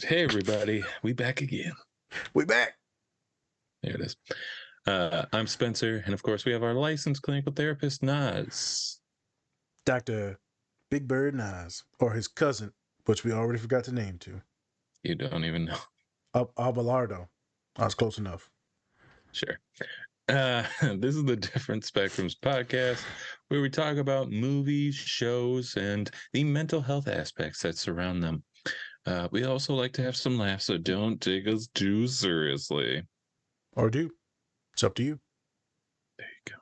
right. Hey, everybody. We back again. We back. There it is. I'm Spencer. And of course, we have our licensed clinical therapist, Naz. Dr. Big Bird Nas, or his cousin, which we already forgot to name to. You don't even know. Abelardo. I was close enough. Sure. This is the Different Spectrums podcast, where we talk about movies, shows, and the mental health aspects that surround them. We also like to have some laughs, so don't take us too seriously. Or do. It's up to you. There you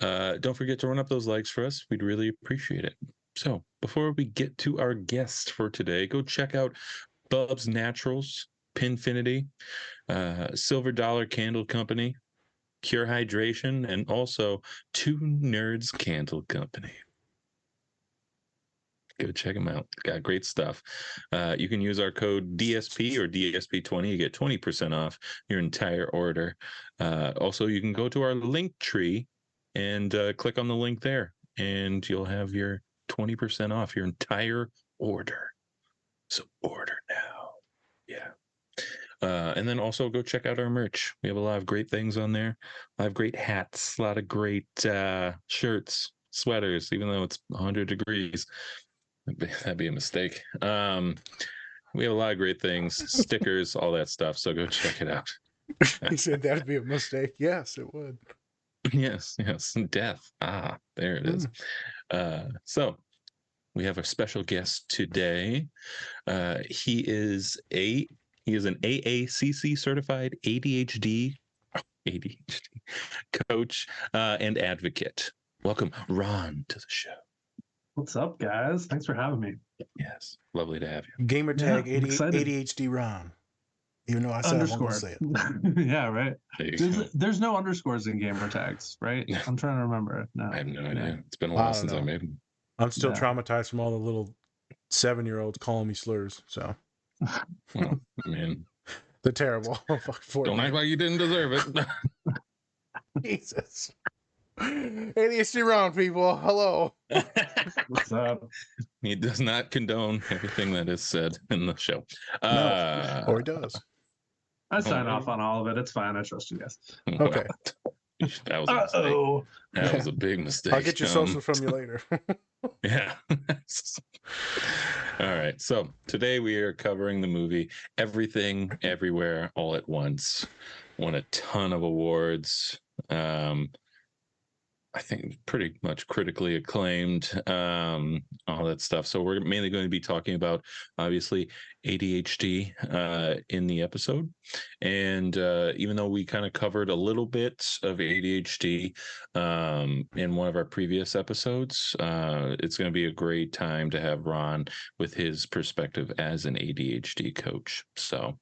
go. Don't forget to run up those likes for us. We'd really appreciate it. So before we get to our guest for today, go check out Bub's Naturals, Pinfinity, Silver Dollar Candle Company, Cure Hydration, and also Two Nerds Candle Company. Go check them out. Got great stuff. You can use our code DSP or DSP20. You get 20% off your entire order. Also, you can go to our link tree and click on the link there, and you'll have your 20% off your entire order. So order now. Yeah. And then also go check out our merch. We have a lot of great things on there. A lot of great hats, a lot of great shirts, sweaters, even though it's 100 degrees. That'd be a mistake. We have a lot of great things, stickers, all that stuff. So go check it out. He said that'd be a mistake. Yes, it would. Yes. Death. There it is. So we have a special guest today. He is an AACC certified ADHD coach and advocate. Welcome, Ron, to the show. What's up, guys? Thanks for having me. Yes, lovely to have you. Gamer tag I'm excited. ADHD Ron. Even though I said I wasn't going to say it. Yeah, right. There's no underscores in gamer tags, right? I'm trying to remember. No, I have no idea. It's been a while since I made them. I'm still traumatized from all the little 7-year-olds calling me slurs. So, well, man, they're terrible. Don't act like you didn't deserve it. Jesus. ADHD Ron, people. Hello. What's up? He does not condone everything that is said in the show. No, or he does. I sign off on all of it. It's fine. I trust you guys. Okay. That was a mistake. That was a big mistake. I'll get your social from you later. Yeah. All right. So today we are covering the movie Everything, Everywhere, All at Once. Won a ton of awards. I think pretty much critically acclaimed, all that stuff. So we're mainly going to be talking about, obviously, ADHD in the episode. And even though we kind of covered a little bit of ADHD in one of our previous episodes, it's going to be a great time to have Ron with his perspective as an ADHD coach. So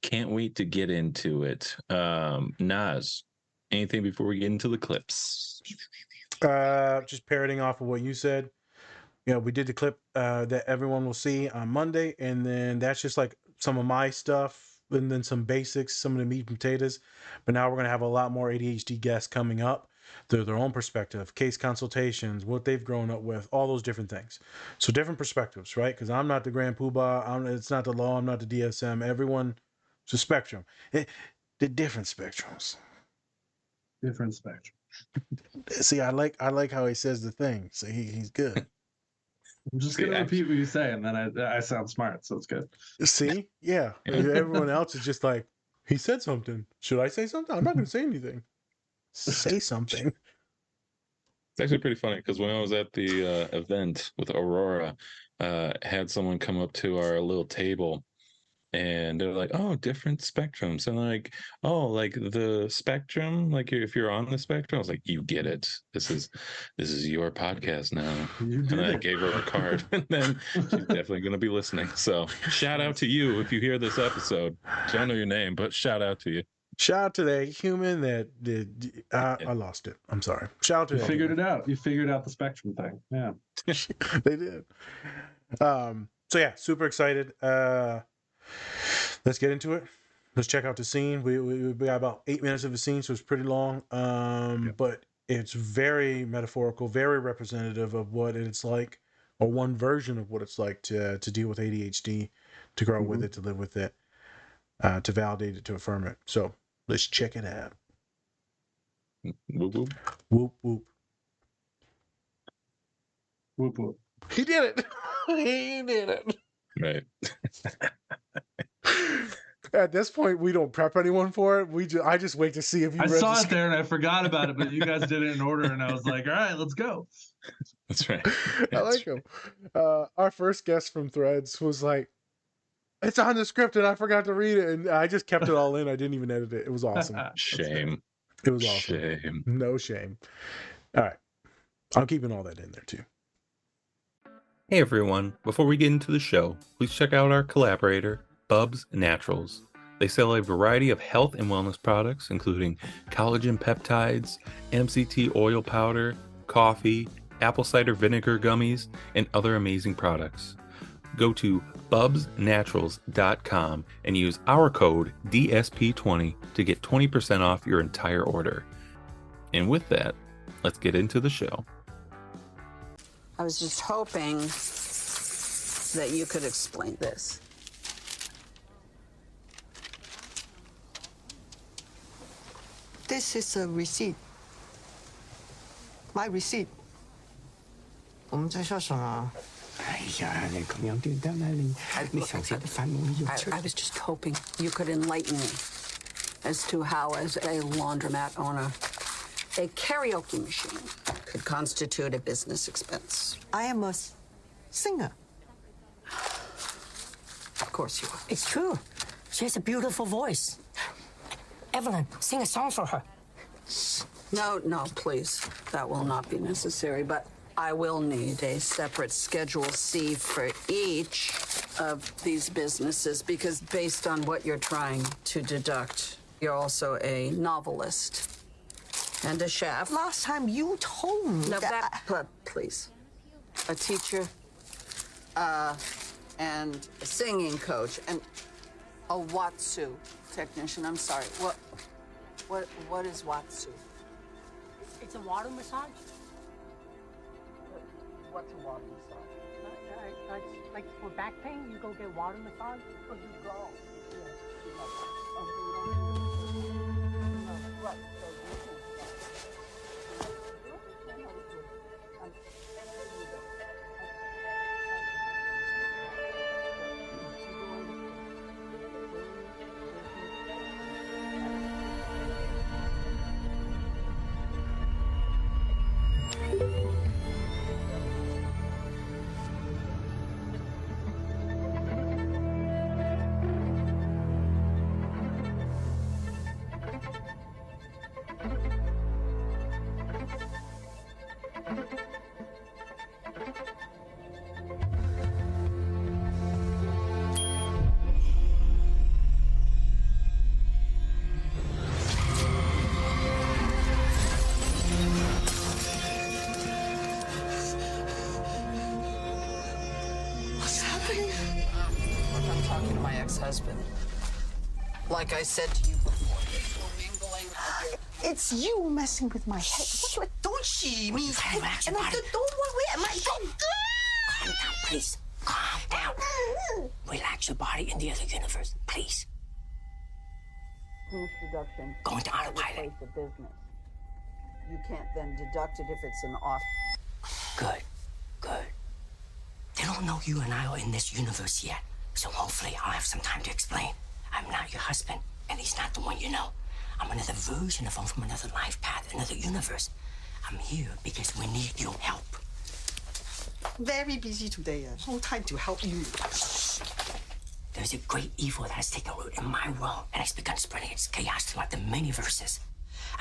can't wait to get into it. Naz, anything before we get into the clips? Just parroting off of what you said. You know, we did the clip that everyone will see on Monday, and then that's just like some of my stuff, and then some basics, some of the meat and potatoes. But now we're going to have a lot more ADHD guests coming up through their own perspective, case consultations, what they've grown up with, all those different things. So different perspectives, right? Because I'm not the Grand Poobah, it's not the law, I'm not the DSM. Everyone, it's a spectrum. The different spectrums. Different spectrum. See, I like how he says the thing. So he's good. I'm just gonna repeat what you say, and then I sound smart, so it's good. See, yeah. Everyone else is just like, he said something. Should I say something? I'm not gonna say anything. Say something. It's actually pretty funny because when I was at the event with Aurora, had someone come up to our little table. And they're like, "Oh, different spectrums," and like, "Oh, like the spectrum, like if you're on the spectrum." I was like, "You get it. This is your podcast now." And I gave her a card, and then she's definitely going to be listening. So shout out to you if you hear this episode. I don't know your name, but shout out to you. Shout out to that human that did. I lost it. I'm sorry. Shout out to you. Figured it out. You figured out the spectrum thing. Yeah, they did. So yeah, super excited. Let's get into it. Let's check out the scene. We got about 8 minutes of the scene, so it's pretty long. But it's very metaphorical, very representative of what it's like, or one version of what it's like to deal with ADHD, to grow with it, to live with it, to validate it, to affirm it. So let's check it out. Whoop, whoop. Whoop whoop. Whoop, whoop. He did it. He did it. Right. At this point, we don't prep anyone for it. I just wait to see if you. I saw it there and I forgot about it, but you guys did it in order, and I was like, all right, let's go. That's right. I like him. Our first guest from Threads was like, "It's on the script and I forgot to read it," and I just kept it all in. I didn't even edit it. It was awesome. Shame. It was awesome. Shame. No shame. All right, I'm keeping all that in there too. Hey everyone, before we get into the show, please check out our collaborator, Bubs Naturals. They sell a variety of health and wellness products, including collagen peptides, MCT oil powder, coffee, apple cider vinegar gummies, and other amazing products. Go to bubsnaturals.com and use our code DSP20 to get 20% off your entire order. And with that, let's get into the show. I was just hoping that you could explain this. This is a receipt. My receipt. 我们在说什么？哎呀，你咁樣點得啦？你上次啲反應要出。I was just hoping you could enlighten me as to how, as a laundromat owner, a karaoke machine could constitute a business expense. I am a singer. Of course you are. It's true. She has a beautiful voice. Evelyn, sing a song for her. No, please. That will not be necessary, but I will need a separate Schedule C for each of these businesses because based on what you're trying to deduct, you're also a novelist and a chef. Last time you told me No, that. please. A teacher, and a singing coach, and a Watsu technician. I'm sorry. What is Watsu? It's a water massage. What's a water massage? It's like for back pain, you go get water massage. Or you go. I'm talking to my ex-husband. Like I said to you before, mingling of your... It's you messing with my head. Don't she? Me. Relax your body. Don't worry. Calm down, please. Calm down. Relax your body in the other universe, please. Whose deduction? Going to autopilot. Place of business. You can't then deduct it if it's an off. Good. They don't know you and I are in this universe yet, so hopefully I'll have some time to explain. I'm not your husband, and he's not the one you know. I'm another version of him from another life path, another universe. I'm here because we need your help. Very busy today. No time to help you. There's a great evil that has taken root in my world, and it's begun spreading its chaos throughout the many verses.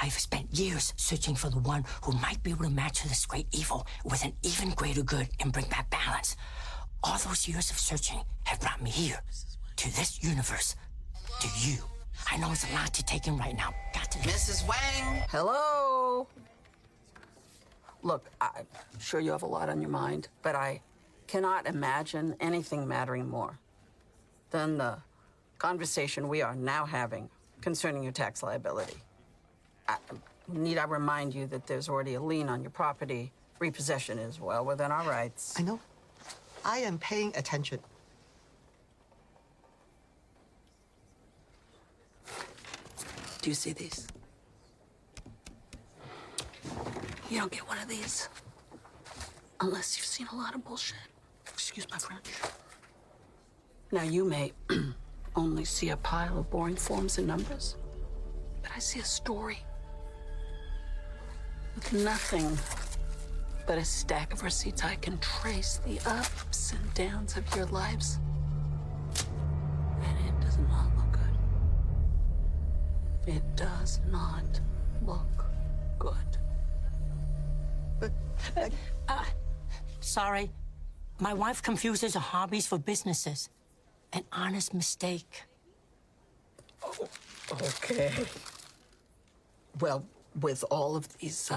I've spent years searching for the one who might be able to match this great evil with an even greater good and bring back balance. All those years of searching have brought me here, to this universe, to you. I know it's a lot to take in right now. Got to... Mrs. Wang! Hello? Look, I'm sure you have a lot on your mind, but I cannot imagine anything mattering more than the conversation we are now having concerning your tax liability. Need I remind you that there's already a lien on your property? Repossession is well within our rights. I know. I am paying attention. Do you see these? You don't get one of these unless you've seen a lot of bullshit. Excuse my French. Now, you may only see a pile of boring forms and numbers, but I see a story with nothing but a stack of receipts. I can trace the ups and downs of your lives. And it does not look good. It does not look good. Sorry. My wife confuses her hobbies for businesses. An honest mistake. Okay. Well, with all of these,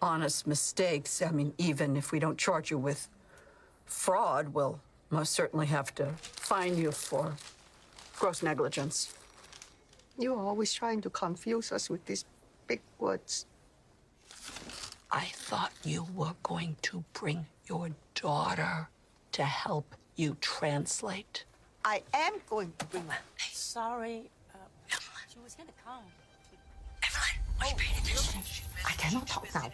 honest mistakes, I mean, even if we don't charge you with fraud, we'll most certainly have to fine you for gross negligence. You're always trying to confuse us with these big words. I thought you were going to bring your daughter to help you translate. I am going to bring her. Sorry. She was gonna come. Evelyn, are you paying attention? I cannot talk now.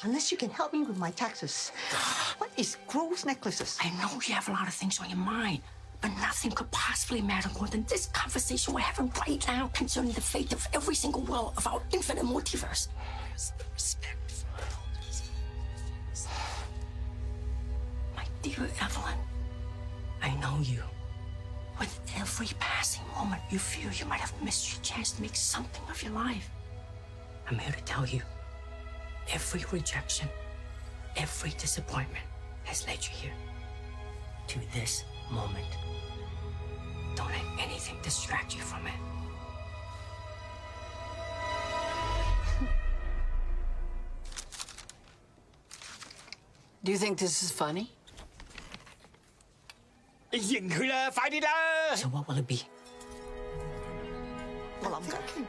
Unless you can help me with my taxes. What is gross necklaces? I know you have a lot of things on your mind, but nothing could possibly matter more than this conversation we're having right now concerning the fate of every single world of our infinite multiverse. Where's the respect for elders? My dear Evelyn, I know you. With every passing moment, you feel you might have missed your chance to make something of your life. I'm here to tell you, every rejection, every disappointment has led you here. To this moment. Don't let anything distract you from it. Do you think this is funny? So what will it be? Well, I'm thinking.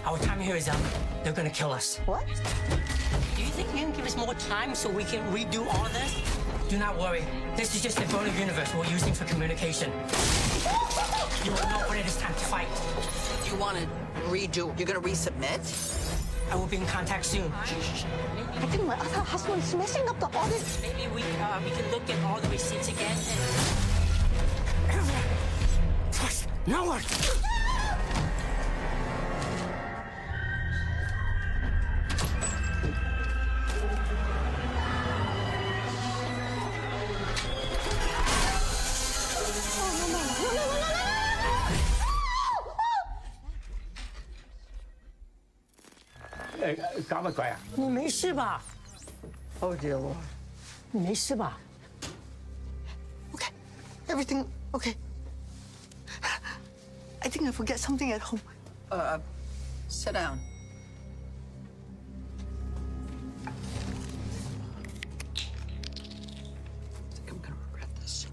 Our time here is up. They're gonna kill us. What? Do you think you can give us more time so we can redo all this? Do not worry. This is just a bonus universe we're using for communication. You will know when it is time to fight. You want to redo? You're going to resubmit? I will be in contact soon. I think my other husband is messing up the audit. Maybe we can look at all the receipts again and... Trust no one!你没事吧？ Oh, dear Lord. 你没事吧？ Okay, everything okay. I think I forget something at home. Sit down. I think I'm going to regret this.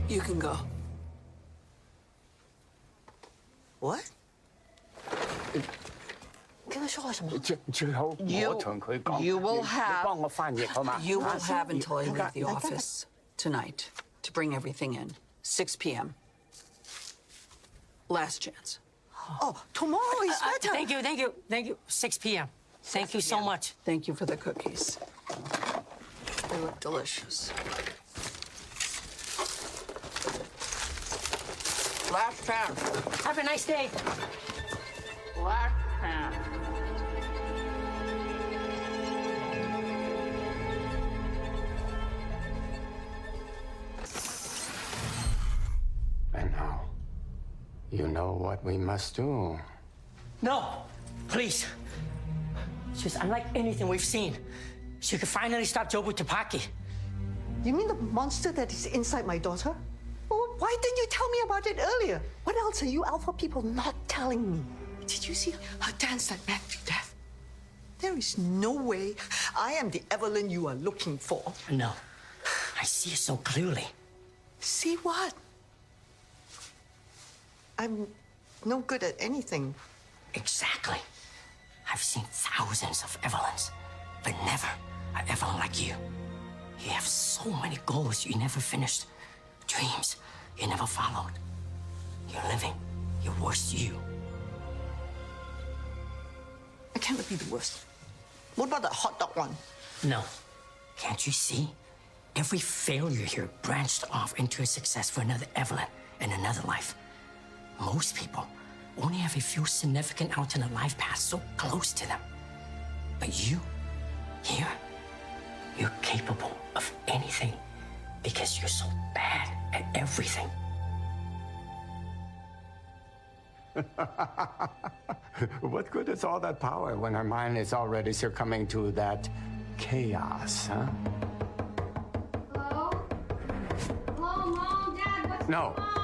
You can go. What? 跟他说了什么？ You will have until I leave the office tonight to bring everything in. 6 p.m. Last chance. Oh, tomorrow is better. Thank you. 6 p.m. Thank you so much. Thank you for the cookies. They look delicious. Last chance. Have a nice day. Last chance. And now, you know what we must do. No, please. She's unlike anything we've seen. She could finally stop Jobu Tapaki. You mean the monster that is inside my daughter? Well, why didn't you tell me about it earlier? What else are you alpha people not telling me? Did you see her dance that man to death? There is no way I am the Evelyn you are looking for. No, I see it so clearly. See what? I'm no good at anything. Exactly. I've seen thousands of Evelyns, but never an Evelyn like you. You have so many goals you never finished, dreams you never followed. You're living your worst you. I can't be the worst. What about the hot dog one? No. Can't you see? Every failure here branched off into a success for another Evelyn in another life. Most people only have a few significant alternate life paths so close to them. But you, here, you're capable of anything because you're so bad at everything. What good is all that power when our mind is already succumbing to that chaos, huh? Hello? Hello, Mom, Dad, what's No. going on?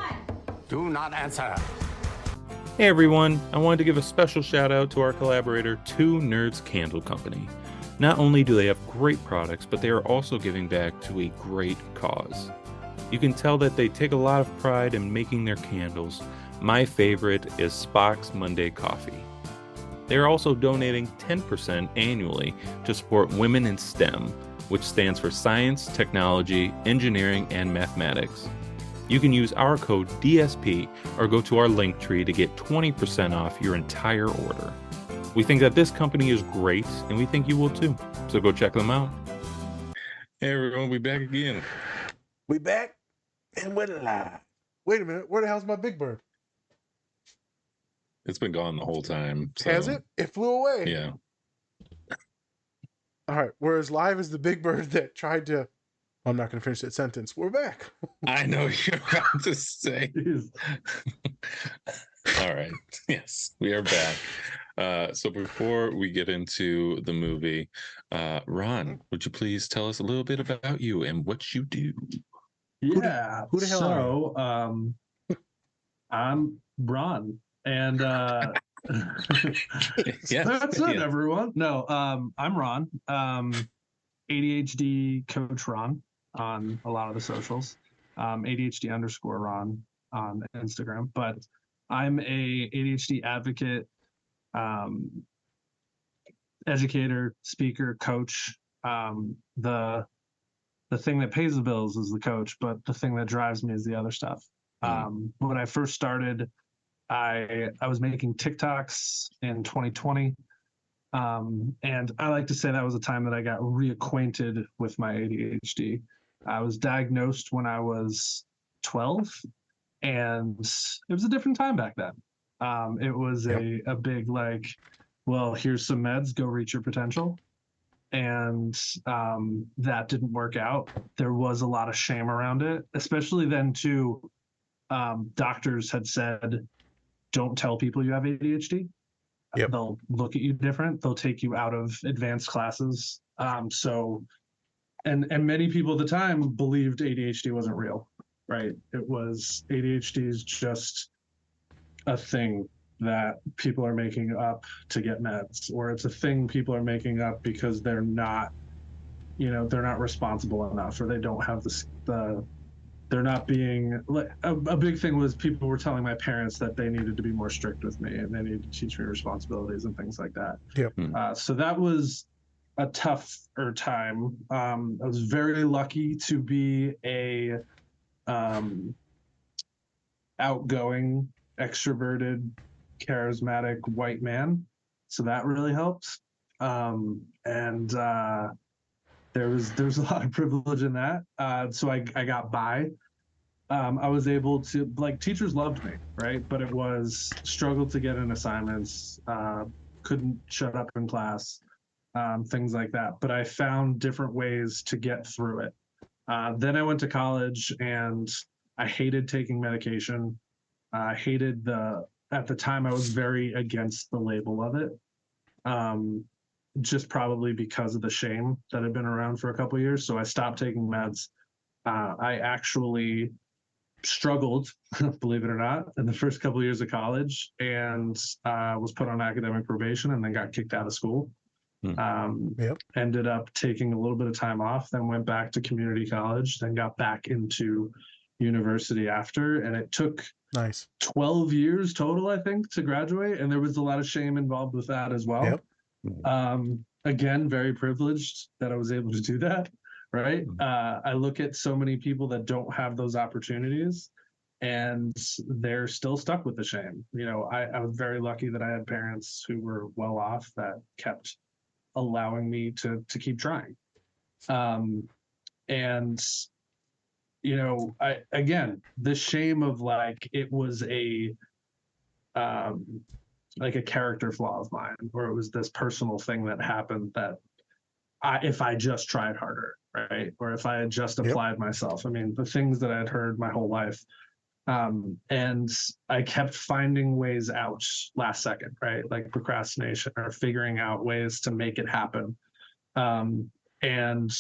Do not answer. Hey everyone, I wanted to give a special shout out to our collaborator, Two Nerds Candle Company. Not only do they have great products, but they are also giving back to a great cause. You can tell that they take a lot of pride in making their candles. My favorite is Spock's Monday Coffee. They are also donating 10% annually to support Women in STEM, which stands for Science, Technology, Engineering, and Mathematics. You can use our code DSP or go to our link tree to get 20% off your entire order. We think that this company is great, and we think you will too. So go check them out. Hey everyone, we back again. We back and we're live. Wait a minute, where the hell's my big bird? It's been gone the whole time. So, Has it? It flew away. Yeah. All right, we're as live as the big bird that tried to... I'm not going to finish that sentence. We're back. I know you're about to say. All right. Yes, we are back. So before we get into the movie, Ron, would you please tell us a little bit about you and what you do? Yeah. Who the hell are So, I'm Ron, and Yes, that's it, yes. everyone. No, I'm Ron, ADHD coach Ron on a lot of the socials, ADHD _ Ron on Instagram. But I'm a ADHD advocate, educator, speaker, coach. The thing that pays the bills is the coach, but the thing that drives me is the other stuff. When I first started, I was making TikToks in 2020. And I like to say that was a time that I got reacquainted with my ADHD. I was diagnosed when I was 12, and it was a different time back then. It was a big, like, well, here's some meds, go reach your potential. And that didn't work out. There was a lot of shame around it, especially then too. Doctors had said, don't tell people you have ADHD. Yep. They'll look at you different. They'll take you out of advanced classes. And many people at the time believed ADHD wasn't real, right? It was ADHD is just a thing that people are making up to get meds, or it's a thing people are making up because they're not responsible enough, or they don't have they're not being like a big thing was people were telling my parents that they needed to be more strict with me and they needed to teach me responsibilities and things like that. Yep. So that was a tougher time. I was very lucky to be a outgoing, extroverted, charismatic white man. So that really helped. There was a lot of privilege in that. So I got by. I was able to, like, teachers loved me, right? But it was struggled to get in assignments, couldn't shut up in class, things like that. But I found different ways to get through it. Then I went to college and I hated taking medication. I hated at the time I was very against the label of it. Just probably because of the shame that had been around for a couple of years. So I stopped taking meds. I actually struggled, believe it or not, in the first couple of years of college, and was put on academic probation and then got kicked out of school. Ended up taking a little bit of time off, then went back to community college, then got back into university after, and it took Nice. 12 years total, I think, to graduate, and there was a lot of shame involved with that as well. Yep. Again, very privileged that I was able to do that, right? I look at so many people that don't have those opportunities, and they're still stuck with the shame. You know, I was very lucky that I had parents who were well off that kept allowing me to keep trying. And you know, again, the shame of like, it was like a character flaw of mine, or it was this personal thing that happened that if I just tried harder, right? Or if I had just applied myself. I mean, the things that I'd heard my whole life. And I kept finding ways out last second, right? Like procrastination or figuring out ways to make it happen. And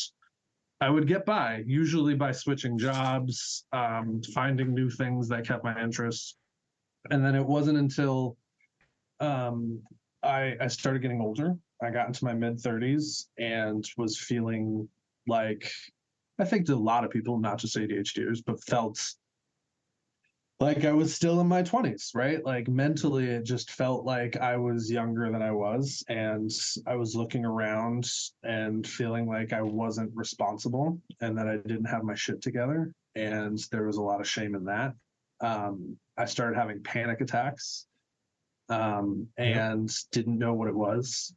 I would get by, usually by switching jobs, finding new things that kept my interest. And then it wasn't until I started getting older, I got into my mid-30s and was feeling like, I think to a lot of people, not just ADHDers, but felt like I was still in my 20s, right? Like mentally, it just felt like I was younger than I was. And I was looking around and feeling like I wasn't responsible and that I didn't have my shit together. And there was a lot of shame in that. I started having panic attacks and didn't know what it was.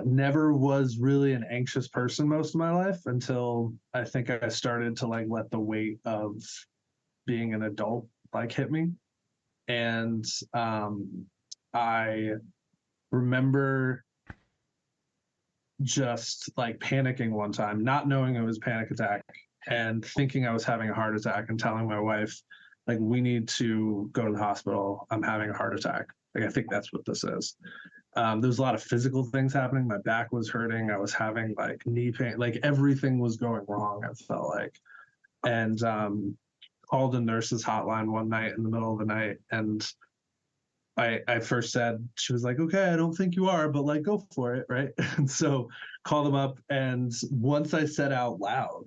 Never was really an anxious person most of my life until I think I started to like let the weight of being an adult like hit me. And I remember just like panicking one time, not knowing it was a panic attack and thinking I was having a heart attack and telling my wife, like, we need to go to the hospital. I'm having a heart attack. Like, I think that's what this is. There was a lot of physical things happening. My back was hurting. I was having like knee pain, like everything was going wrong, I felt like. And called a nurse's hotline one night in the middle of the night. And I first said, she was like, okay, I don't think you are, but like, go for it, right? And so called them up. And once I said out loud,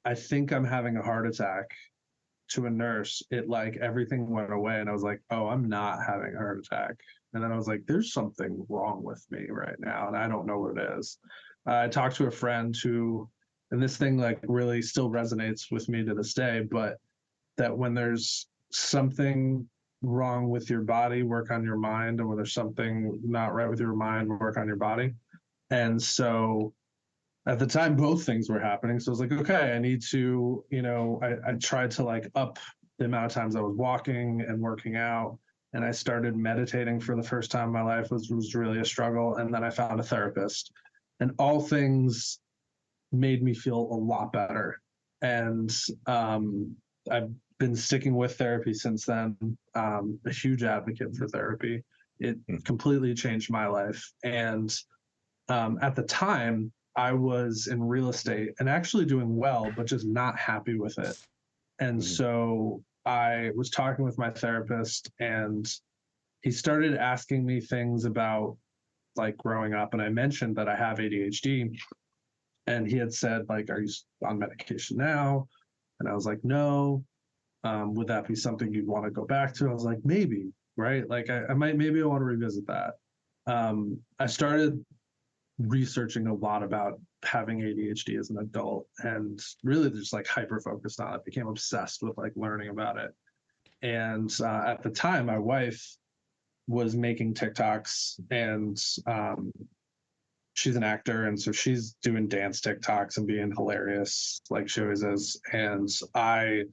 I think I'm having a heart attack, to a nurse, it like everything went away. And I was like, oh, I'm not having a heart attack. And then I was like, there's something wrong with me right now. And I don't know what it is. I talked to a friend who, and this thing like really still resonates with me to this day, but that when there's something wrong with your body, work on your mind. And when there's something not right with your mind, work on your body. And so at the time, both things were happening. So I was like, okay, I need to, you know, I tried to like up the amount of times I was walking and working out. And I started meditating for the first time in my life, was really a struggle. And then I found a therapist, and all things made me feel a lot better. And I've been sticking with therapy since then. A huge advocate for therapy. It completely changed my life. And at the time, I was in real estate and actually doing well, but just not happy with it. And so I was talking with my therapist, and he started asking me things about like growing up. And I mentioned that I have ADHD, and he had said, like, are you on medication now? And I was like, no. Would that be something you'd want to go back to? I was like, maybe, right? Like I might, maybe I want to revisit that. I started researching a lot about having ADHD as an adult, and really just like hyper focused on it, became obsessed with like learning about it. And at the time, my wife was making TikToks, and she's an actor, and so she's doing dance TikToks and being hilarious like she always is. And I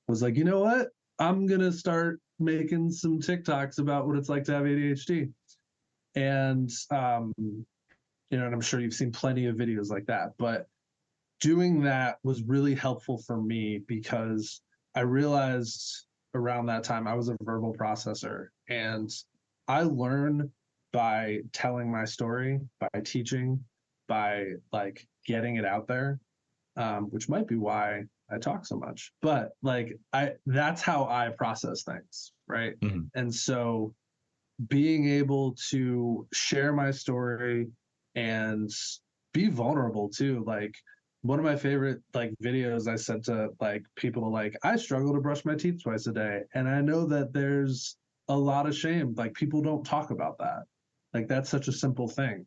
was like, you know what, I'm gonna start making some TikToks about what it's like to have ADHD. And you know, and I'm sure you've seen plenty of videos like that, but doing that was really helpful for me because I realized around that time I was a verbal processor, and I learn by telling my story, by teaching, by like getting it out there, which might be why I talk so much, but like that's how I process things, right? And so being able to share my story and be vulnerable too, like one of my favorite like videos I sent to like people, like, I struggle to brush my teeth twice a day. And I know that there's a lot of shame. Like, people don't talk about that. Like, that's such a simple thing.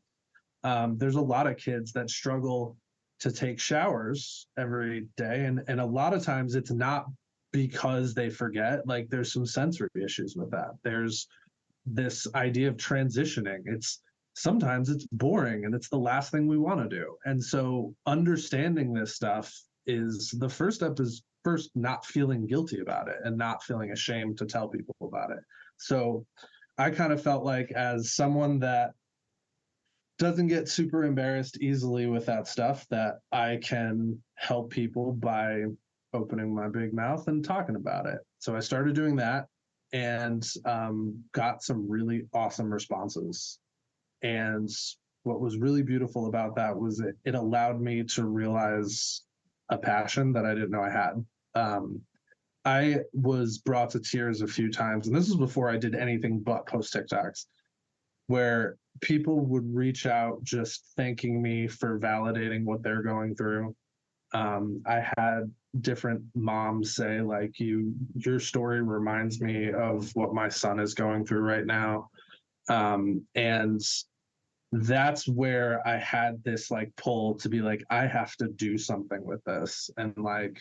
There's a lot of kids that struggle to take showers every day. And a lot of times it's not because they forget. Like, there's some sensory issues with that. There's this idea of transitioning. Sometimes it's boring and it's the last thing we want to do. And so understanding this stuff is the first step, is first not feeling guilty about it and not feeling ashamed to tell people about it. So I kind of felt like, as someone that doesn't get super embarrassed easily with that stuff, that I can help people by opening my big mouth and talking about it. So I started doing that, and got some really awesome responses. And what was really beautiful about that was it allowed me to realize a passion that I didn't know I had. I was brought to tears a few times, and this was before I did anything but post TikToks, where people would reach out just thanking me for validating what they're going through. I had different moms say, like, your story reminds me of what my son is going through right now. And that's where I had this like pull to be like, I have to do something with this. And like,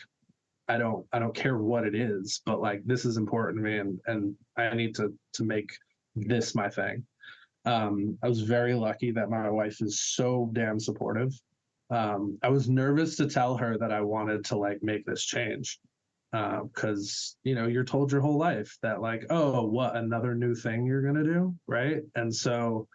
I don't care what it is, but like, this is important to me, and I need to make this my thing. I was very lucky that my wife is so damn supportive. I was nervous to tell her that I wanted to like make this change, because you're told your whole life that like, oh, what, another new thing you're gonna do, right? And so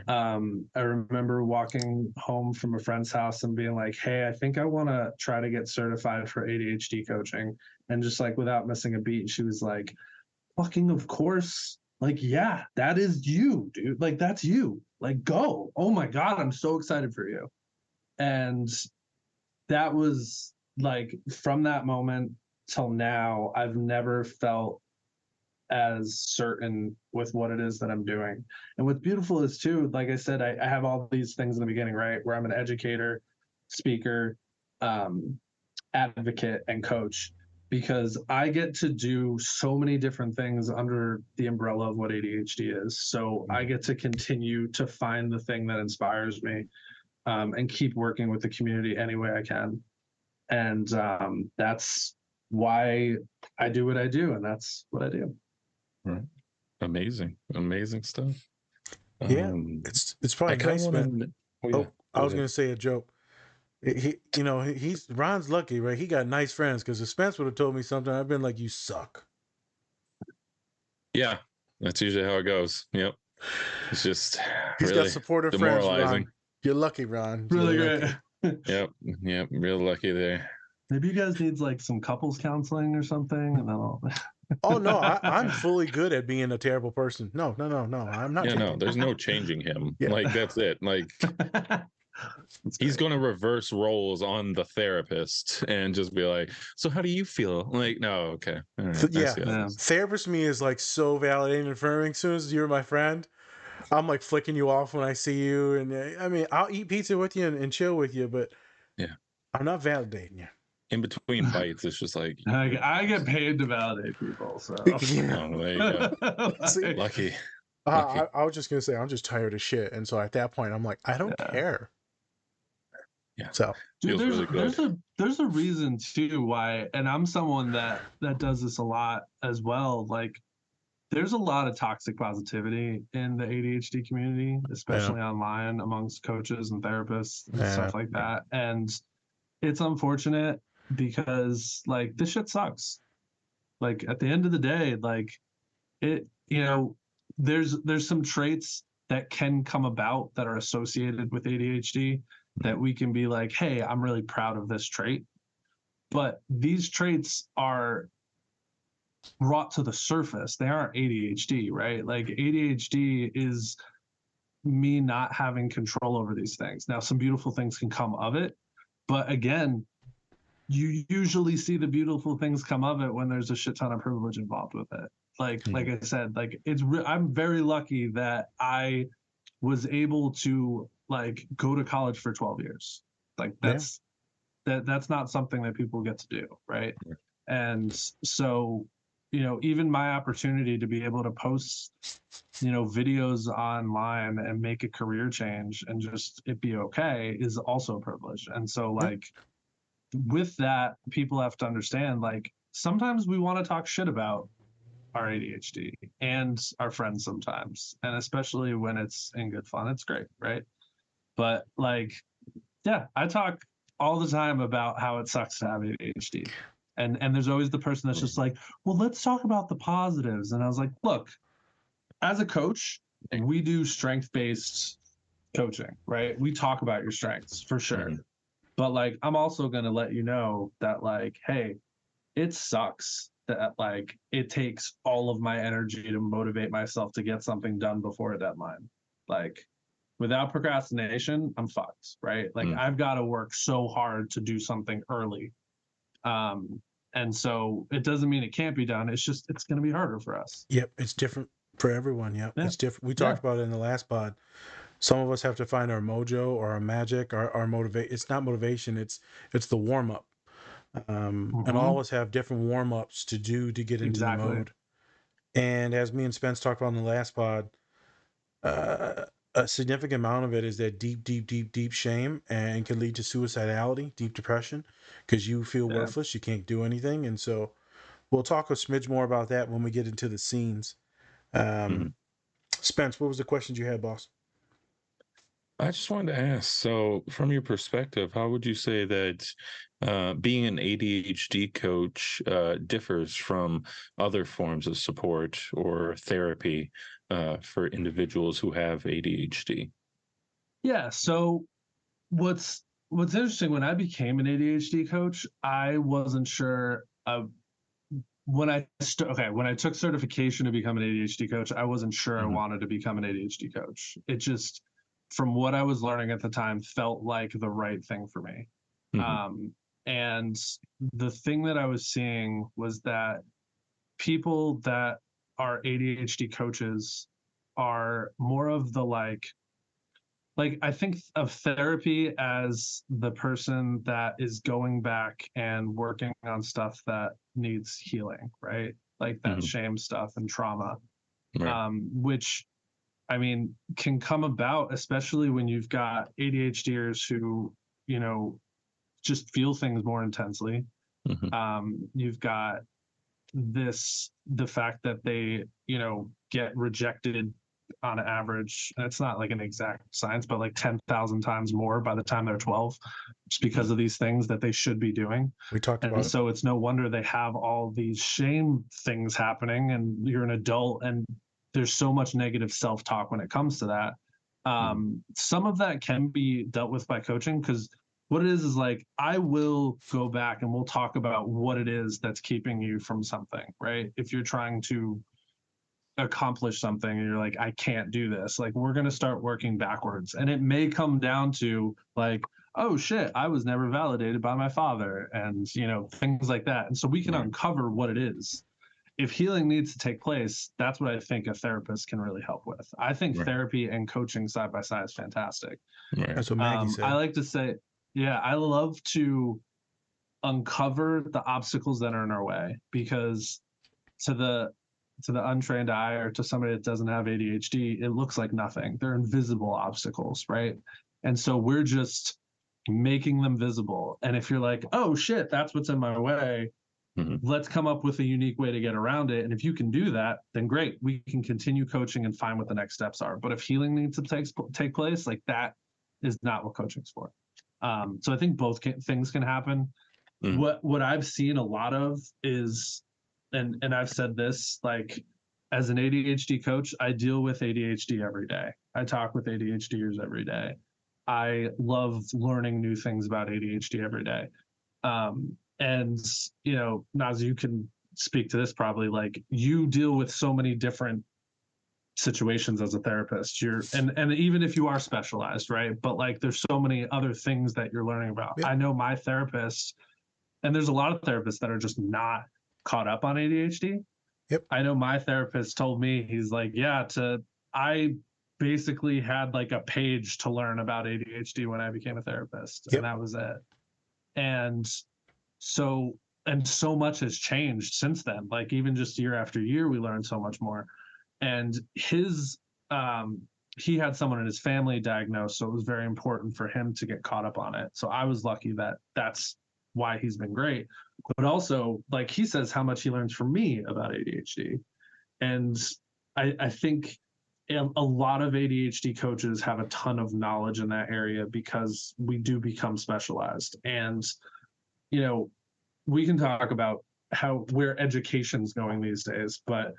I remember walking home from a friend's house and being like, hey, I think I want to try to get certified for ADHD coaching. And just like, without missing a beat, she was like, fucking of course. Like, yeah, that is you, dude. Like, that's you. Like, go. Oh my God, I'm so excited for you. And that was like, from that moment till now, I've never felt as certain with what it is that I'm doing. And what's beautiful is too, like I said, I have all these things in the beginning, right? Where I'm an educator, speaker, advocate, and coach, because I get to do so many different things under the umbrella of what ADHD is. So I get to continue to find the thing that inspires me, and keep working with the community any way I can. And that's why I do what I do, and that's what I do. Right. Amazing stuff. Yeah, it's probably nice, man. I was gonna say a joke. He's Ron's lucky, right? He got nice friends, because if Spence would have told me something, I've been like, you suck. Yeah, that's usually how it goes. Yep. It's just he's really got supportive demoralizing. friends, Ron. You're lucky, Ron. Really You're great. Yep, real lucky there. Maybe you guys need like some couples counseling or something, and then I'll... Oh no, I'm fully good at being a terrible person. No, I'm not. Yeah, no, there's no changing him. Yeah. Like, that's it. Like, he's going to reverse roles on the therapist and just be like, so how do you feel? Like, no, okay. All right, Yeah. Therapist to me is like so validating and affirming. As soon as you're my friend, I'm like flicking you off when I see you. And I mean, I'll eat pizza with you and chill with you, but yeah, I'm not validating you. In between bites, it's just like, I get paid to validate people, so yeah. Oh, there you go. See, Lucky. I was just gonna say, I'm just tired of shit, and so at that point, I'm like, I don't care. Yeah. So, dude, there's a reason too why, and I'm someone that does this a lot as well. Like, there's a lot of toxic positivity in the ADHD community, especially online amongst coaches and therapists and stuff like that. And it's unfortunate, because like, this shit sucks. Like, at the end of the day, like, it, there's some traits that can come about that are associated with ADHD that we can be like, hey, I'm really proud of this trait. But these traits are brought to the surface. They aren't ADHD, right? Like, ADHD is me not having control over these things. Now, some beautiful things can come of it, but again, you usually see the beautiful things come of it when there's a shit ton of privilege involved with it. Like I said, like, I'm very lucky that I was able to like go to college for 12 years. Like, that's That's not something that people get to do, right? And so, even my opportunity to be able to post, videos online and make a career change and just it be okay is also a privilege. And so, like, with that, people have to understand, like, sometimes we want to talk shit about our ADHD and our friends sometimes, and especially when it's in good fun, it's great, right? But like, yeah, I talk all the time about how it sucks to have ADHD. And there's always the person that's just like, well, let's talk about the positives. And I was like, look, as a coach, we do strength-based coaching, right? We talk about your strengths for sure. But like, I'm also going to let you know that, like, hey, it sucks that like it takes all of my energy to motivate myself to get something done before a deadline. Like, without procrastination, I'm fucked, right? Like, I've got to work so hard to do something early. And so it doesn't mean it can't be done. It's just, it's going to be harder for us. Yep. It's different for everyone. Yep. Yeah. It's different. We talked about it in the last pod. Some of us have to find our mojo or our magic, our motivate. It's not motivation. It's the warm up. And all of us have different warm ups to do to get into the mode. And as me and Spence talked about in the last pod, a significant amount of it is that deep shame, and can lead to suicidality, deep depression, because you feel worthless, you can't do anything. And so we'll talk a smidge more about that when we get into the scenes. Spence, what was the questions you had, boss? I just wanted to ask, so from your perspective, how would you say that being an ADHD coach differs from other forms of support or therapy for individuals who have ADHD? Yeah. So what's interesting, when I became an ADHD coach, I wasn't sure when I took certification to become an ADHD coach, I wasn't sure I wanted to become an ADHD coach. It just, from what I was learning at the time, felt like the right thing for me. And the thing that I was seeing was that people that are ADHD coaches are more of the like I think of therapy as the person that is going back and working on stuff that needs healing, right? Like that shame stuff and trauma, which, I mean, can come about, especially when you've got ADHDers who, just feel things more intensely. You've got the fact that they, get rejected on average, and it's not like an exact science, but like 10,000 times more by the time they're 12, just because of these things that they should be doing. We talked about it. So it's no wonder they have all these shame things happening, and you're an adult and there's so much negative self-talk when it comes to that. Some of that can be dealt with by coaching, because what it is like, I will go back and we'll talk about what it is that's keeping you from something, right? If you're trying to accomplish something and you're like, I can't do this, like, we're going to start working backwards. And it may come down to like, oh shit, I was never validated by my father, and things like that. And so we can uncover what it is. If healing needs to take place, that's what I think a therapist can really help with. I think therapy and coaching side by side is fantastic. That's what Maggie said. I like to say, I love to uncover the obstacles that are in our way, because to the untrained eye, or to somebody that doesn't have ADHD, it looks like nothing. They're invisible obstacles, right? And so we're just making them visible. And if you're like, oh shit, that's what's in my way, let's come up with a unique way to get around it. And if you can do that, then great, we can continue coaching and find what the next steps are. But if healing needs to take place, like, that is not what coaching's for. So I think both things can happen. What I've seen a lot of is, and I've said this, like, as an ADHD coach, I deal with ADHD every day. I talk with ADHDers every day. I love learning new things about ADHD every day. And, Naz, you can speak to this probably, like, you deal with so many different situations as a therapist. And even if you are specialized, right? But like, there's so many other things that you're learning about. I know my therapist, and there's a lot of therapists that are just not caught up on ADHD. I know my therapist told me, he's like, I basically had like a page to learn about ADHD when I became a therapist, and that was it. And so much has changed since then. Like even just year after year, we learn so much more. And he had someone in his family diagnosed, so it was very important for him to get caught up on it. So I was lucky that that's why he's been great. But also, like he says, how much he learns from me about ADHD. And I think a lot of ADHD coaches have a ton of knowledge in that area because we do become specialized. And, you know, we can talk about where education's going these days, but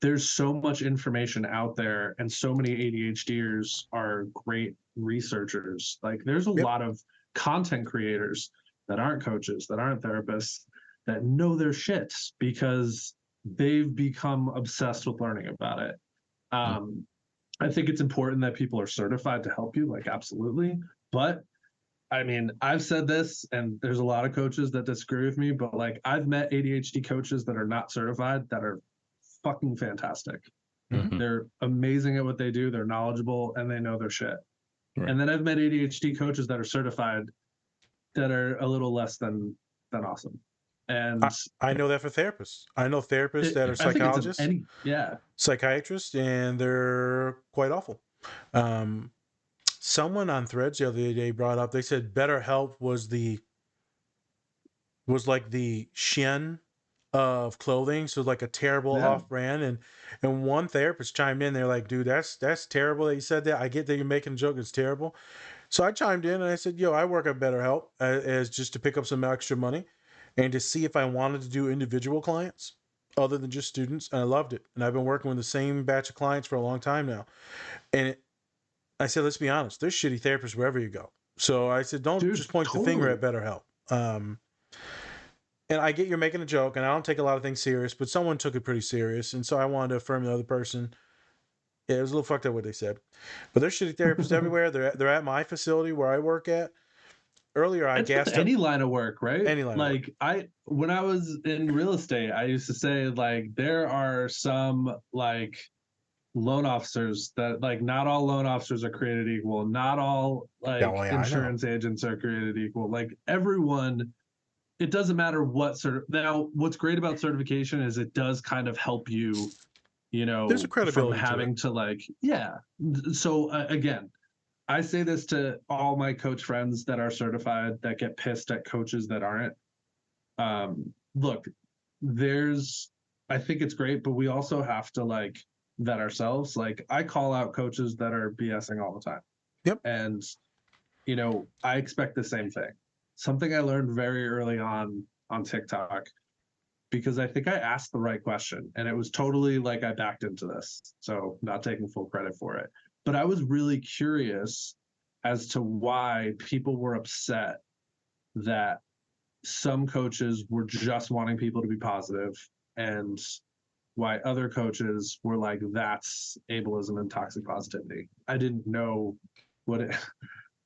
there's so much information out there and so many ADHDers are great researchers. Like there's a lot of content creators that aren't coaches, that aren't therapists, that know their shit because they've become obsessed with learning about it. I think it's important that people are certified to help you, like absolutely. But I mean, I've said this, and there's a lot of coaches that disagree with me, but like I've met ADHD coaches that are not certified that are fucking fantastic. They're amazing at what they do. They're knowledgeable and they know their shit. Right. And then I've met ADHD coaches that are certified that are a little less than awesome. And I know that for therapists. I know therapists that are psychologists, psychiatrists, and they're quite awful. Someone on Threads the other day brought up, they said BetterHelp was like the Shein of clothing, so like a terrible off-brand. And one therapist chimed in, they're like, dude, that's terrible that you said that. I get that you're making a joke, it's terrible. So I chimed in and I said, yo, I work at BetterHelp as just to pick up some extra money and to see if I wanted to do individual clients other than just students. And I loved it. And I've been working with the same batch of clients for a long time now. And I said, let's be honest, there's shitty therapists wherever you go. So I said, don't just point the finger at BetterHelp. And I get you're making a joke, and I don't take a lot of things serious, but someone took it pretty serious. And so I wanted to affirm the other person. Yeah, it was a little fucked up what they said. But there's shitty therapists everywhere. They're at my facility where I work at. Earlier, I gassed any line of work, right? Any line of work. When I was in real estate, I used to say, like, there are some, like, loan officers that, like, not all loan officers are created equal. Not all, like, insurance agents are created equal. Like, everyone, it doesn't matter what now, what's great about certification is it does kind of help you, you know, there's a credibility from having to like, So again, I say this to all my coach friends that are certified that get pissed at coaches that aren't. Look, I think it's great, but we also have to like vet ourselves. Like I call out coaches that are BSing all the time. Yep. And, you know, I expect the same thing. Something I learned very early on TikTok, because I think I asked the right question and it was totally like I backed into this. So not taking full credit for it. But I was really curious as to why people were upset that some coaches were just wanting people to be positive and why other coaches were like, that's ableism and toxic positivity. I didn't know what it,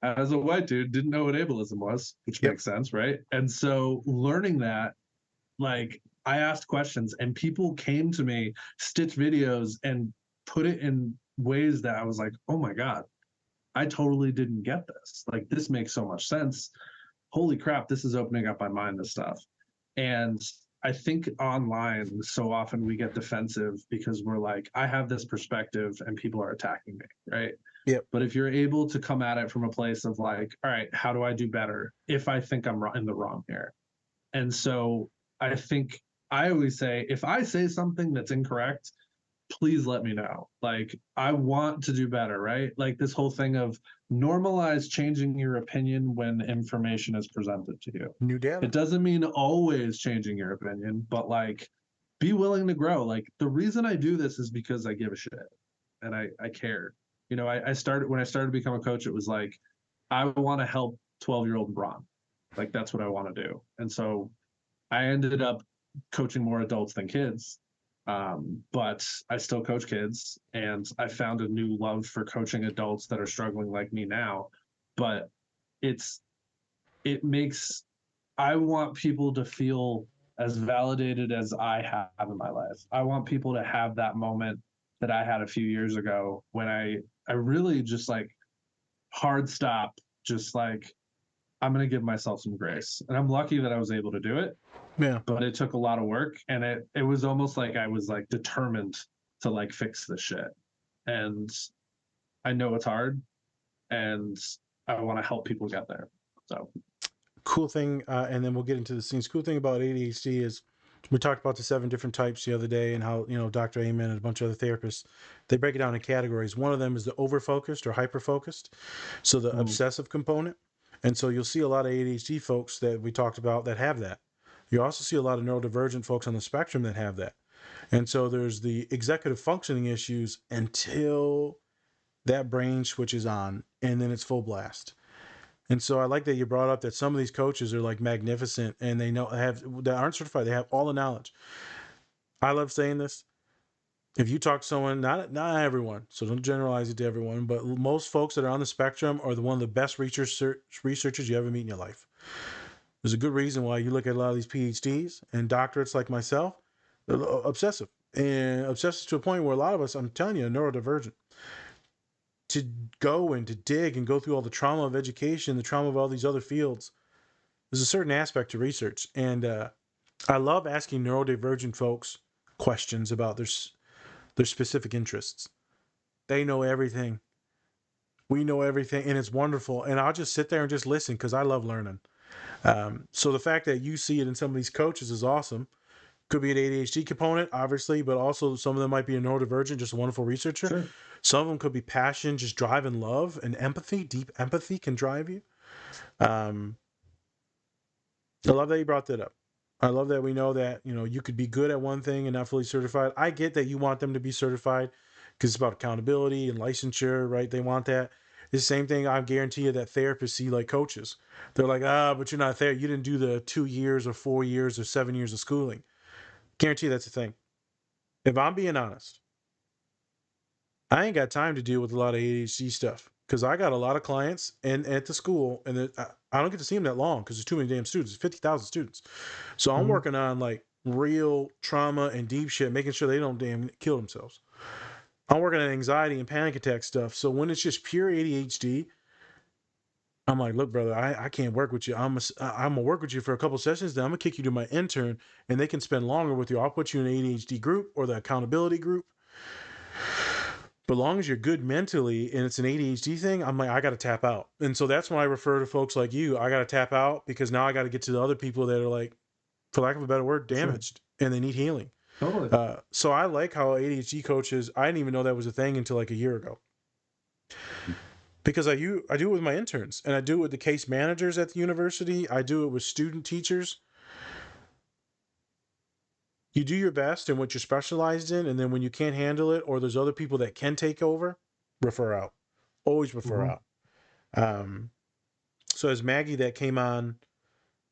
as a white dude, didn't know what ableism was, which makes sense, right? And so learning that, like, I asked questions and people came to me, stitch videos and put it in ways that I was like, oh my God, I totally didn't get this. Like, this makes so much sense. Holy crap, this is opening up my mind, this stuff. And I think online, so often we get defensive because we're like, I have this perspective and people are attacking me, right? Yep. But if you're able to come at it from a place of like, all right, how do I do better if I think I'm in the wrong here? And so I think I always say, if I say something that's incorrect, please let me know. Like, I want to do better, right? Like this whole thing of normalize changing your opinion when information is presented to you. New data. It doesn't mean always changing your opinion, but like, be willing to grow. Like the reason I do this is because I give a shit and I care. You know, when I started to become a coach, it was like, I want to help 12-year-old Bron. Like that's what I want to do. And so I ended up coaching more adults than kids. But I still coach kids and I found a new love for coaching adults that are struggling like me now. But I want people to feel as validated as I have in my life. I want people to have that moment that I had a few years ago when I really just like hard stop, just like, I'm going to give myself some grace. And I'm lucky that I was able to do it. Yeah. But it took a lot of work, and it was almost like I was like determined to like fix this shit. And I know it's hard, and I want to help people get there. So cool thing, and then we'll get into the scenes. Cool thing about ADHD is we talked about the 7 different types the other day, and how, you know, Dr. Amen and a bunch of other therapists, they break it down in categories. One of them is the over-focused or hyper-focused, so the obsessive component. And so you'll see a lot of ADHD folks that we talked about that have that. You also see a lot of neurodivergent folks on the spectrum that have that. And so there's the executive functioning issues until that brain switches on, and then it's full blast. And so I like that you brought up that some of these coaches are like magnificent, and they aren't certified. They have all the knowledge. I love saying this. If you talk to someone, not everyone, so don't generalize it to everyone, but most folks that are on the spectrum are one of the best researchers you ever meet in your life. There's a good reason why you look at a lot of these PhDs and doctorates like myself, they're obsessive. And obsessive to a point where a lot of us, I'm telling you, are neurodivergent. To go and to dig and go through all the trauma of education, the trauma of all these other fields, there's a certain aspect to research. And I love asking neurodivergent folks questions about their specific interests. They know everything. We know everything, and it's wonderful. And I'll just sit there and just listen because I love learning. So the fact that you see it in some of these coaches is awesome. Could be an ADHD component, obviously, but also some of them might be a neurodivergent, just a wonderful researcher. Sure. Some of them could be passion, just drive and love, and empathy. Deep empathy can drive you. I love that you brought that up. I love that we know that, you know, you could be good at one thing and not fully certified. I get that you want them to be certified because it's about accountability and licensure, right? They want that. It's the same thing. I guarantee you that therapists see like coaches. They're like, but you're not there. You didn't do the 2 years or 4 years or 7 years of schooling. Guarantee that's the thing. If I'm being honest, I ain't got time to deal with a lot of ADHD stuff because I got a lot of clients and at the school, and I don't get to see them that long because there's too many damn students. 50,000 students. So I'm working on like real trauma and deep shit, making sure they don't damn kill themselves. I'm working on anxiety and panic attack stuff. So when it's just pure ADHD, I'm like, look, brother, I can't work with you. I'm gonna work with you for a couple sessions. Then I'm gonna kick you to my intern, and they can spend longer with you. I'll put you in an ADHD group or the accountability group. But as long as you're good mentally and it's an ADHD thing, I'm like, I got to tap out. And so that's when I refer to folks like you. I got to tap out because now I got to get to the other people that are like, for lack of a better word, damaged and they need healing. Totally. So I like how ADHD coaches, I didn't even know that was a thing until like a year ago. Because I do it with my interns, and I do it with the case managers at the university. I do it with student teachers. You do your best in what you're specialized in, and then when you can't handle it or there's other people that can take over, refer out. Always refer out. So as Maggie that came on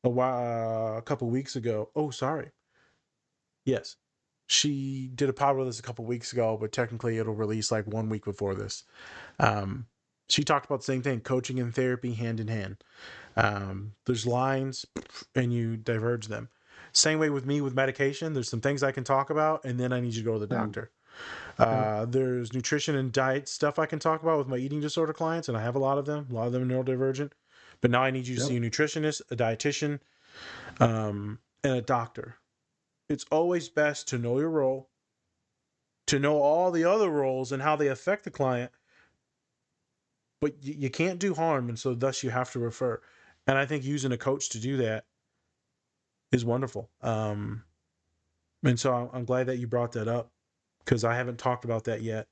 a couple weeks ago. Oh, sorry. Yes. She did a pod with us a couple weeks ago, but technically it'll release like 1 week before this. She talked about the same thing, coaching and therapy hand in hand. There's lines and you diverge them. Same way with me with medication. There's some things I can talk about, and then I need you to go to the doctor. There's nutrition and diet stuff I can talk about with my eating disorder clients, and I have a lot of them. A lot of them are neurodivergent. But now I need you to see a nutritionist, a dietitian, and a doctor. It's always best to know your role, to know all the other roles and how they affect the client, but you can't do harm, and so thus you have to refer. And I think using a coach to do that is wonderful. And so I'm glad that you brought that up because I haven't talked about that yet.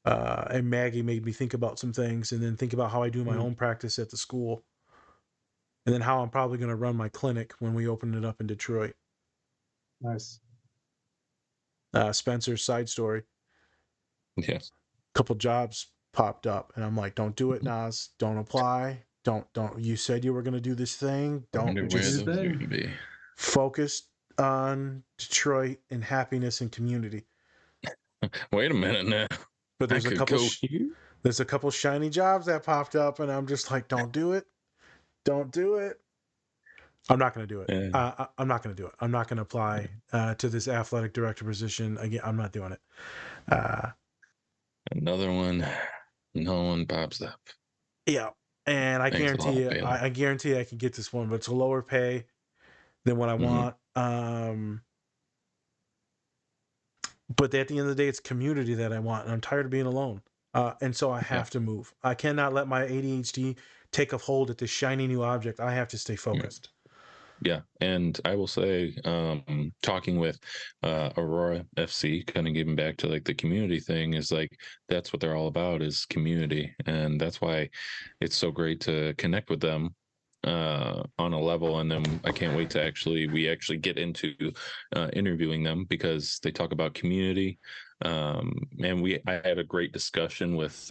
And Maggie made me think about some things and then think about how I do my own practice at the school and then how I'm probably going to run my clinic when we open it up in Detroit. Nice. Spencer's side story. Yes. A couple jobs popped up and I'm like, don't do it, Nas. Don't apply. Don't. You said you were going to do this thing. Don't. Just focus on Detroit and happiness and community. Wait a minute now. But there's a couple shiny jobs that popped up and I'm just like, don't do it. Don't do it. I'm not going to do it. I'm not going to do it. I'm not going to apply to this athletic director position. Again, I'm not doing it. Another one. No one pops up. Yeah. and I Thanks a guarantee lot, you, Baylor. I guarantee I can get this one, but it's a lower pay than what I want. But at the end of the day, it's community that I want, and I'm tired of being alone. And so I have to move. I cannot let my ADHD take a hold at this shiny new object. I have to stay focused. Yeah, and I will say, talking with Aurora FC, kind of getting back to like the community thing, is like that's what they're all about, is community, and that's why it's so great to connect with them on a level. And then I can't wait to we actually get into interviewing them, because they talk about community. And I had a great discussion with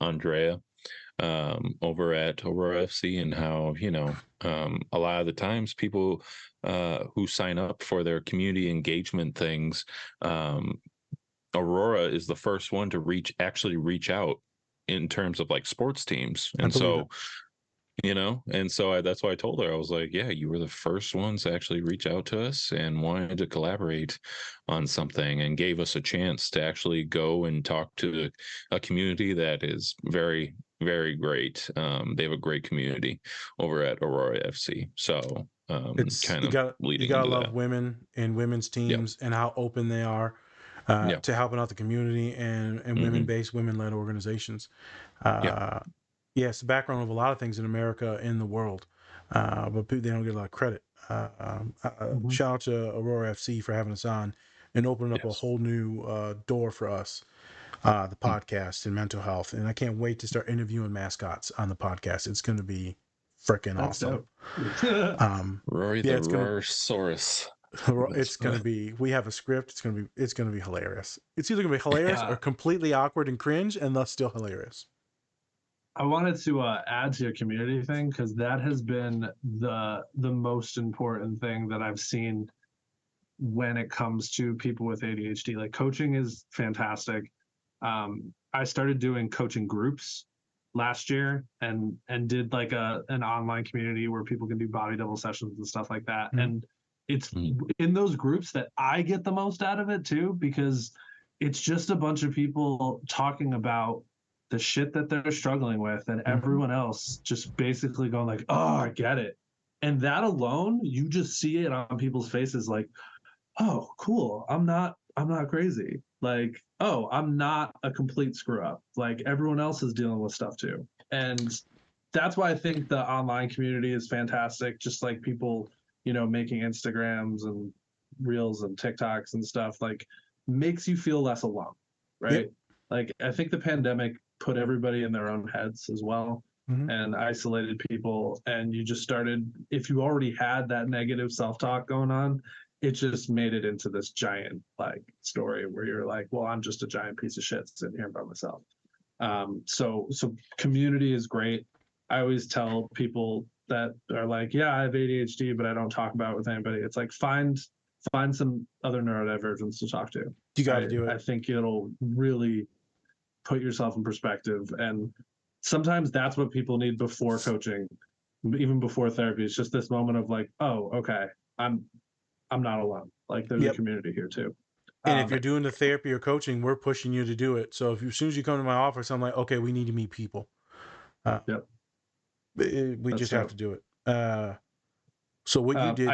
Andrea over at Aurora FC, and how, a lot of the times people who sign up for their community engagement things, Aurora is the first one to reach out in terms of like sports teams. And so that's why I told her, I was like, yeah, you were the first ones to actually reach out to us and wanted to collaborate on something, and gave us a chance to actually go and talk to a community that is very, very great. They have a great community over at Aurora FC. So It's kind you of got leading you gotta into love that. women and women's teams and how open they are to helping out the community and women-based, women-led organizations. It's the background of a lot of things in America and the world, but they don't get a lot of credit. Shout out to Aurora FC for having us on and opening up a whole new door for us, the podcast and mental health. And I can't wait to start interviewing mascots on the podcast. It's going to be freaking awesome. Rory the Rorosaurus. It's going to be, we have a script. It's going to be hilarious. It's either going to be hilarious or completely awkward and cringe, and thus still hilarious. I wanted to add to your community thing, because that has been the most important thing that I've seen when it comes to people with ADHD. Like, coaching is fantastic. I started doing coaching groups last year and did like an online community where people can do body double sessions and stuff like that. And it's in those groups that I get the most out of it too, because it's just a bunch of people talking about the shit that they're struggling with, and everyone else just basically going like, oh, I get it. And that alone, you just see it on people's faces, like, oh, cool. I'm not crazy. Like, oh, I'm not a complete screw up. Like, everyone else is dealing with stuff too. And that's why I think the online community is fantastic. Just like people, making Instagrams and reels and TikToks and stuff, like, makes you feel less alone, right? Yep. Like, I think the pandemic put everybody in their own heads as well, and isolated people. And you just started, if you already had that negative self-talk going on, it just made it into this giant like story where you're like, well, I'm just a giant piece of shit sitting here by myself. So community is great. I always tell people that are like, yeah, I have ADHD, but I don't talk about it with anybody. It's like, find some other neurodivergents to talk to. You got to do it. I think it'll really put yourself in perspective. And sometimes that's what people need before coaching, even before therapy. It's just this moment of like, oh, okay, I'm not alone. Like, there's a community here too. And if you're doing the therapy or coaching, we're pushing you to do it. So as soon as you come to my office, I'm like, okay, we need to meet people. We just have to do it. So what you did,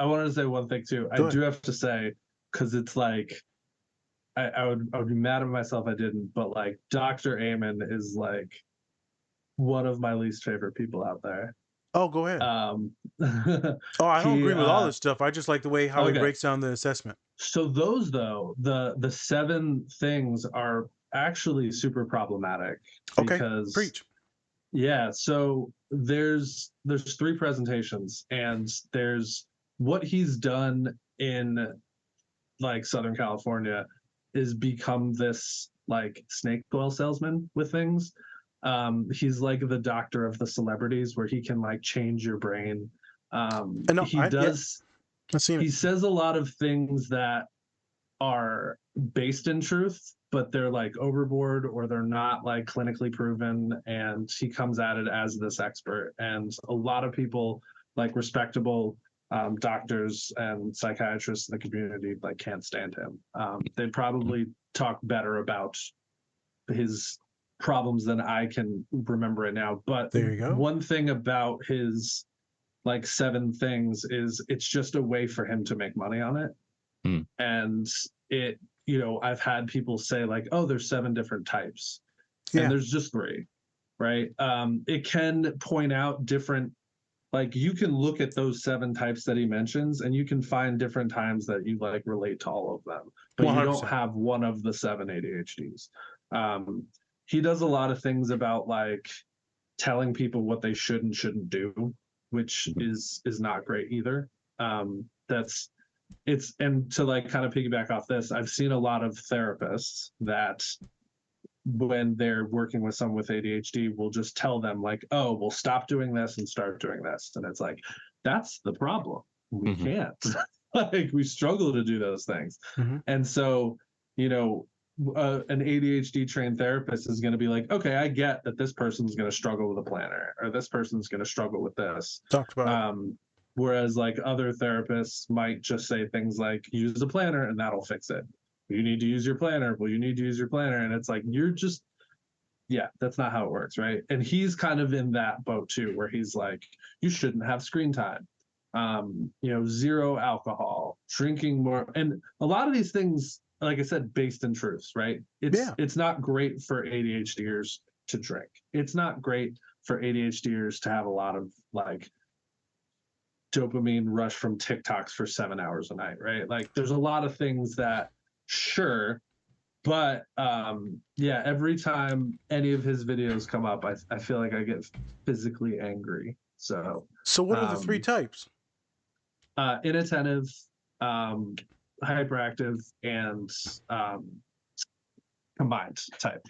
I wanted to say one thing too. I do have to say, because it's like, I would be mad at myself if I didn't, but like, Dr. Amen is like one of my least favorite people out there. Oh, go ahead. I don't agree with all this stuff. I just like the way how he breaks down the assessment. So those, though, the 7 things are actually super problematic. Because, preach. Yeah, so there's 3 presentations, and there's what he's done in like Southern California is become this like snake oil salesman with things. He's like the doctor of the celebrities, where he can like change your brain. He says a lot of things that are based in truth, but they're like overboard, or they're not like clinically proven. And he comes at it as this expert. And a lot of people, like respectable doctors and psychiatrists in the community, like can't stand him. They'd probably talk better about his problems than I can remember it now. But There you go. one thing about his like 7 things is it's just a way for him to make money on it. And it, you know, I've had people say like, oh, there's 7 different types. And there's just 3, right? It can point out different, like you can look at those 7 types that he mentions and you can find different times that you like relate to all of them, but 100%. You don't have one of the 7 ADHDs. He does a lot of things about like telling people what they should and shouldn't do, which is not great either. And to like kind of piggyback off this, I've seen a lot of therapists that when they're working with someone with ADHD will just tell them like, oh, well, stop doing this and start doing this. And it's like, that's the problem. We can't. Like we struggle to do those things. And so, you know, an ADHD trained therapist is going to be like, okay, I get that this person's going to struggle with a planner or this person's going to struggle with this. Talked about whereas like other therapists might just say things like, use a planner and that'll fix it. You need to use your planner. Well, you need to use your planner. And it's like, you're just, yeah, that's not how it works, right? And he's kind of in that boat too, where he's like, you shouldn't have screen time. You know, 0 alcohol, drinking more. And a lot of these things, like I said, based in truths, right? It's not great for ADHDers to drink. It's not great for ADHDers to have a lot of like dopamine rush from TikToks for 7 hours a night, right? Like there's a lot of things that, sure, but yeah, every time any of his videos come up, I feel like I get physically angry. So what are the 3 types? Inattentive, hyperactive, and combined type.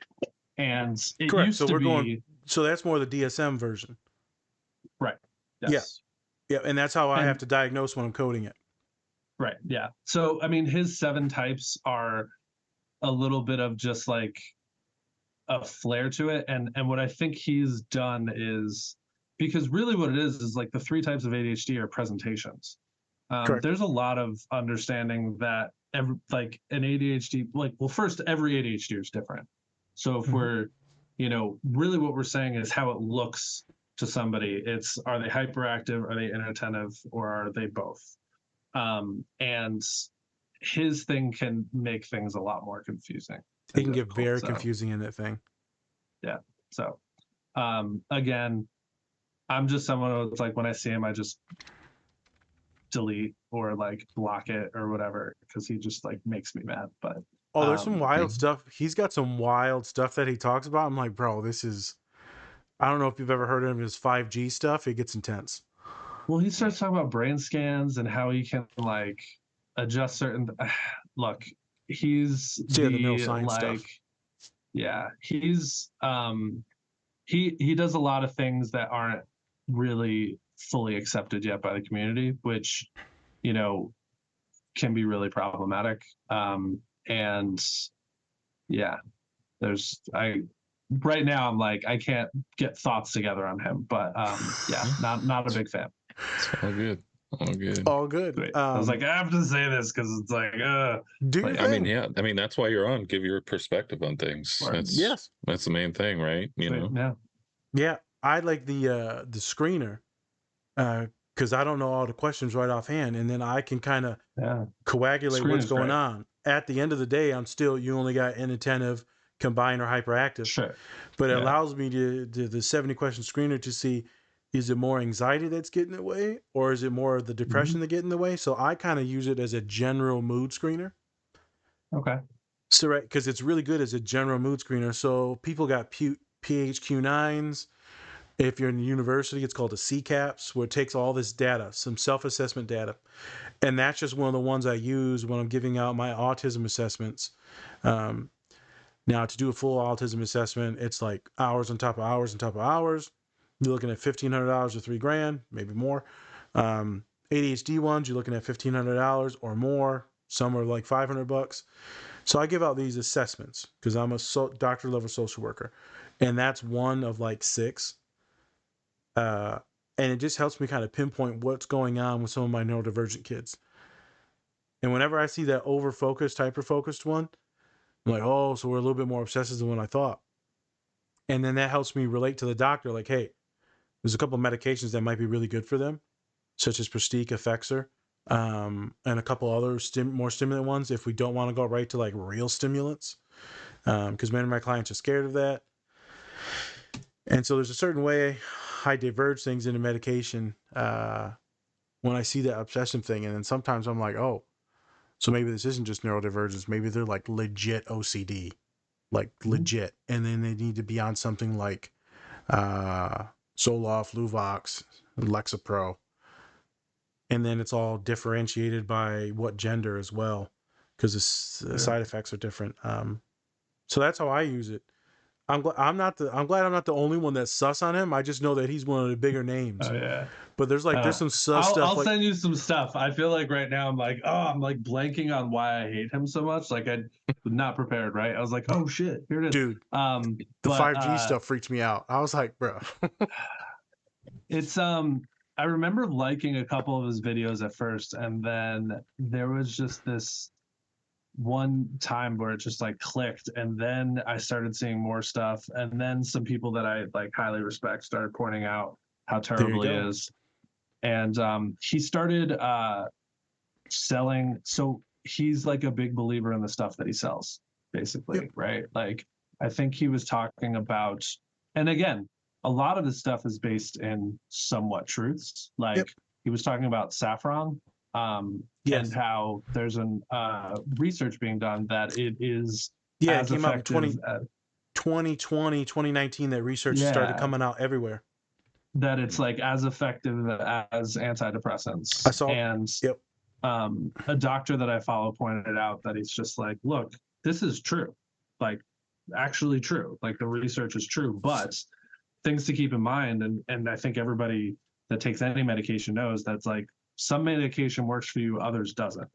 And it used to be so that's more the DSM version, right? Yes. Yeah, and that's how I have to diagnose when I'm coding it. Right. Yeah. So, I mean, his 7 types are a little bit of just like a flair to it. And what I think he's done is, because really what it is like the 3 types of ADHD are presentations. There's a lot of understanding that like an ADHD, like, well, first, every ADHD is different. So if we're, you know, really what we're saying is how it looks to somebody. It's, are they hyperactive? Are they inattentive? Or are they both? And his thing can make things a lot more confusing. It can get very confusing in that thing. Yeah. So, again, I'm just someone who's like, when I see him, I just delete or like block it or whatever, because he just like makes me mad. But there's some wild stuff. He's got some wild stuff that he talks about. I'm like, bro, this is, I don't know if you've ever heard of his 5G stuff. It gets intense. Well, he starts talking about brain scans and how he can like adjust certain. Look, he's the neuroscience stuff. Yeah, he's he does a lot of things that aren't really fully accepted yet by the community, which, you know, can be really problematic. And yeah, right now I'm like, I can't get thoughts together on him, but yeah, not a big fan. It's all good. All good. Wait, I was like, I have to say this because it's like, I mean, yeah. I mean, that's why you're on. Give your perspective on things. That's the main thing, right? You know. Yeah. I like the screener because I don't know all the questions right offhand, and then I can kind of coagulate what's going on. At the end of the day, you only got inattentive, combined, or hyperactive. Sure. But it allows me to the 70 question screener to see, is it more anxiety that's getting in the way, or is it more of the depression that get in the way? So I kind of use it as a general mood screener. Okay. So right, because it's really good as a general mood screener. So people got PHQ-9s. If you're in the university, it's called a CCAPS, where it takes all this data, some self-assessment data. And that's just one of the ones I use when I'm giving out my autism assessments. Now, to do a full autism assessment, it's like hours on top of hours on top of hours. You're looking at $1,500 or $3,000, maybe more. ADHD ones, you're looking at $1,500 or more. Some are like $500. So I give out these assessments because I'm a doctor level social worker, and that's one of like 6. And it just helps me kind of pinpoint what's going on with some of my neurodivergent kids. And whenever I see that over-focused, hyper-focused one, I'm like, oh, so we're a little bit more obsessive than what I thought. And then that helps me relate to the doctor, like, hey, there's a couple of medications that might be really good for them, such as Prestige, Effexor, and a couple other more stimulant ones if we don't want to go right to like real stimulants, because many of my clients are scared of that. And so there's a certain way I diverge things into medication when I see that obsessive thing. And then sometimes I'm like, oh, so maybe this isn't just neurodivergence. Maybe they're like legit OCD, like legit. And then they need to be on something like Zoloft, Luvox, Lexapro. And then it's all differentiated by what gender as well, because the side effects are different. So that's how I use it. I'm glad I'm not the only one that's sus on him. I just know that he's one of the bigger names. Oh yeah. But there's some sus stuff. I'll send you some stuff. I feel like right now I'm like blanking on why I hate him so much. Like I was not prepared, right? I was like, oh shit, here it is. Dude, the 5G stuff freaked me out. I was like, bro. It's I remember liking a couple of his videos at first, and then there was just this one time where it just like clicked, and then I started seeing more stuff, and then some people that I like highly respect started pointing out how terrible he is. And he started selling, so he's like a big believer in the stuff that he sells, basically. Right? Like I think he was talking about, and again, a lot of this stuff is based in somewhat truths. Like he was talking about saffron, and how there's an research being done that it is it came out in 2020, 2019, that research started coming out everywhere. That it's like as effective as antidepressants. I saw. And a doctor that I follow pointed out that he's just like, look, this is true, like actually true. Like the research is true, but things to keep in mind, and I think everybody that takes any medication knows that's like some medication works for you, others doesn't.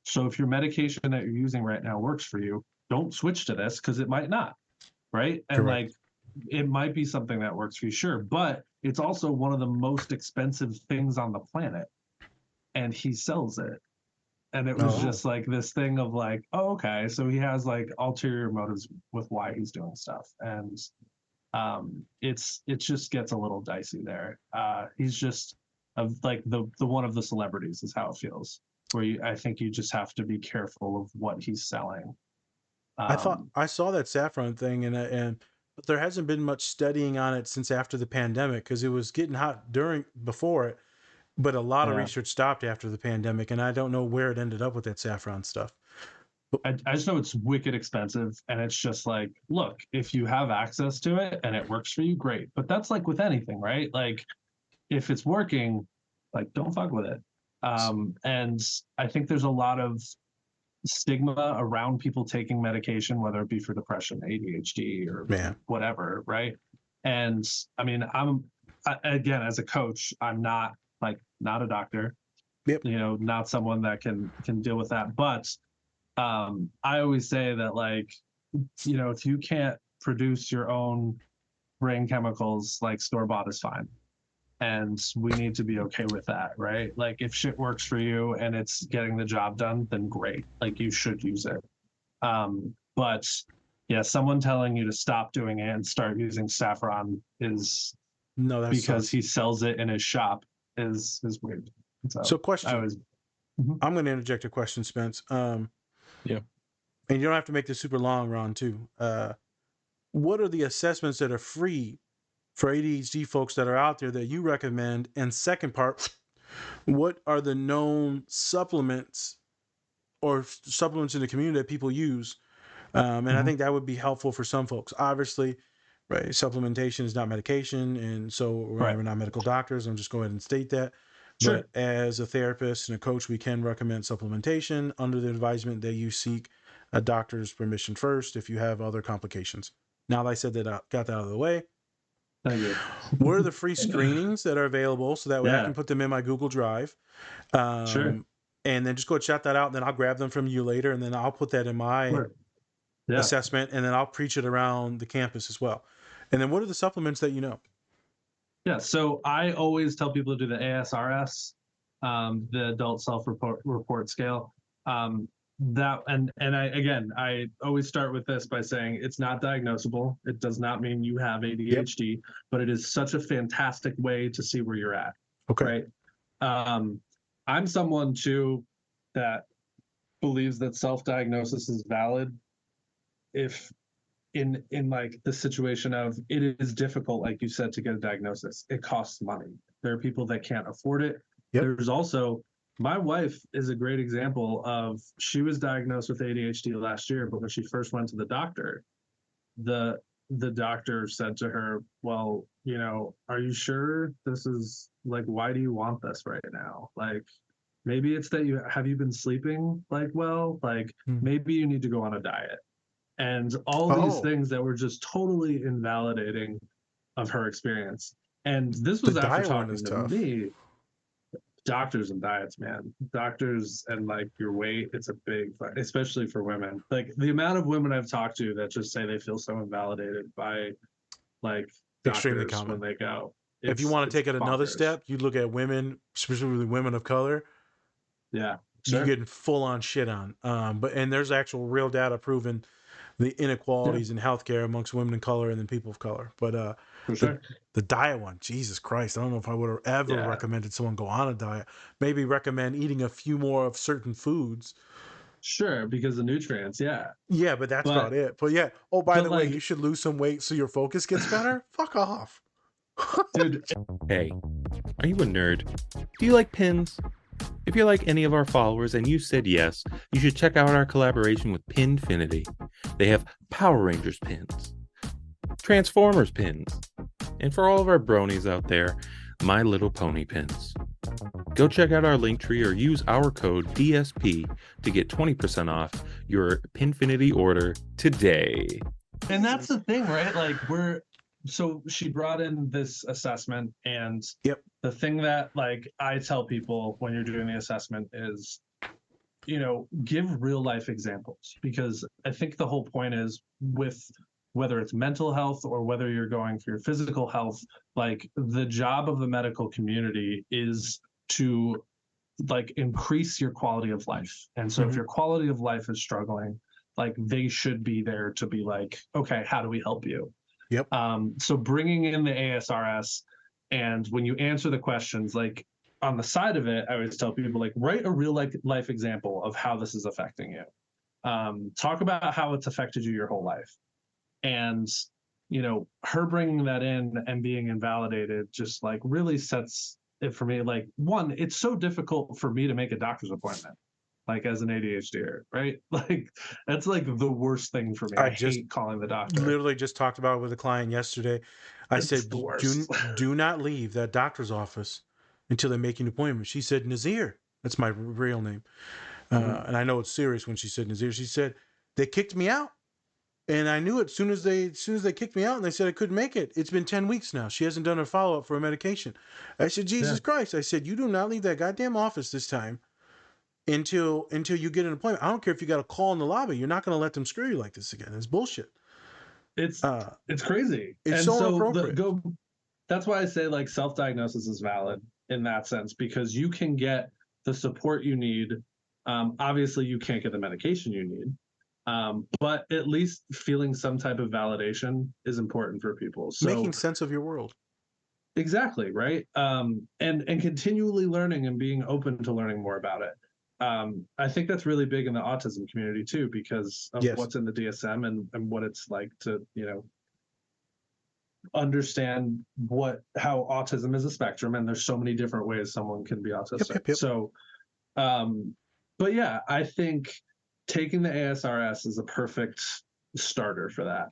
So if your medication that you're using right now works for you, don't switch to this because it might not, right? And Correct. like it might be something that works for you, sure, but it's also one of the most expensive things on the planet, and he sells it. And it was just like this thing of like, oh, okay, so he has like ulterior motives with why he's doing stuff, and it just gets a little dicey there. He's just like the one of the celebrities is how it feels. Where I think you just have to be careful of what he's selling. I saw that saffron thing, but there hasn't been much studying on it since after the pandemic, because it was getting hot before it, but a lot of research stopped after the pandemic, and I don't know where it ended up with that saffron stuff. I just know it's wicked expensive, and it's just like, look, if you have access to it and it works for you, great. But that's like with anything, right? Like if it's working, like don't fuck with it. And I think there's a lot of stigma around people taking medication, whether it be for depression, ADHD, or whatever, right? And I mean, again, as a coach, I'm not a doctor, not someone that can deal with that. But I always say that, like, if you can't produce your own brain chemicals, like store-bought is fine. And we need to be okay with that, right? Like if shit works for you and it's getting the job done, then great. Like you should use it. But yeah, someone telling you to stop doing it and start using saffron is because he sells it in his shop is weird. So question. I'm going to interject a question, Spence. And you don't have to make this super long, Ron, too. What are the assessments that are free for ADHD folks that are out there that you recommend? And second part, what are the known supplements or supplements in the community that people use? And I think that would be helpful for some folks. Obviously, right, supplementation is not medication, and so we're not medical doctors. I'm just going ahead and state that. Sure. But as a therapist and a coach, we can recommend supplementation under the advisement that you seek a doctor's permission first if you have other complications. Now that I said that, I got that out of the way. Thank you. What are the free screenings that are available so that way I can put them in my Google Drive? Sure. And then just go check that out, and then I'll grab them from you later, and then I'll put that in my assessment, and then I'll preach it around the campus as well. And then what are the supplements that you know? Yeah, so I always tell people to do the ASRS, the Adult Self-Report Scale. that, and I always start with this by saying it's not diagnosable. It does not mean you have ADHD, but it is such a fantastic way to see where you're at. Okay. Right. I'm someone too that believes that self-diagnosis is valid if in like the situation of it is difficult, like you said, to get a diagnosis. It costs money. There are people that can't afford it. Yep. There's also, my wife is a great example of, she was diagnosed with ADHD last year, but when she first went to the doctor, the doctor said to her, well, you know, are you sure this is like, why do you want this right now? Like, maybe it's that you been sleeping like well, like maybe you need to go on a diet. And all these things that were just totally invalidating of her experience. And this was after talking to me. Doctors and diets, man. Doctors and like your weight, it's a big, especially for women. Like the amount of women I've talked to that just say they feel so invalidated by like Extremely doctors common. when they go. If you want to take it another bonkers. step, you look at women, specifically women of color. Yeah, you're getting full on shit on. But there's actual real data proving the inequalities in healthcare amongst women of color and then people of color. But for sure. The diet one, Jesus Christ, I don't know if I would have ever recommended someone go on a diet. Maybe recommend eating a few more of certain foods. Sure, because the nutrients, Yeah, but that's about it. But yeah, oh, by the way, you should lose some weight so your focus gets better? Fuck off. Dude. Hey, are you a nerd? Do you like pins? If you're like any of our followers and you said yes, you should check out our collaboration with Pinfinity. They have Power Rangers pins, Transformers pins, and for all of our bronies out there, My Little Pony pins. Go check out our link tree or use our code DSP to get 20% off your Pinfinity order today. And that's the thing, right? Like so she brought in this assessment, and the thing that like I tell people when you're doing the assessment is, you know, give real life examples, because I think the whole point is with whether it's mental health or whether you're going for your physical health, like the job of the medical community is to like increase your quality of life. And so if your quality of life is struggling, like they should be there to be like, okay, how do we help you? Yep. So bringing in the ASRS, and when you answer the questions, like on the side of it, I always tell people like write a real life example of how this is affecting you. Talk about how it's affected you your whole life. And, you know, her bringing that in and being invalidated just like really sets it for me. Like, one, it's so difficult for me to make a doctor's appointment, like as an ADHDer, right? Like that's like the worst thing for me. I hate calling the doctor. Literally just talked about it with a client yesterday. I said, do not leave that doctor's office until they make an appointment. She said, Nazir. That's my real name. And I know it's serious when she said Nazir. She said, they kicked me out. And I knew it as soon as they kicked me out and they said I couldn't make it. It's been 10 weeks now. She hasn't done a follow-up for a medication. I said, Jesus Christ. I said, you do not leave that goddamn office this time until you get an appointment. I don't care if you got a call in the lobby. You're not going to let them screw you like this again. It's bullshit. It's crazy. It's so inappropriate. That's why I say like self-diagnosis is valid in that sense, because you can get the support you need. Obviously, you can't get the medication you need. But at least feeling some type of validation is important for people. So making sense of your world. Exactly, right? And continually learning and being open to learning more about it. I think that's really big in the autism community too, because of what's in the DSM and what it's like to, you know, understand how autism is a spectrum, and there's so many different ways someone can be autistic. So, but yeah, I think taking the ASRS is a perfect starter for that.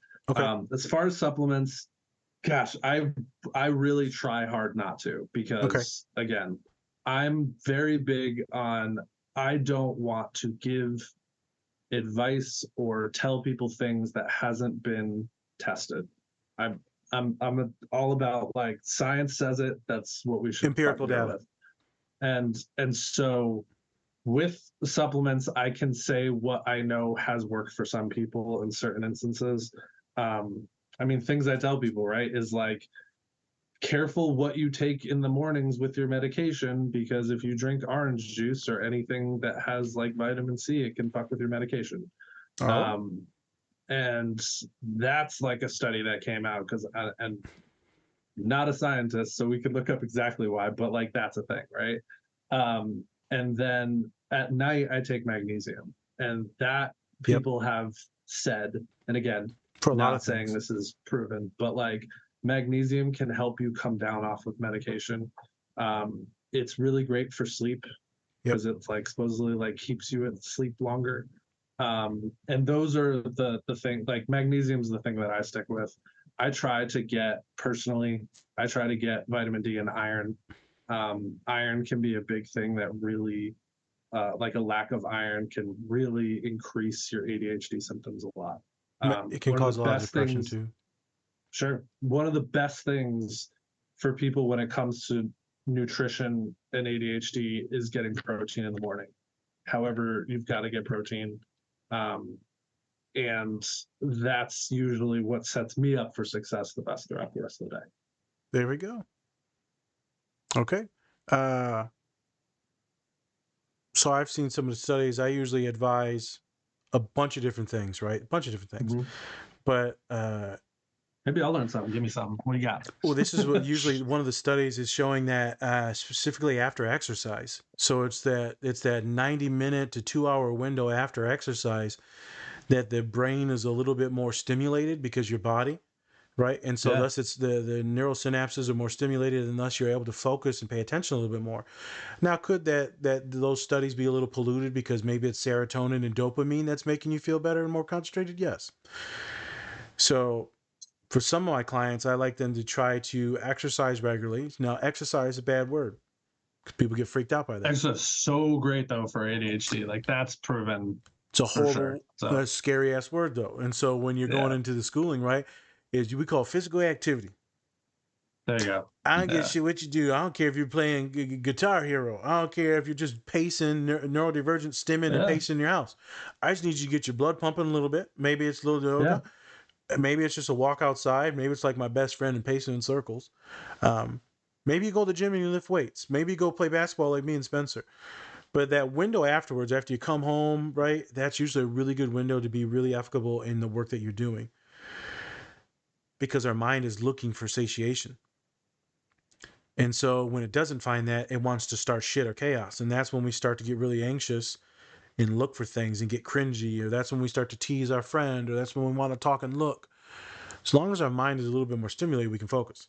As far as supplements, gosh, I really try hard not to, because again, I'm very big on, I don't want to give advice or tell people things that hasn't been tested. I'm all about like science says it, that's what we should empirical data with. And so with supplements, I can say what I know has worked for some people in certain instances. I mean, things I tell people, right, is like, careful what you take in the mornings with your medication, because if you drink orange juice or anything that has like vitamin C, it can fuck with your medication. Oh. And that's like a study that came out, because and not a scientist, so we could look up exactly why, but like that's a thing, right? And then at night I take magnesium, and that people have said, and again, for a lot not of saying things. this is proven, but like magnesium can help you come down off of medication. It's really great for sleep, because it's like supposedly like keeps you asleep longer. And those are the thing, like magnesium's the thing that I stick with. I try to get vitamin D and iron. Iron can be a big thing that really, like a lack of iron can really increase your ADHD symptoms a lot. It can cause a lot of depression too. Sure. One of the best things for people when it comes to nutrition and ADHD is getting protein in the morning. However, you've got to get protein. And that's usually what sets me up for success the best throughout the rest of the day. There we go. Okay. So I've seen some of the studies. I usually advise a bunch of different things, right? A bunch of different things. Mm-hmm. But maybe I'll learn something. Give me something. What do you got? Well, this is what usually one of the studies is showing that specifically after exercise. So it's that 90-minute to 2-hour window after exercise that the brain is a little bit more stimulated, because your body, right? And so thus it's the neural synapses are more stimulated, and thus you're able to focus and pay attention a little bit more. Now, could that those studies be a little polluted because maybe it's serotonin and dopamine that's making you feel better and more concentrated? Yes. So for some of my clients, I like them to try to exercise regularly. Now, exercise is a bad word. People get freaked out by that. Exercise is so great though for ADHD. Like that's proven. It's a horrible, sure. So. scary ass word though. And so when you're going into the schooling, right, is we call physical activity. There you go. I don't give shit what you do. I don't care if you're playing Guitar Hero. I don't care if you're just pacing, neurodivergent stimming and pacing your house. I just need you to get your blood pumping a little bit. Maybe it's a little yoga. Maybe it's just a walk outside. Maybe it's like my best friend and pacing in circles. Maybe you go to the gym and you lift weights. Maybe you go play basketball like me and Spencer. But that window afterwards, after you come home, right, that's usually a really good window to be really applicable in the work that you're doing. Because our mind is looking for satiation. And so when it doesn't find that, it wants to start shit or chaos. And that's when we start to get really anxious and look for things and get cringy, or that's when we start to tease our friend, or that's when we want to talk and look. As long as our mind is a little bit more stimulated, we can focus.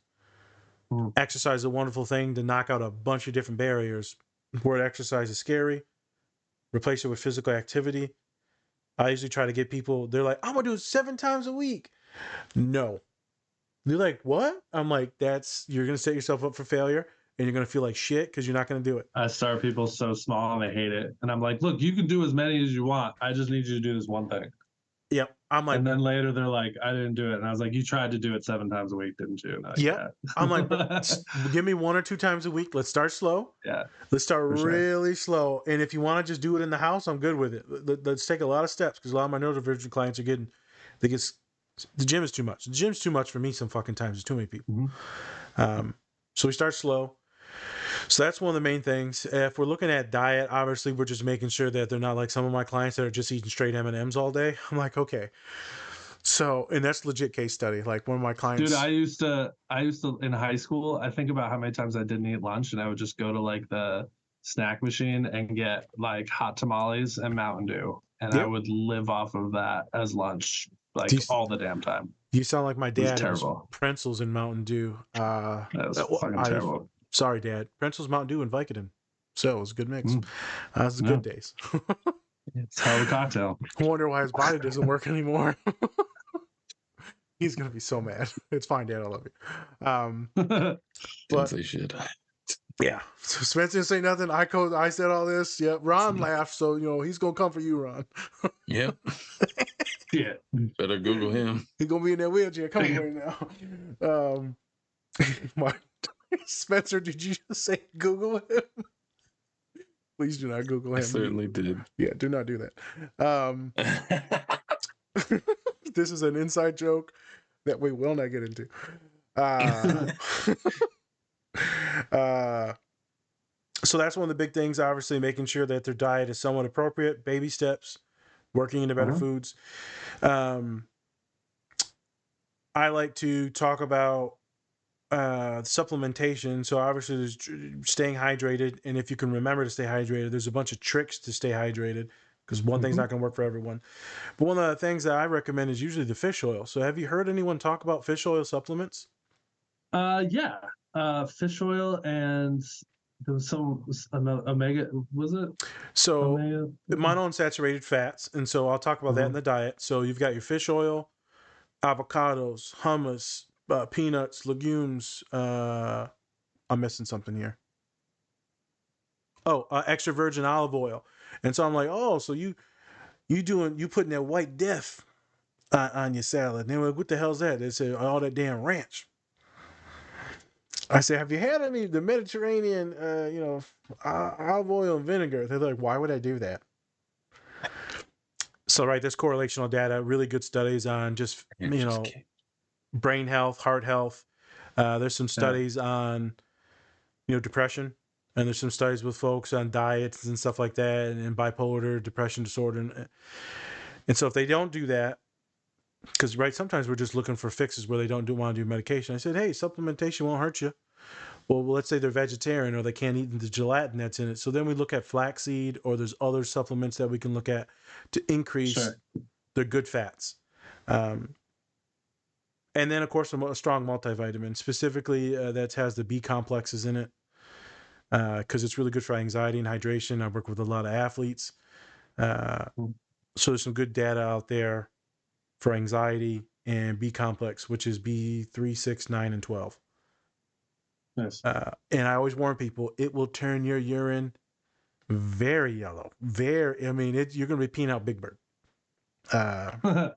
Exercise is a wonderful thing to knock out a bunch of different barriers. Word exercise is scary. Replace it with physical activity. I usually try to get people, they're like, I'm going to do it 7 times a week. No. They're like, what? I'm like, you're going to set yourself up for failure, and you're going to feel like shit because you're not going to do it. I start people so small and they hate it. And I'm like, look, you can do as many as you want. I just need you to do this one thing. Yep. I'm like, and then later they're like, I didn't do it. And I was like, you tried to do it 7 times a week, didn't you? Like, yeah. I'm like, give me 1 or 2 times a week. Let's start slow. Yeah. Let's start really slow. And if you want to just do it in the house, I'm good with it. Let's take a lot of steps, because a lot of my neurodivergent clients are the gym is too much. The gym's too much for me some fucking times. There's too many people. So we start slow. So that's one of the main things. If we're looking at diet, obviously we're just making sure that they're not like some of my clients that are just eating straight M&Ms all day. I'm like, okay. So, and that's legit case study. Like one of my clients. Dude, I used to in high school, I think about how many times I didn't eat lunch, and I would just go to like the snack machine and get like hot tamales and Mountain Dew. And I would live off of that as lunch, like all the damn time. You sound like my dad. It was terrible. Pretzels and Mountain Dew. That was fucking terrible. Sorry, Dad. Pretzels, Mountain Dew, and Vicodin. So it was a good mix. Those are good days. It's a hell of a cocktail. I wonder why his body doesn't work anymore. He's gonna be so mad. It's fine, Dad. I love you. Don't say shit. Yeah. So Spencer didn't say nothing. I said all this. Yep. Ron laughed, so he's gonna come for you, Ron. Yep. Yeah. Better Google him. He's gonna be in that wheelchair. Come right now. Spencer, did you just say Google him? Please do not Google him. I certainly did. Yeah, do not do that. This is an inside joke that we will not get into. Uh, so that's one of the big things, obviously, making sure that their diet is somewhat appropriate, baby steps, working into better foods. I like to talk about supplementation. So obviously there's staying hydrated. And if you can remember to stay hydrated, there's a bunch of tricks to stay hydrated because one thing's not going to work for everyone. But one of the things that I recommend is usually the fish oil. So have you heard anyone talk about fish oil supplements? Yeah. Fish oil, and there was omega, was it? So Omega? monounsaturated fats. And so I'll talk about that in the diet. So you've got your fish oil, avocados, hummus, peanuts, legumes. I'm missing something here. Oh, extra virgin olive oil. And so I'm like, oh, so you putting that white death on your salad. And they were like, what the hell's that? They said, all that damn ranch. I said, have you had any the Mediterranean, olive oil and vinegar? They're like, why would I do that? So, right, there's correlational data, really good studies on just brain health, heart health. There's some studies on, depression. And there's some studies with folks on diets and stuff like that, and bipolar depression disorder. And so if they don't do that, because sometimes we're just looking for fixes where they don't want to do medication. I said, hey, supplementation won't hurt you. Well, let's say they're vegetarian or they can't eat the gelatin that's in it. So then we look at flaxseed, or there's other supplements that we can look at to increase their good fats. And then, of course, a strong multivitamin, specifically that has the B complexes in it, because it's really good for anxiety and hydration. I work with a lot of athletes. So there's some good data out there for anxiety and B complex, which is B3, 6, 9, and 12. Nice. And I always warn people, it will turn your urine very yellow. You're going to be peeing out Big Bird. And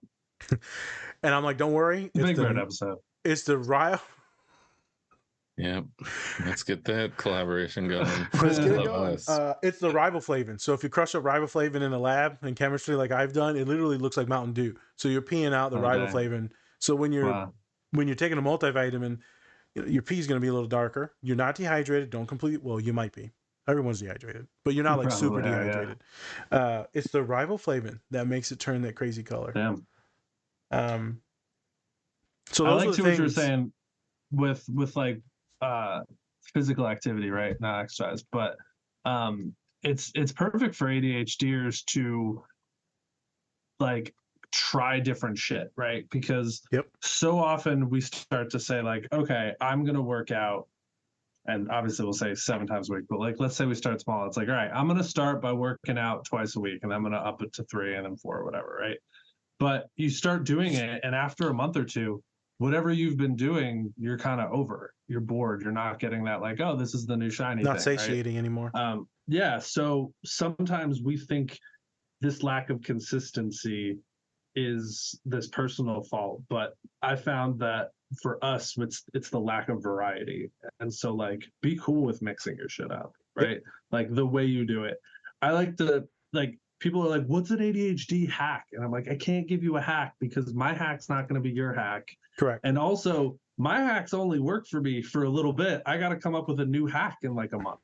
I'm like, don't worry. Big Bird episode. It's the Ryo. Yep. Let's get that collaboration going. Let's get it going. It's the riboflavin. So if you crush up riboflavin in a lab in chemistry like I've done, it literally looks like Mountain Dew. So you're peeing out the riboflavin. So when you're taking a multivitamin, your pee is going to be a little darker. You're not dehydrated. Don't completely. Well, you might be. Everyone's dehydrated, but you're not super dehydrated. Yeah. It's the riboflavin that makes it turn that crazy color. Damn. So I those like are the what you were things. saying with like physical activity, right? Not exercise, but it's perfect for ADHDers to like try different shit, right? Because so often we start to say like, okay, I'm gonna work out, and obviously we'll say 7 times a week, but like let's say we start small. It's like, all right, I'm gonna start by working out twice a week, and I'm gonna up it to 3 and then 4 or whatever, right? But you start doing it, and after a month or two, whatever you've been doing, you're kind of over. You're bored. You're not getting that like, oh, this is the new shiny not thing. satiating anymore. Yeah. So sometimes we think this lack of consistency is this personal fault, but I found that for us, it's the lack of variety. And so like, be cool with mixing your shit up, right? Yep. Like the way you do it. I like to like. People are like, what's an ADHD hack? And I'm like, I can't give you a hack because my hack's not going to be your hack. Correct. And also, my hacks only work for me for a little bit. I got to come up with a new hack in like a month.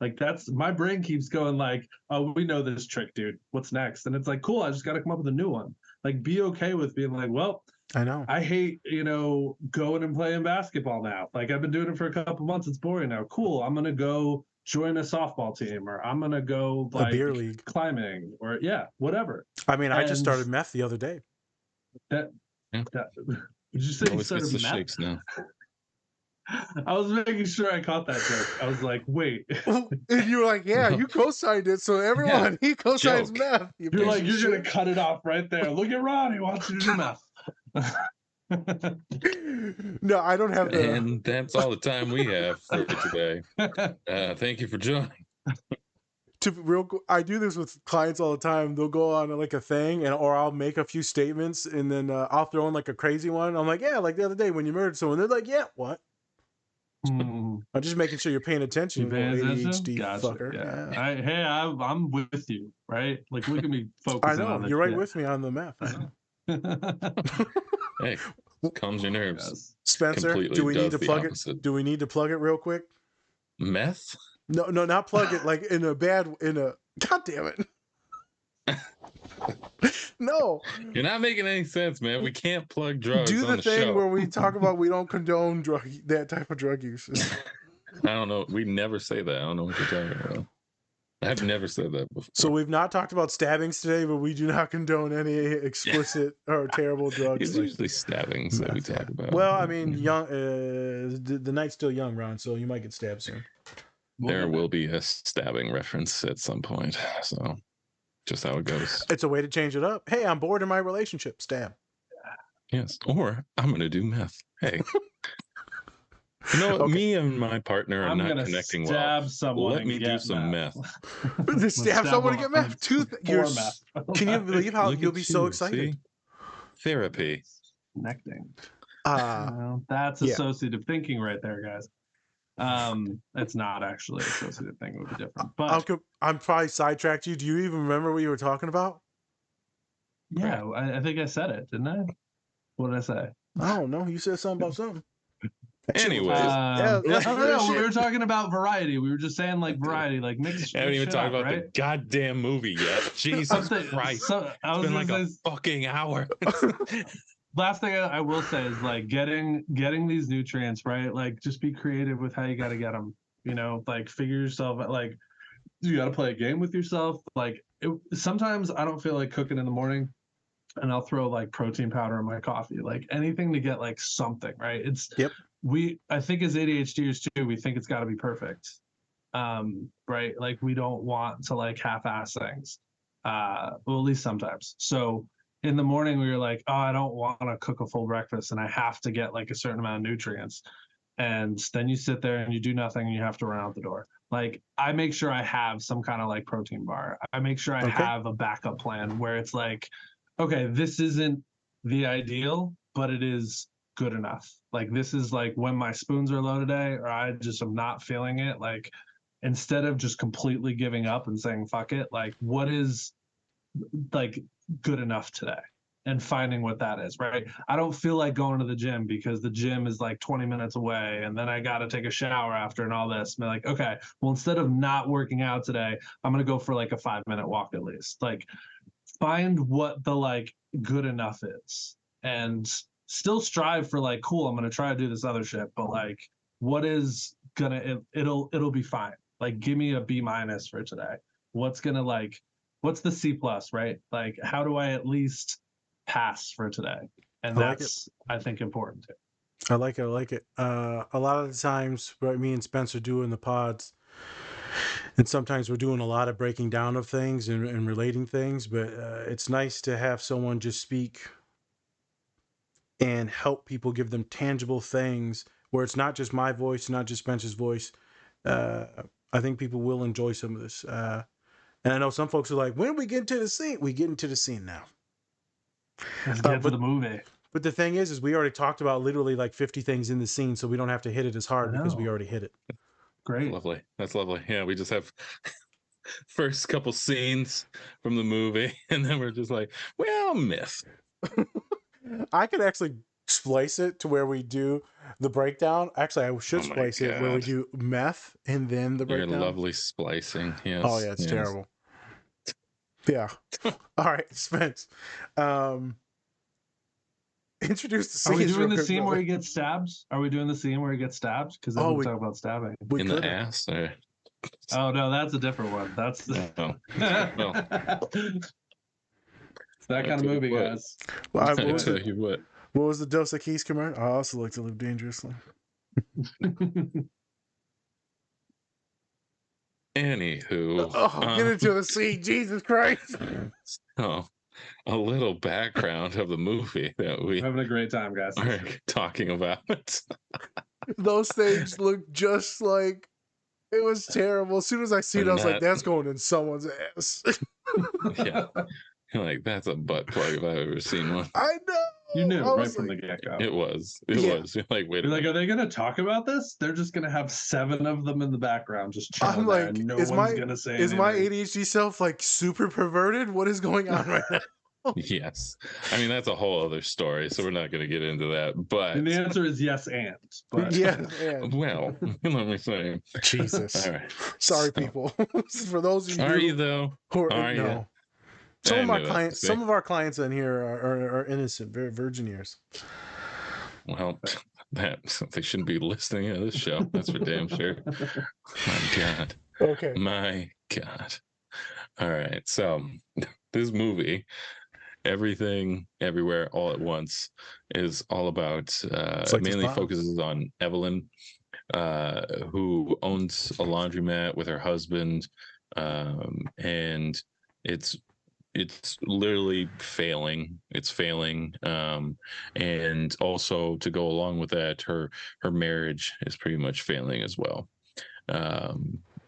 Like that's, my brain keeps going like, oh, we know this trick, dude. What's next? And it's like, cool, I just got to come up with a new one. Like, be okay with being like, well, I know. I hate, going and playing basketball now. Like, I've been doing it for a couple months. It's boring now. Cool, I'm going to go join a softball team, or I'm gonna go like a beer league climbing, or whatever. I mean, I just started meth the other day. Did you say you started meth? Shakes now. I was making sure I caught that joke. I was like, wait. And you were like, yeah, you co-signed it, so everyone he co-signs meth. You're like, you're gonna cut it off right there. Look at Ron, he wants you to do meth. No, I don't have the. And that's all the time we have for today. Thank you for joining. I do this with clients all the time. They'll go on like a thing, or I'll make a few statements, and then I'll throw in like a crazy one. I'm like, yeah, like the other day when you murdered someone. They're like, yeah, what? I'm just making sure you're paying attention. ADHD gotcha. fucker. Yeah. Hey, I'm with you, right? Like, look at me focusing. I know on you're right with me on the meth. I know. Hey, calms your nerves. Yes. Spencer, Completely do we need does to the plug opposite. it? Do we need to plug it real quick? Meth? No, not plug it like in a bad God damn it. No. You're not making any sense, man. We can't plug drugs Do on the the thing show. where we talk about we don't condone that type of drug use. I don't know. We never say that. I don't know what you're talking about. I've never said that before. So we've not talked about stabbings today, but we do not condone any explicit or terrible drugs. It's usually stabbings that we talk about. Well, I mean, young. The night's still young, Ron, so you might get stabbed soon. There will be a stabbing reference at some point. So just how it goes. It's a way to change it up. Hey, I'm bored in my relationship. Stab. Yes. Or I'm going to do meth. Hey. You know what? Okay. Me and my partner are I'm not gonna connecting stab well. someone Let and me do get some meth. To stab someone to get meth. For meth. Can you believe how Look you'll at be so you, excited? see? Therapy. Connecting. Uh, Well, that's yeah. associative thinking right there, guys. It's not actually associative thinking. It would be different. But I'm probably sidetracked you. Do you even remember what you were talking about? yeah, I think I said it, didn't I? What did I say? I don't know. You said something about something. Anyways. Yeah, I don't know. shit. We were talking about variety. We were just saying like variety, like mix. I haven't even shit talked up, about right? the goddamn movie yet. Jesus Christ. I It's was been gonna like say, a fucking hour. last thing I will say is like getting these nutrients right. Like just be creative with how you got to get them. You know, like figure yourself out. Like you got to play a game with yourself. Like sometimes I don't feel like cooking in the morning, and I'll throw like protein powder in my coffee. Like anything to get like something right. It's Yep. I think as ADHDers too, we think it's got to be perfect. Right? Like we don't want to like half-ass things. Well, at least sometimes. So in the morning we were like, oh, I don't want to cook a full breakfast and I have to get like a certain amount of nutrients. And then you sit there and you do nothing and you have to run out the door. Like I make sure I have some kind of like protein bar. I make sure I have a backup plan where it's like, okay, this isn't the ideal, but it is good enough. Like this is like when my spoons are low today, or I just am not feeling it. Like instead of just completely giving up and saying fuck it, like what is like good enough today, and finding what that is. Right? I don't feel like going to the gym because the gym is like 20 minutes away, and then I got to take a shower after and all this. And like, okay, well instead of not working out today, I'm gonna go for like a 5-minute walk at least. Like find what the like good enough is, and still strive for like, cool, I'm gonna try to do this other shit, but like what is gonna it'll be fine. Like give me a B- for today. What's gonna like what's the C+, right? Like how do I at least pass for today? And that's I think important too. I like it. A lot of the times what me and Spencer do in the pods, and sometimes we're doing a lot of breaking down of things and relating things, but it's nice to have someone just speak and help people, give them tangible things where it's not just my voice, not just Spencer's voice. I think people will enjoy some of this. And I know some folks are like, when we get into the scene? We get into the scene now. Let's get to the movie. But the thing is we already talked about literally like 50 things in the scene, so we don't have to hit it as hard because we already hit it. Great. Lovely. That's lovely. Yeah, we just have first couple scenes from the movie, and then we're just like, well, myth. I could actually splice it to where we do the breakdown. Actually, I should splice it where we do meth and then the breakdown. Your lovely splicing. Yes. Oh yeah, it's terrible. Yeah. All right, Spence. Introduce the scene. Are we doing the scene where he gets stabbed? Are we doing the scene where he gets stabbed? Because then we talk about stabbing. In the ass? Or... Oh no, that's a different one. That's the... It's that kind of movie, guys. Well, what was the Dos Equis commercial? I also like to live dangerously. Anywho. Get into the scene, Jesus Christ. Oh, a little background of the movie that we having a great time, guys. Are talking about. Those things look just like it was terrible. As soon as I see it, I was like, that's going in someone's ass. Yeah. Like, that's a butt plug if I've ever seen one. I know. You knew right from the get-go. It was. You're like, wait a minute. Are they going to talk about this? They're just going to have 7 of them in the background just chilling I'm like, there, and no one's going to say anything. Is my ADHD self like super perverted? What is going on right now? Yes. I mean, that's a whole other story, so we're not going to get into that. But And the answer is yes, and. But Yeah, and well, let me say. Jesus. All right. Sorry, So, people. For those of you are you though? who are Are you? no. I Some of my knew it. clients, See? some of our clients in here are innocent, very virgin ears. Well, that they shouldn't be listening to this show. That's for damn sure. My God. Okay. My God. All right. So this movie, Everything Everywhere All at Once, is all about like mainly this bomb. focuses on Evelyn, who owns a laundromat with her husband, and it's literally failing. It's failing, and also to go along with that, her marriage is pretty much failing as well.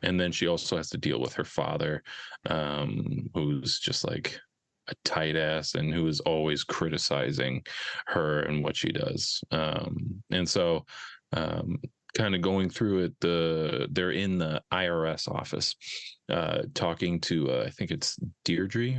And then she also has to deal with her father, who's just like a tight ass and who is always criticizing her and what she does. And so, kind of going through it, they're in the IRS office, talking to I think it's Deirdre,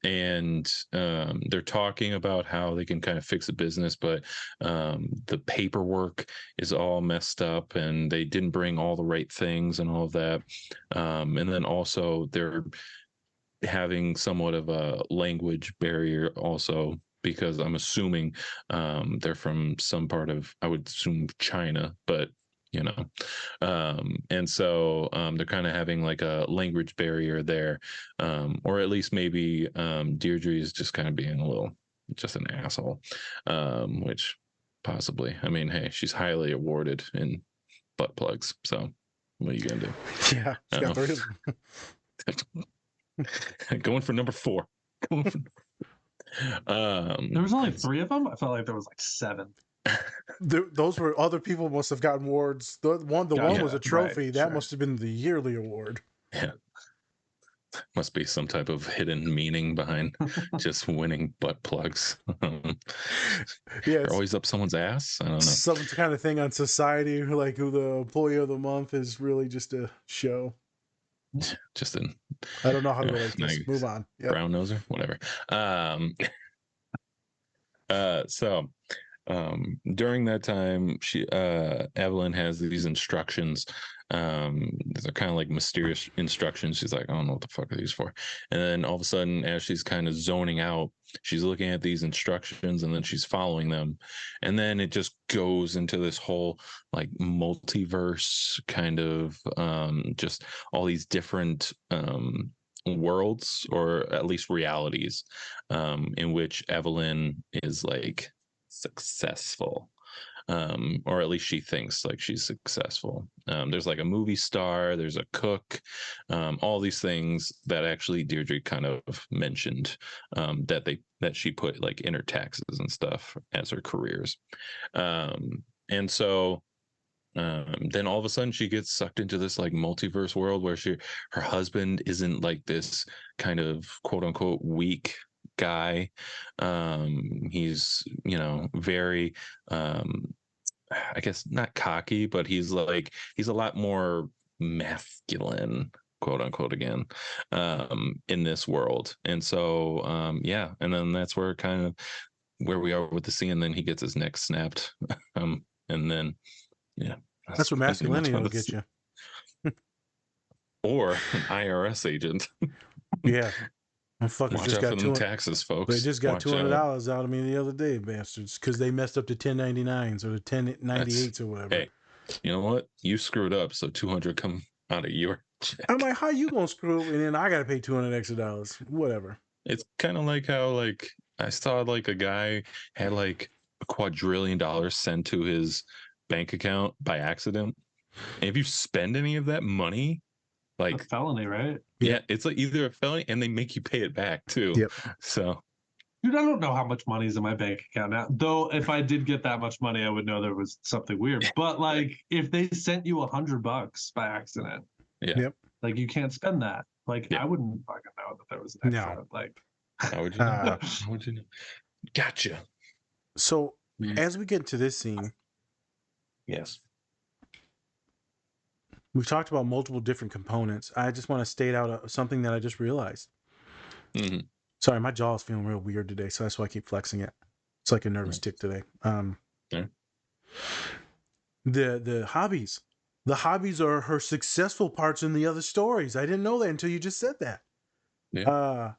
and they're talking about how they can kind of fix a business, but the paperwork is all messed up and they didn't bring all the right things and all of that. And then also they're having somewhat of a language barrier also, because I'm assuming they're from some part of, I would assume, China, but you know, and so they're kind of having like a language barrier there, or at least maybe Deirdre is just kind of being a little, just an asshole, which possibly, I mean, hey, she's highly awarded in butt plugs, so what are you gonna do? Yeah, she got 3 of them. Going for number 4. there was only 3 of them. I felt like there was like 7. Those were other people must have gotten awards. The one was a trophy. Right, that sure. must have been the yearly award. Yeah. Must be some type of hidden meaning behind just winning butt plugs. Yeah, They're always up someone's ass. I don't know. Some kind of thing on Society, like who the employee of the month is really just a show. Just an, I don't know how to relate this. nice. Move on. Yep. Brown noser, whatever. So during that time, Evelyn has these instructions. They're kind of like mysterious instructions. She's like, I don't know what the fuck are these for. And then all of a sudden, as she's kind of zoning out, she's looking at these instructions and then she's following them. And then it just goes into this whole like multiverse kind of, just all these different worlds, or at least realities, in which Evelyn is like successful, or at least she thinks like she's successful. There's like a movie star, there's a cook, all these things that actually Deirdre kind of mentioned, that she put like in her taxes and stuff as her careers. And so then all of a sudden she gets sucked into this like multiverse world where her husband isn't like this kind of quote unquote weak guy. He's, you know, very I guess not cocky, but he's a lot more masculine, quote unquote, again, in this world. And so yeah, and then that's where kind of where we are with the scene. And then he gets his neck snapped. And then yeah, That's what masculinity will get you. Or an IRS agent. Yeah. Fuckers Watch just out got for them taxes, folks. They just got Watch $200 out. out of me the other day, bastards, because they messed up the 1099s or the 1098s or whatever. Hey, you know what? You screwed up, so 200 come out of your check. I'm like, how you gonna screw up and then I gotta pay $200 extra? Whatever. It's kind of like how like I saw like a guy had like $1 quadrillion sent to his bank account by accident. And if you spend any of that money, like a felony, right? Yeah, it's like either a felony and they make you pay it back too. Yep. So, dude, I don't know how much money is in my bank account now. Though, if I did get that much money, I would know there was something weird. But like, if they sent you $100 by accident, yeah, yep, like you can't spend that. Like, I wouldn't fucking know that there was an extra. No. Like, how would you know? How would you know? Gotcha. So as we get to this scene, yes, we've talked about multiple different components. I just want to state out something that I just realized. Mm-hmm. Sorry, my jaw is feeling real weird today, so that's why I keep flexing it. It's like a nervous tick today. Yeah. The hobbies. The hobbies are her successful parts in the other stories. I didn't know that until you just said that. Yeah.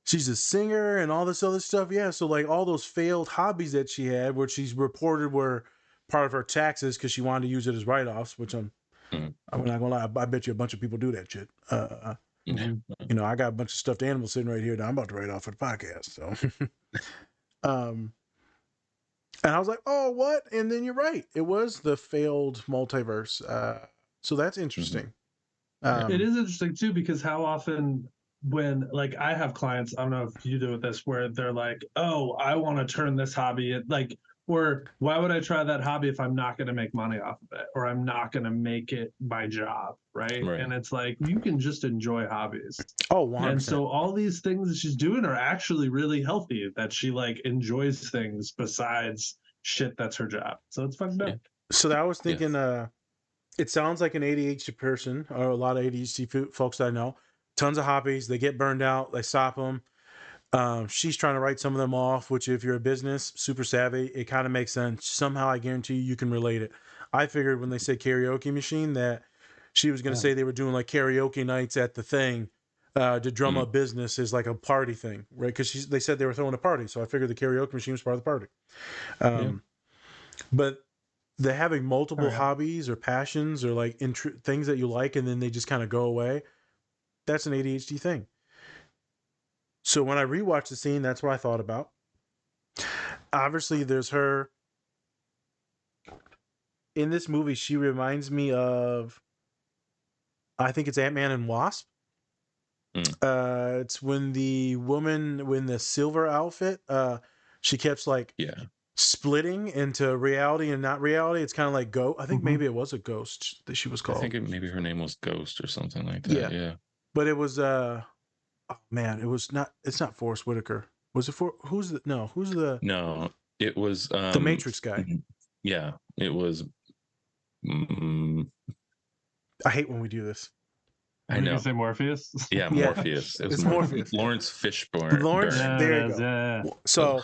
She's a singer and all this other stuff. Yeah, so like all those failed hobbies that she had, where she's reported were part of her taxes because she wanted to use it as write-offs, which I'm not gonna lie, I bet you a bunch of people do that shit. You know, I got a bunch of stuffed animals sitting right here that I'm about to write off for the podcast. So, and I was like, oh, what? And then you're right. It was the failed multiverse. So that's interesting. It is interesting too, because how often when like I have clients, I don't know if you do with this, where they're like, oh, I want to turn this hobby like, or why would I try that hobby if I'm not going to make money off of it, or I'm not going to make it my job, right? And it's like, you can just enjoy hobbies. Oh, 100%. And so all these things that she's doing are actually really healthy, that she like enjoys things besides shit that's her job. So it's fucked up. So I was thinking, it sounds like an ADHD person, or a lot of ADHD folks that I know. Tons of hobbies. They get burned out. They stop them. She's trying to write some of them off, which if you're a business, super savvy, it kind of makes sense. Somehow I guarantee you can relate it. I figured when they said karaoke machine that she was going to say they were doing like karaoke nights at the thing to drum up business is like a party thing, right? Because they said they were throwing a party. So I figured the karaoke machine was part of the party. But the having multiple hobbies or passions or like things that you like and then they just kind of go away, that's an ADHD thing. So when I rewatched the scene, that's what I thought about. Obviously, there's her. In this movie, she reminds me of, I think it's Ant-Man and Wasp. It's when the woman, when the silver outfit, she kept like splitting into reality and not reality. It's kind of like I think maybe it was a ghost that she was called. I think maybe her name was Ghost or something like that. Yeah. But it was oh man, it was not. It's not Forrest Whitaker. Was it who's the? No, it was the Matrix guy. Yeah, it was. I hate when we do this. I know. You say Morpheus? Yeah, Morpheus. It's Morpheus. Lawrence Fishburne. Lawrence, there you go. Yeah. So,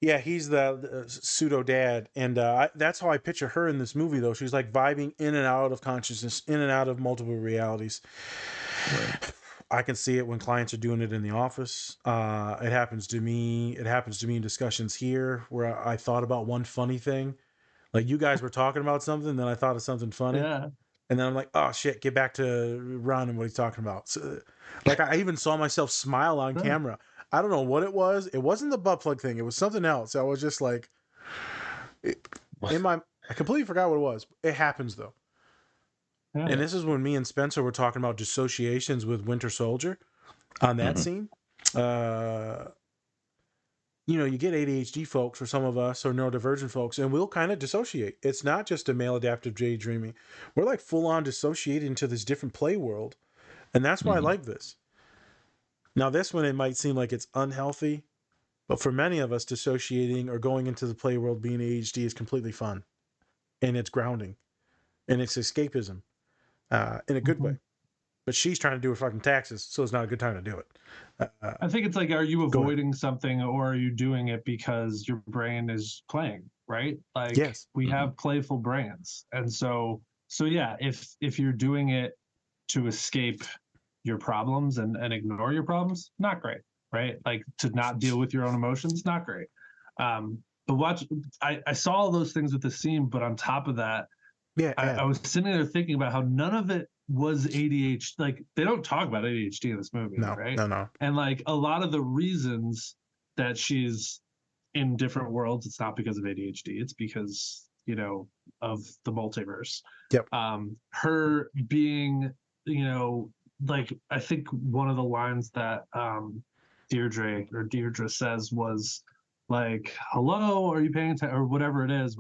yeah, he's the pseudo dad, and that's how I picture her in this movie. Though she's like vibing in and out of consciousness, in and out of multiple realities. Right. I can see it when clients are doing it in the office. It happens to me. It happens to me in discussions here where I thought about one funny thing. Like you guys were talking about something, then I thought of something funny. Yeah. And then I'm like, oh shit, get back to Ron and what he's talking about. So, like I even saw myself smile on camera. I don't know what it was. It wasn't the butt plug thing. It was something else. I was just like, I completely forgot what it was. It happens though. Yeah. And this is when me and Spencer were talking about dissociations with Winter Soldier on that scene. You know, you get ADHD folks, or some of us, or neurodivergent folks, and we'll kind of dissociate. It's not just a male adaptive daydreaming. We're like full on dissociated into this different play world. And that's why I like this. Now, this one, it might seem like it's unhealthy, but for many of us, dissociating or going into the play world being ADHD is completely fun. And it's grounding. And it's escapism in a good way. But she's trying to do her fucking taxes, so it's not a good time to do it. I think it's like, are you avoiding something, or are you doing it because your brain is playing, right? Like, we have playful brains. And so yeah, if you're doing it to escape your problems and ignore your problems, not great, right? Like, to not deal with your own emotions, not great. But I saw all those things with the scene, but on top of that, I was sitting there thinking about how none of it was ADHD. Like, they don't talk about ADHD in this movie, right? No. And like a lot of the reasons that she's in different worlds, it's not because of ADHD. It's because, you know, of the multiverse. Yep. Her being, you know, like, I think one of the lines that Deirdre says was like, hello, are you paying attention, or whatever it is,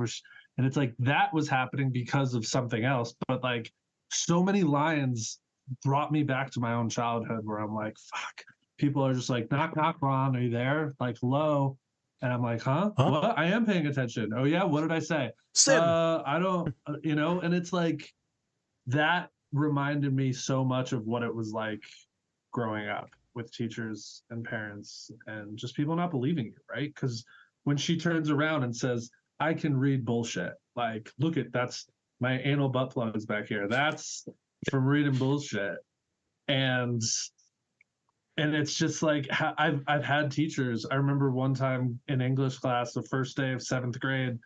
and it's like that was happening because of something else. But like, so many lines brought me back to my own childhood where I'm like, fuck, people are just like, knock, knock, Ron, are you there? Like, hello. And I'm like, huh? What? I am paying attention. Oh yeah, what did I say? Sim. I don't, you know. And it's like, that reminded me so much of what it was like growing up, with teachers and parents and just people not believing you, right? Because when she turns around and says, I can read bullshit, like, look at, that's my anal butt plugs back here. That's from reading bullshit. And it's just like, I've had teachers. I remember one time in English class, the first day of 7th grade,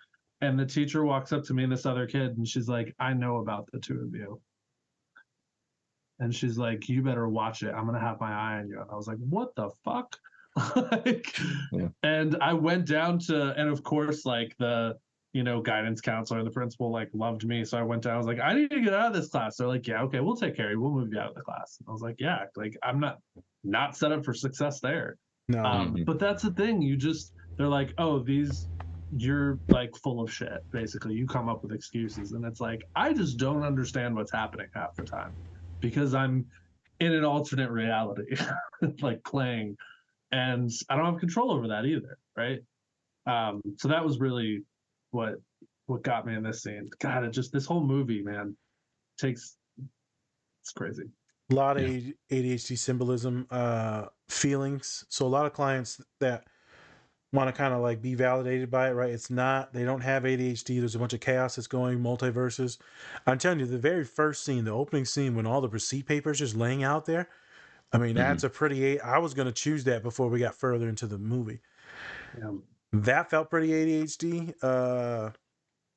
and the teacher walks up to me and this other kid, and she's like, I know about the two of you. And she's like, you better watch it. I'm going to have my eye on you. And I was like, what the fuck? Like, Yeah. And I went down to, and of course, like the, guidance counselor, the principal, like loved me. So I went down, I was like, I need to get out of this class. They're like, yeah, okay, we'll take care of you. We'll move you out of the class. And I was like, yeah, like I'm not set up for success there. No. But that's the thing. They're like, oh, you're like full of shit. Basically, you come up with excuses. And it's like, I just don't understand what's happening half the time because I'm in an alternate reality, like playing, and I don't have control over that either. Right. So that was really what got me in this scene. God, this whole movie, man, it's crazy. A lot of ADHD symbolism, feelings. So a lot of clients that want to kind of like be validated by it, right? It's not, they don't have ADHD. There's a bunch of chaos that's going, multiverses. I'm telling you, the very first scene, the opening scene, when all the receipt papers just laying out there, I mean, that's a pretty, I was going to choose that before we got further into the movie. Yeah. That felt pretty ADHD.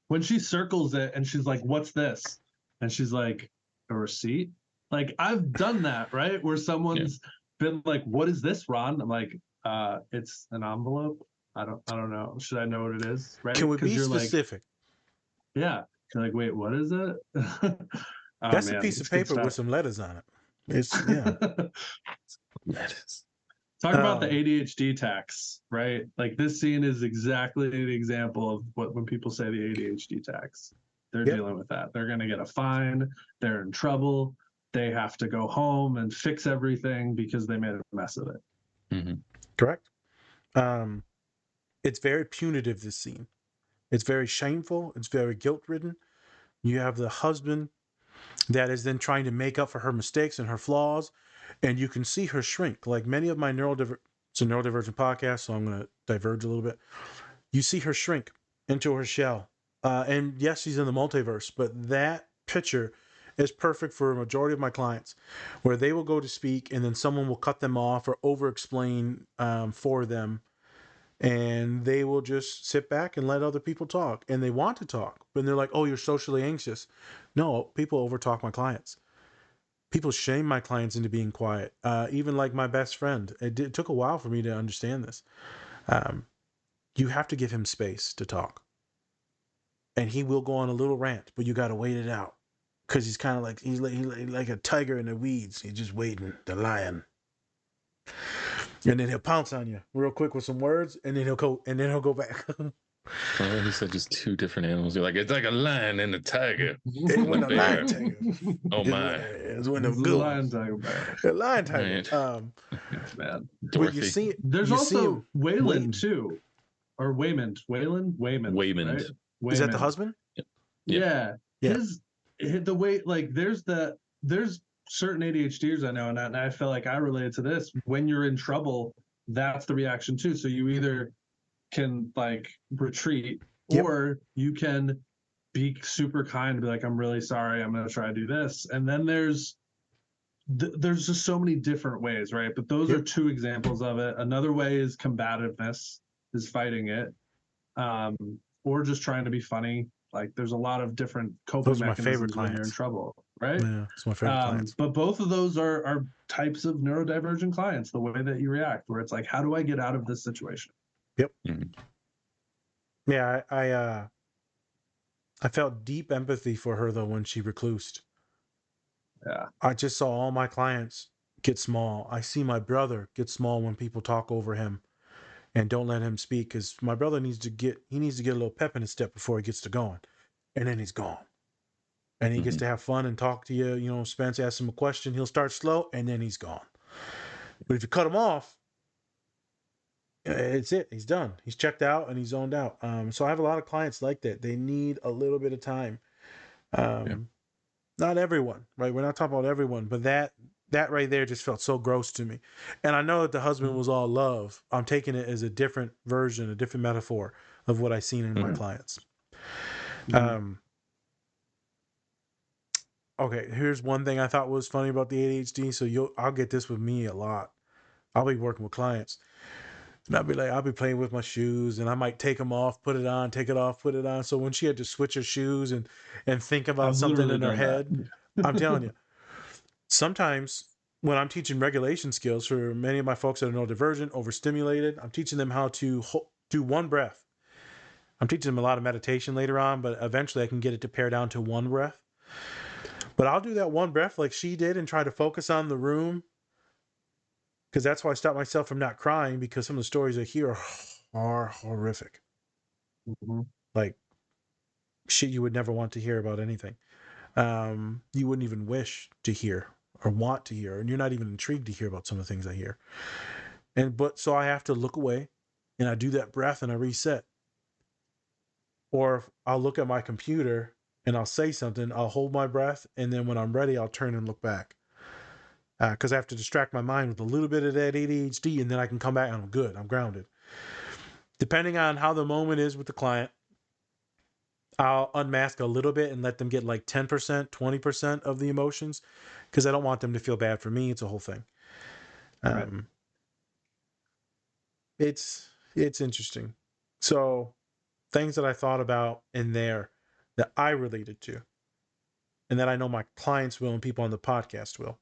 When she circles it and she's like, what's this? And she's like, a receipt? Like, I've done that, right? Where someone's been like, what is this, Ron? I'm like, it's an envelope. I don't know. Should I know what it is? Right? Can we be you're specific? Like, yeah. You're like, wait, what is it? That's a piece of paper with some letters on it. It's Letters. Talk about the ADHD tax, right? Like this scene is exactly the example of when people say the ADHD tax. They're dealing with that. They're going to get a fine. They're in trouble. They have to go home and fix everything because they made a mess of it. Correct. It's very punitive, this scene. It's very shameful. It's very guilt-ridden. You have the husband that is then trying to make up for her mistakes and her flaws, and you can see her shrink. Like many of my it's a neurodivergent podcast, so I'm going to diverge a little bit. You see her shrink into her shell. And yes, she's in the multiverse, but that picture is perfect for a majority of my clients, where they will go to speak and then someone will cut them off or over-explain for them, and they will just sit back and let other people talk. And they want to talk, but they're like, oh, you're socially anxious. No, people over-talk my clients. People shame my clients into being quiet. Even like my best friend. It took a while for me to understand this. You have to give him space to talk. And he will go on a little rant, but you got to wait it out. Because he's kind of like, he's like a tiger in the weeds. He's just waiting, the lion. And then he'll pounce on you real quick with some words, and then he'll go back. Oh, he said just two different animals. You're like, it's like a lion and a tiger. It wasn't a lion tiger. Oh my! It's one of them lion tiger. A lion tiger. Man, but you see, there's also Wayland too, or Waymond. Waymond. Waymond. Right? Is that the husband? Yeah. The way, like, there's certain ADHDers I know, and I feel like I related to this. When you're in trouble, that's the reaction too. So you either can like retreat, or you can be super kind, be like, I'm really sorry, I'm going to try to do this. And then there's just so many different ways, right? But those are two examples of it. Another way is combativeness, is fighting it, or just trying to be funny. Like there's a lot of different coping mechanisms when you're in trouble, right? Yeah, it's my favorite clients. But both of those are types of neurodivergent clients, the way that you react, where it's like, how do I get out of this situation? Yep. Yeah, I felt deep empathy for her though when she reclused. Yeah. I just saw all my clients get small. I see my brother get small when people talk over him and don't let him speak, because my brother needs to get a little pep in his step before he gets to going, and then he's gone. And he gets to have fun and talk to you. You know, Spence asks him a question, he'll start slow, and then he's gone. But if you cut him off, it's it. He's done. He's checked out and he's zoned out. So I have a lot of clients like that. They need a little bit of time. Not everyone, right? We're not talking about everyone, but that that right there just felt so gross to me. And I know that the husband was all love. I'm taking it as a different version, a different metaphor of what I've seen in my clients. Okay, here's one thing I thought was funny about the ADHD. So I'll get this with me a lot. I'll be working with clients, and I'll be playing with my shoes, and I might take them off, put it on, take it off, put it on. So when she had to switch her shoes and think about I've something literally in her done head, that. I'm telling you, sometimes when I'm teaching regulation skills for many of my folks that are neurodivergent, overstimulated, I'm teaching them how to do one breath. I'm teaching them a lot of meditation later on, but eventually I can get it to pare down to one breath. But I'll do that one breath like she did and try to focus on the room, because that's why I stop myself from not crying, because some of the stories I hear are horrific. Like shit you would never want to hear about anything. You wouldn't even wish to hear or want to hear, and you're not even intrigued to hear about some of the things I hear. But so I have to look away, and I do that breath and I reset. Or I'll look at my computer and I'll say something, I'll hold my breath, and then when I'm ready, I'll turn and look back. Because I have to distract my mind with a little bit of that ADHD, and then I can come back and I'm good, I'm grounded. Depending on how the moment is with the client, I'll unmask a little bit and let them get like 10%, 20% of the emotions, because I don't want them to feel bad for me. It's a whole thing. Right. It's interesting. So things that I thought about in there that I related to, and that I know my clients will and people on the podcast will.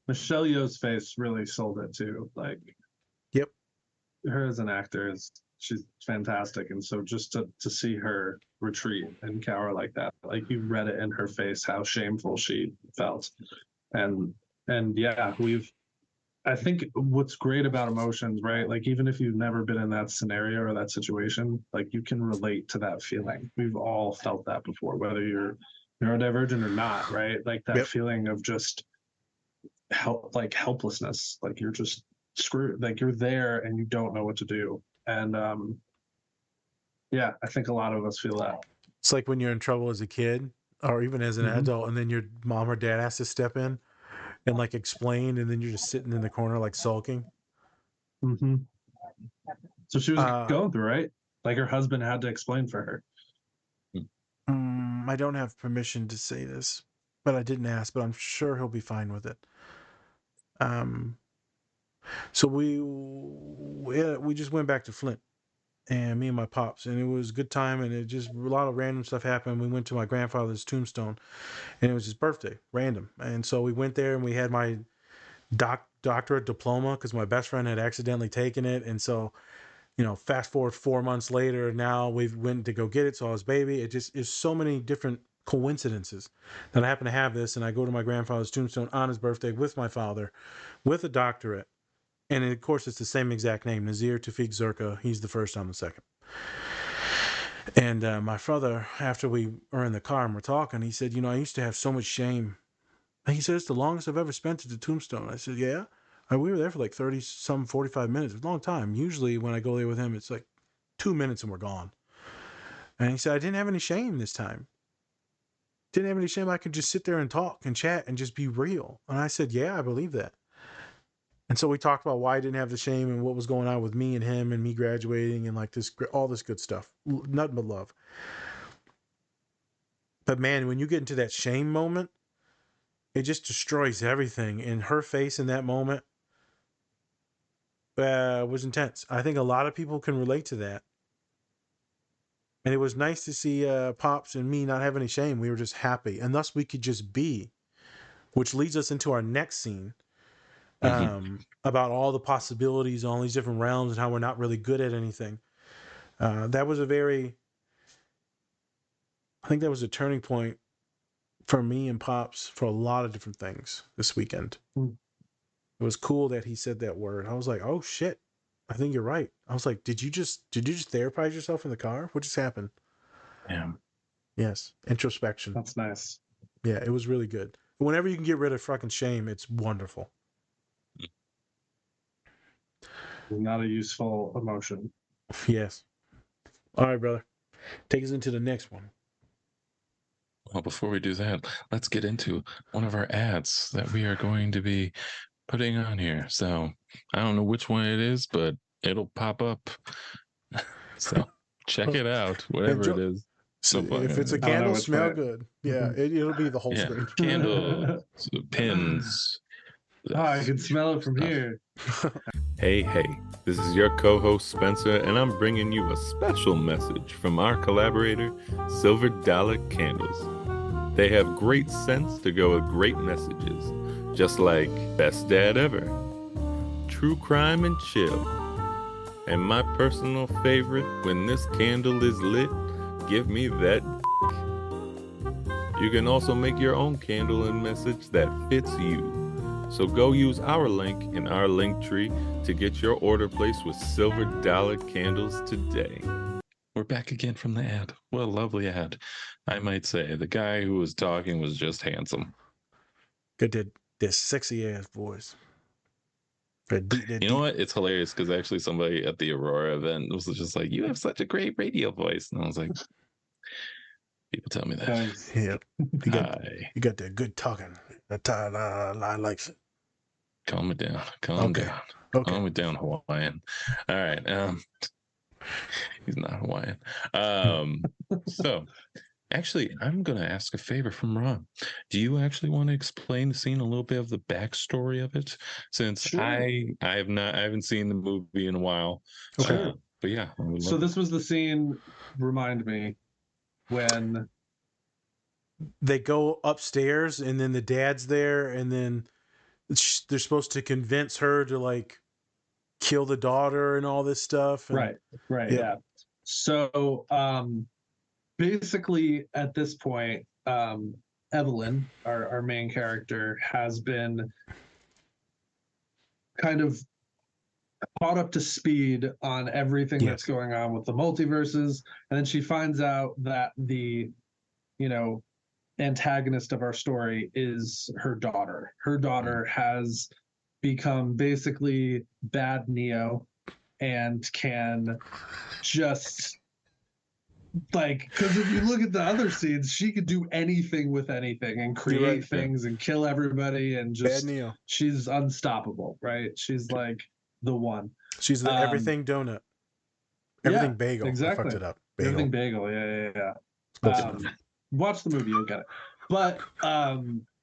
Michelle Yeoh's face really sold it too. Like, yep, her as an actor she's fantastic, and so just to see her retreat and cower like that, like you read it in her face how shameful she felt, and yeah, I think what's great about emotions, right? Like, even if you've never been in that scenario or that situation, like, you can relate to that feeling. We've all felt that before, whether you're neurodivergent or not, right? Like that feeling of just helplessness, like you're just screwed, like you're there and you don't know what to do. And yeah, I think a lot of us feel that. It's like when you're in trouble as a kid or even as an adult, and then your mom or dad has to step in and like explain, and then you're just sitting in the corner like sulking. So she was going through, right? Like her husband had to explain for her. I don't have permission to say this, but I didn't ask, but I'm sure he'll be fine with it. So we just went back to Flint, and me and my pops, and it was a good time, and it just a lot of random stuff happened. We went to my grandfather's tombstone, and it was his birthday, random. And so we went there, and we had my doctorate diploma because my best friend had accidentally taken it. And so, fast forward 4 months later, now we've went to go get it. So I was baby. It just is so many different coincidences that I happen to have this, and I go to my grandfather's tombstone on his birthday with my father, with a doctorate. And of course, it's the same exact name, Nazir Tawfiq Zerka. He's the first, I'm the second. And my father, after we were in the car and we're talking, he said, I used to have so much shame. And he said, it's the longest I've ever spent at the tombstone. I said, yeah. And we were there for like 45 minutes. It was a long time. Usually when I go there with him, it's like 2 minutes and we're gone. And he said, I didn't have any shame this time. Didn't have any shame. I could just sit there and talk and chat and just be real. And I said, yeah, I believe that. And so we talked about why I didn't have the shame and what was going on with me and him and me graduating and like this, all this good stuff. Nothing but love. But man, when you get into that shame moment, it just destroys everything. And her face in that moment was intense. I think a lot of people can relate to that. And it was nice to see Pops and me not have any shame. We were just happy. And thus we could just be, which leads us into our next scene. About all the possibilities, all these different realms, and how we're not really good at anything. That was I think that was a turning point for me and Pops for a lot of different things this weekend. It was cool that he said that word. I was like, oh shit, I think you're right. I was like, did you just therapize yourself in the car? What just happened? Yeah. Yes. Introspection. That's nice. Yeah, it was really good. Whenever you can get rid of fucking shame, it's wonderful. Not a useful emotion. Yes. All right, brother. Take us into the next one. Well, before we do that, let's get into one of our ads that we are going to be putting on here. So I don't know which one it is, but it'll pop up. So check it out, whatever it is. So So if it's a I don't know candle, which smell way. good. Yeah, it'll be the whole yeah, screen. candles, pins. Oh, I can smell it from Stuff. here. Hey, this is your co-host Spencer, and I'm bringing you a special message from our collaborator, Silver Dollar Candles. They have great scents to go with great messages, just like Best Dad Ever, True Crime and Chill, and my personal favorite, When This Candle Is Lit, Give Me That. You can also make your own candle and message that fits you. So go use our link in our link tree to get your order placed with Silver Dollar Candles today. We're back again from the ad. What a lovely ad. I might say the guy who was talking was just handsome. Good, did this sexy ass voice. You know what? It's hilarious because actually somebody at the Aurora event was just like, "You have such a great radio voice," and I was like, "People tell me that." Nice. Yeah, you got that good talking. I like it. Calm it down. Calm down. Okay. Calm it down, Hawaiian. All right. He's not Hawaiian. So actually, I'm gonna ask a favor from Ron. Do you actually want to explain the scene, a little bit of the backstory of it? Since Sure. I haven't seen the movie in a while. Okay. But yeah. So this was the scene, remind me, when They go upstairs and then the dad's there and then they're supposed to convince her to like kill the daughter and all this stuff. And, right, yeah. yeah. So basically at this point, Evelyn, our main character, has been kind of caught up to speed on everything that's going on with the multiverses, and then she finds out that the antagonist of our story is her daughter. Her daughter has become basically bad Neo and can just because if you look at the other scenes, she could do anything with anything and create things and kill everybody and just bad Neo. She's unstoppable, right? She's like the one. She's the everything donut. Everything bagel. Exactly. I fucked it up. Bagel. Everything bagel. Yeah. Watch the movie, you'll get it. But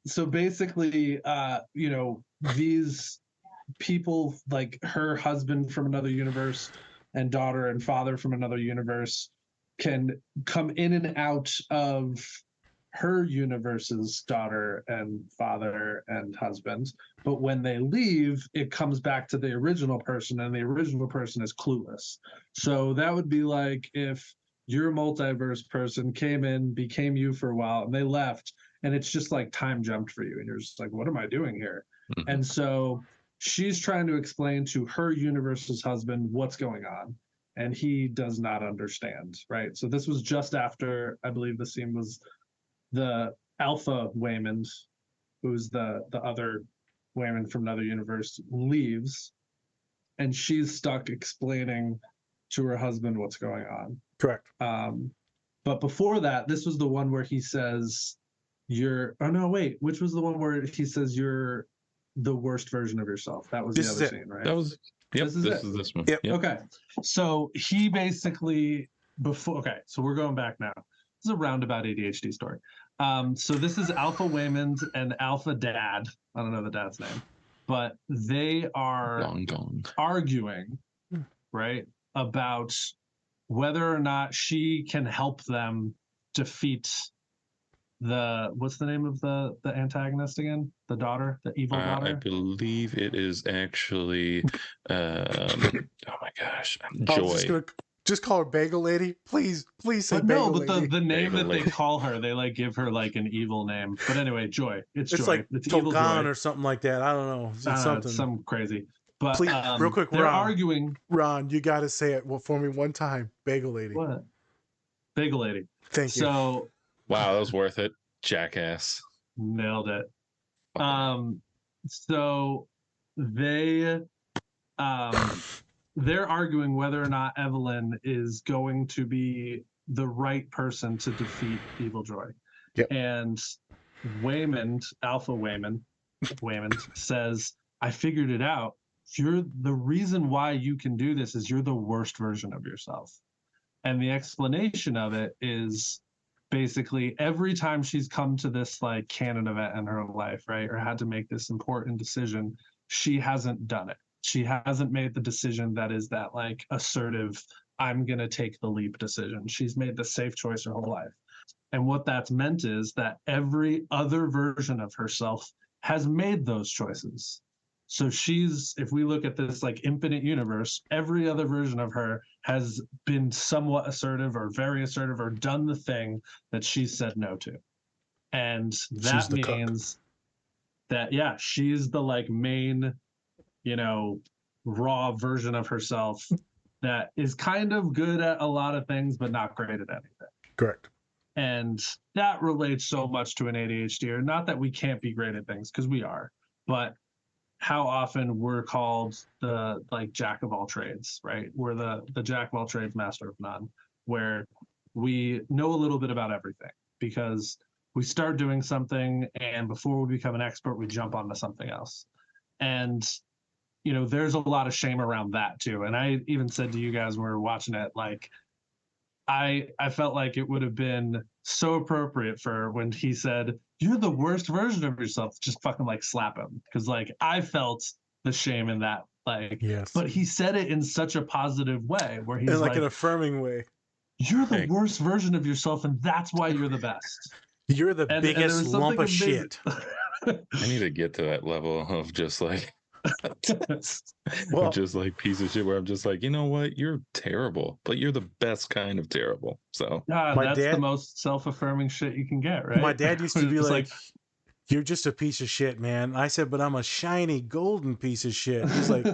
so basically, these people, like her husband from another universe and daughter and father from another universe, can come in and out of her universe's daughter and father and husband, but when they leave, it comes back to the original person, and the original person is clueless. So that would be like if your multiverse person came in, became you for a while, and they left, and it's just like time jumped for you, and you're just like, what am I doing here? Mm-hmm. And so she's trying to explain to her universe's husband what's going on, and he does not understand, right? So this was just after, I believe the scene was the Alpha Waymond, who's the other Waymond from another universe, leaves, and she's stuck explaining to her husband what's going on. Correct. But before that, this was the one where he says, which was the one where he says you're the worst version of yourself? That was the other scene, right? That was, yep, this is this one. Yep. Okay. So he basically, so we're going back now. This is a roundabout ADHD story. So this is Alpha Waymond and Alpha Dad. I don't know the dad's name, but they are long gone arguing, right, about whether or not she can help them defeat what's the name of the antagonist again? The daughter, the evil daughter? I believe it is actually, oh my gosh, Joy. Just call her Bagel Lady, please say Bagel Lady. No, but the name Bagel that Lady. they call her, they like give her like an evil name. But anyway, Joy. It's Joy. Like it's evil Joy or something like that. I don't know. It's something. It's some crazy. But please, real quick, they're Ron, arguing. Ron, you got to say it for me one time. Bagel Lady. What? Bagel Lady. Thank you. So. Wow, that was worth it. Jackass. Nailed it. So they're arguing whether or not Evelyn is going to be the right person to defeat Evil Joy. Yep. And Alpha Waymond says, I figured it out. The reason why you can do this is you're the worst version of yourself. And the explanation of it is basically every time she's come to this like canon event in her life, right, or had to make this important decision, she hasn't done it. She hasn't made the decision that is that like assertive, I'm going to take the leap decision. She's made the safe choice her whole life. And what that's meant is that every other version of herself has made those choices. So if we look at this like infinite universe, every other version of her has been somewhat assertive or very assertive or done the thing that she said no to. And that means that, yeah, she's the like main, raw version of herself that is kind of good at a lot of things, but not great at anything. Correct. And that relates so much to an ADHD, or not that we can't be great at things, because we are, but how often we're called the like jack of all trades, right? We're the jack of all trades, master of none, where we know a little bit about everything because we start doing something and before we become an expert, we jump onto something else. And, there's a lot of shame around that too. And I even said to you guys when we were watching it, like, I felt like it would have been so appropriate for when he said, you're the worst version of yourself, just fucking like slap him. Because like I felt the shame in that. Like, yes. But he said it in such a positive way where he's like an affirming way. You're the worst version of yourself, and that's why you're the best. You're the biggest lump of shit. I need to get to that level of just like just like piece of shit where I'm just like, you know what, you're terrible, but you're the best kind of terrible. So that's the most self-affirming shit you can get, right? My dad used to be like, you're just a piece of shit, man. I said, but I'm a shiny golden piece of shit. He's like,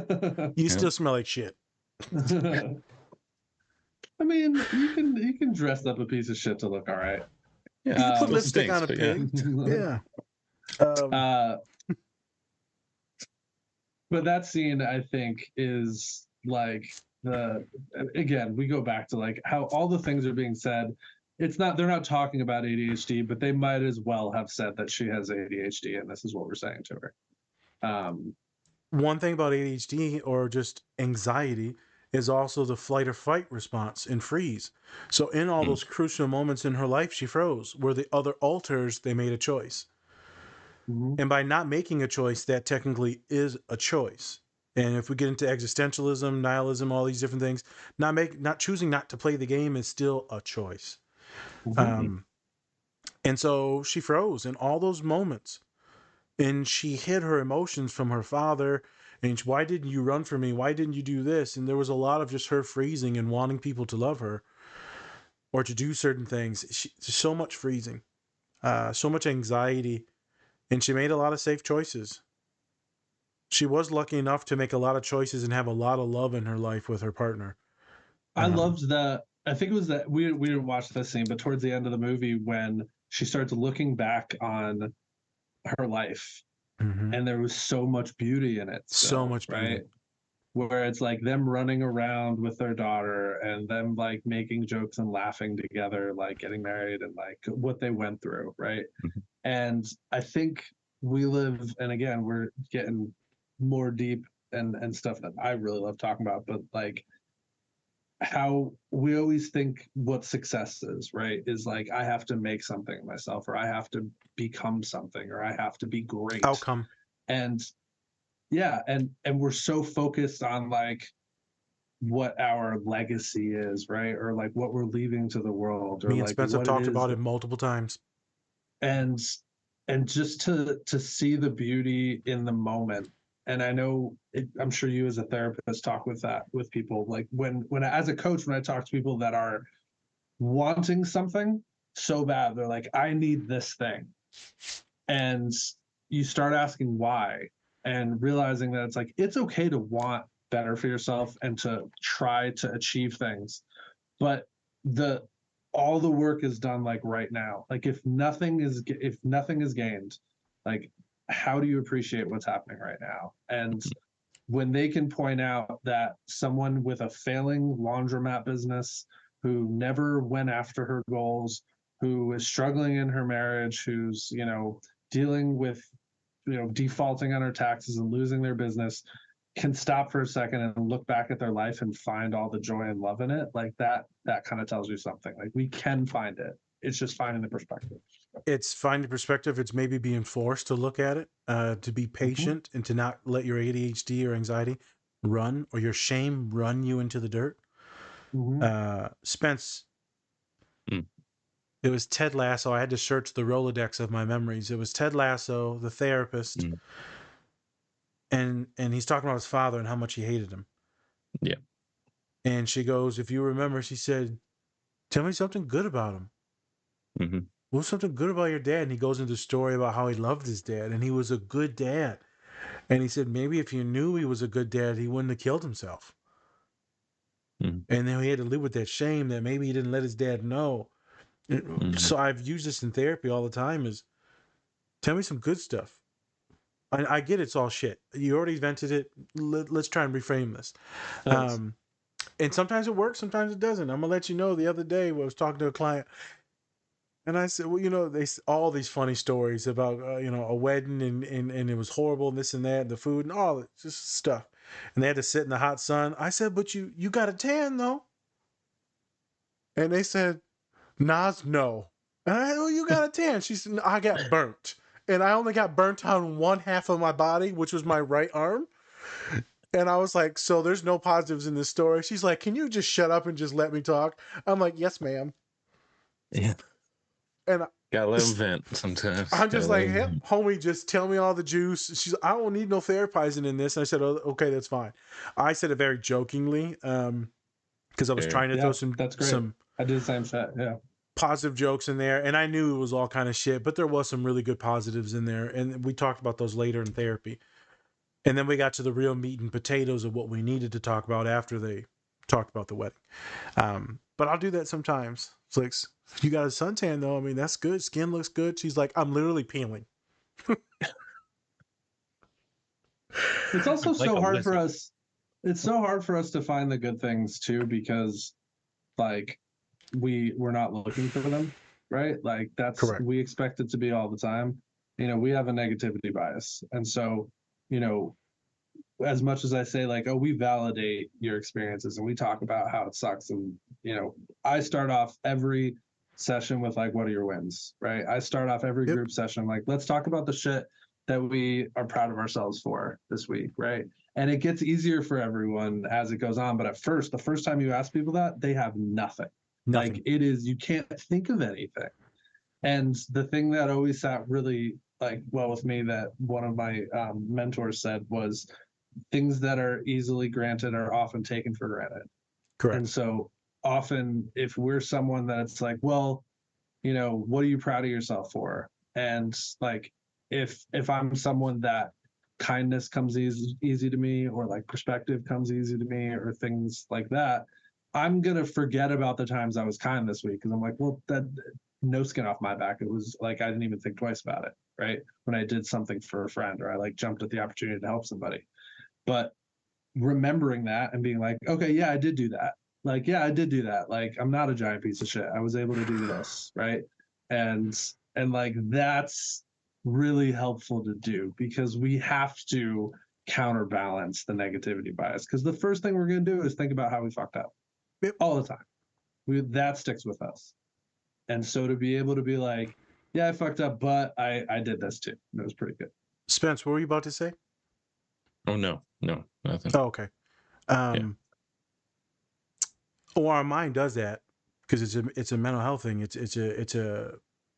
you still smell like shit. I mean, you can dress up a piece of shit to look all right. Yeah, you can put lipstick on a pig. Yeah. But that scene, I think, is like again, we go back to like how all the things are being said. They're not talking about ADHD, but they might as well have said that she has ADHD, and this is what we're saying to her. One thing about ADHD or just anxiety is also the flight or fight response and freeze. So in all those crucial moments in her life, she froze. Where the other alters, they made a choice. And by not making a choice, that technically is a choice. And if we get into existentialism, nihilism, all these different things, not choosing not to play the game is still a choice. And so she froze in all those moments. And she hid her emotions from her father. And why didn't you run for me? Why didn't you do this? And there was a lot of just her freezing and wanting people to love her or to do certain things. So much freezing, so much anxiety. And she made a lot of safe choices. She was lucky enough to make a lot of choices and have a lot of love in her life with her partner. I loved that. I think it was that we didn't watch this scene, but towards the end of the movie when she starts looking back on her life, and there was so much beauty in it. So much beauty. Right? Where it's like them running around with their daughter and them like making jokes and laughing together, like getting married and like what they went through, right? And I think we live, and again, we're getting more deep and stuff that I really love talking about, but like how we always think what success is, right? Is like, I have to make something of myself, or I have to become something, or I have to be great. Outcome. And yeah, and we're so focused on like what our legacy is, right? Or like what we're leaving to the world. Or Me and like Spence have talked about it multiple times. And just to see the beauty in the moment. And I know I'm sure you as a therapist talk with people, like when as a coach, when I talk to people that are wanting something so bad, they're like, I need this thing. And you start asking why and realizing that it's like, it's okay to want better for yourself and to try to achieve things. But all the work is done like right now. Like if nothing is gained, like how do you appreciate what's happening right now? And when they can point out that someone with a failing laundromat business who never went after her goals, who is struggling in her marriage, who's, dealing with, defaulting on her taxes and losing their business, can stop for a second and look back at their life and find all the joy and love in it. Like that kind of tells you something. Like we can find it. It's just finding the perspective. It's finding perspective. It's maybe being forced to look at it, to be patient and to not let your ADHD or anxiety run or your shame run you into the dirt. Spence, it was Ted Lasso. I had to search the Rolodex of my memories. It was Ted Lasso, the therapist, and he's talking about his father and how much he hated him. Yeah. And she goes, if you remember, she said, tell me something good about him. What's something good about your dad? And he goes into a story about how he loved his dad and he was a good dad. And he said, maybe if you knew he was a good dad, he wouldn't have killed himself. And then he had to live with that shame that maybe he didn't let his dad know. So I've used this in therapy all the time is tell me some good stuff. I get it's all shit. You already vented it. Let's try and reframe this. And sometimes it works, sometimes it doesn't. I'm going to let you know the other day when I was talking to a client and I said, well, they all these funny stories about, a wedding and it was horrible and this and that, and the food and all it, just stuff. And they had to sit in the hot sun. I said, but you got a tan though. And they said, Nas, no. And I said, well, you got a tan. She said, no, I got burnt. And I only got burnt on one half of my body, which was my right arm. And I was like, so there's no positives in this story. She's like, can you just shut up and just let me talk? I'm like, yes, ma'am. Yeah. And gotta let them vent sometimes. I'm just like, hey, homie, just tell me all the juice. She's, I don't need no therapizing in this. And I said, oh, okay, that's fine. I said it very jokingly, because I was trying to throw some. That's great. I did the same shit. Yeah. Positive jokes in there, and I knew it was all kind of shit, but there was some really good positives in there, and we talked about those later in therapy. And then we got to the real meat and potatoes of what we needed to talk about after they talked about the wedding. But I'll do that sometimes. It's like, you got a suntan though. I mean, that's good. Skin looks good. She's like, I'm literally peeling. It's also so hard for us. It's so hard for us to find the good things too, because like we're not looking for them, right? Like that's correct. We expect it to be all the time. We have a negativity bias. And so, as much as I say like, oh, we validate your experiences and we talk about how it sucks. And, I start off every session with like, what are your wins, right? I start off every group session like, let's talk about the shit that we are proud of ourselves for this week, right? And it gets easier for everyone as it goes on. But at first, the first time you ask people that, they have nothing. Like it is, you can't think of anything. And the thing that always sat really like well with me that one of my mentors said was things that are easily granted are often taken for granted. Correct. And so often if we're someone that's like, well, what are you proud of yourself for? And like, if I'm someone that kindness comes easy to me, or like perspective comes easy to me, or things like that, I'm going to forget about the times I was kind this week. Cause I'm like, well, that no skin off my back. It was like, I didn't even think twice about it. Right. When I did something for a friend, or I like jumped at the opportunity to help somebody, but remembering that and being like, okay, yeah, I did do that. Like, yeah, I did do that. Like, I'm not a giant piece of shit. I was able to do this. Right. And like, that's really helpful to do, because we have to counterbalance the negativity bias. Because the first thing we're going to do is think about how we fucked up all the time. That sticks with us. And so to be able to be like, yeah, I fucked up, but I did this too. And it was pretty good. Spence, what were you about to say? Oh, no, nothing. Oh, okay. Or our mind does that because it's a mental health thing. It's a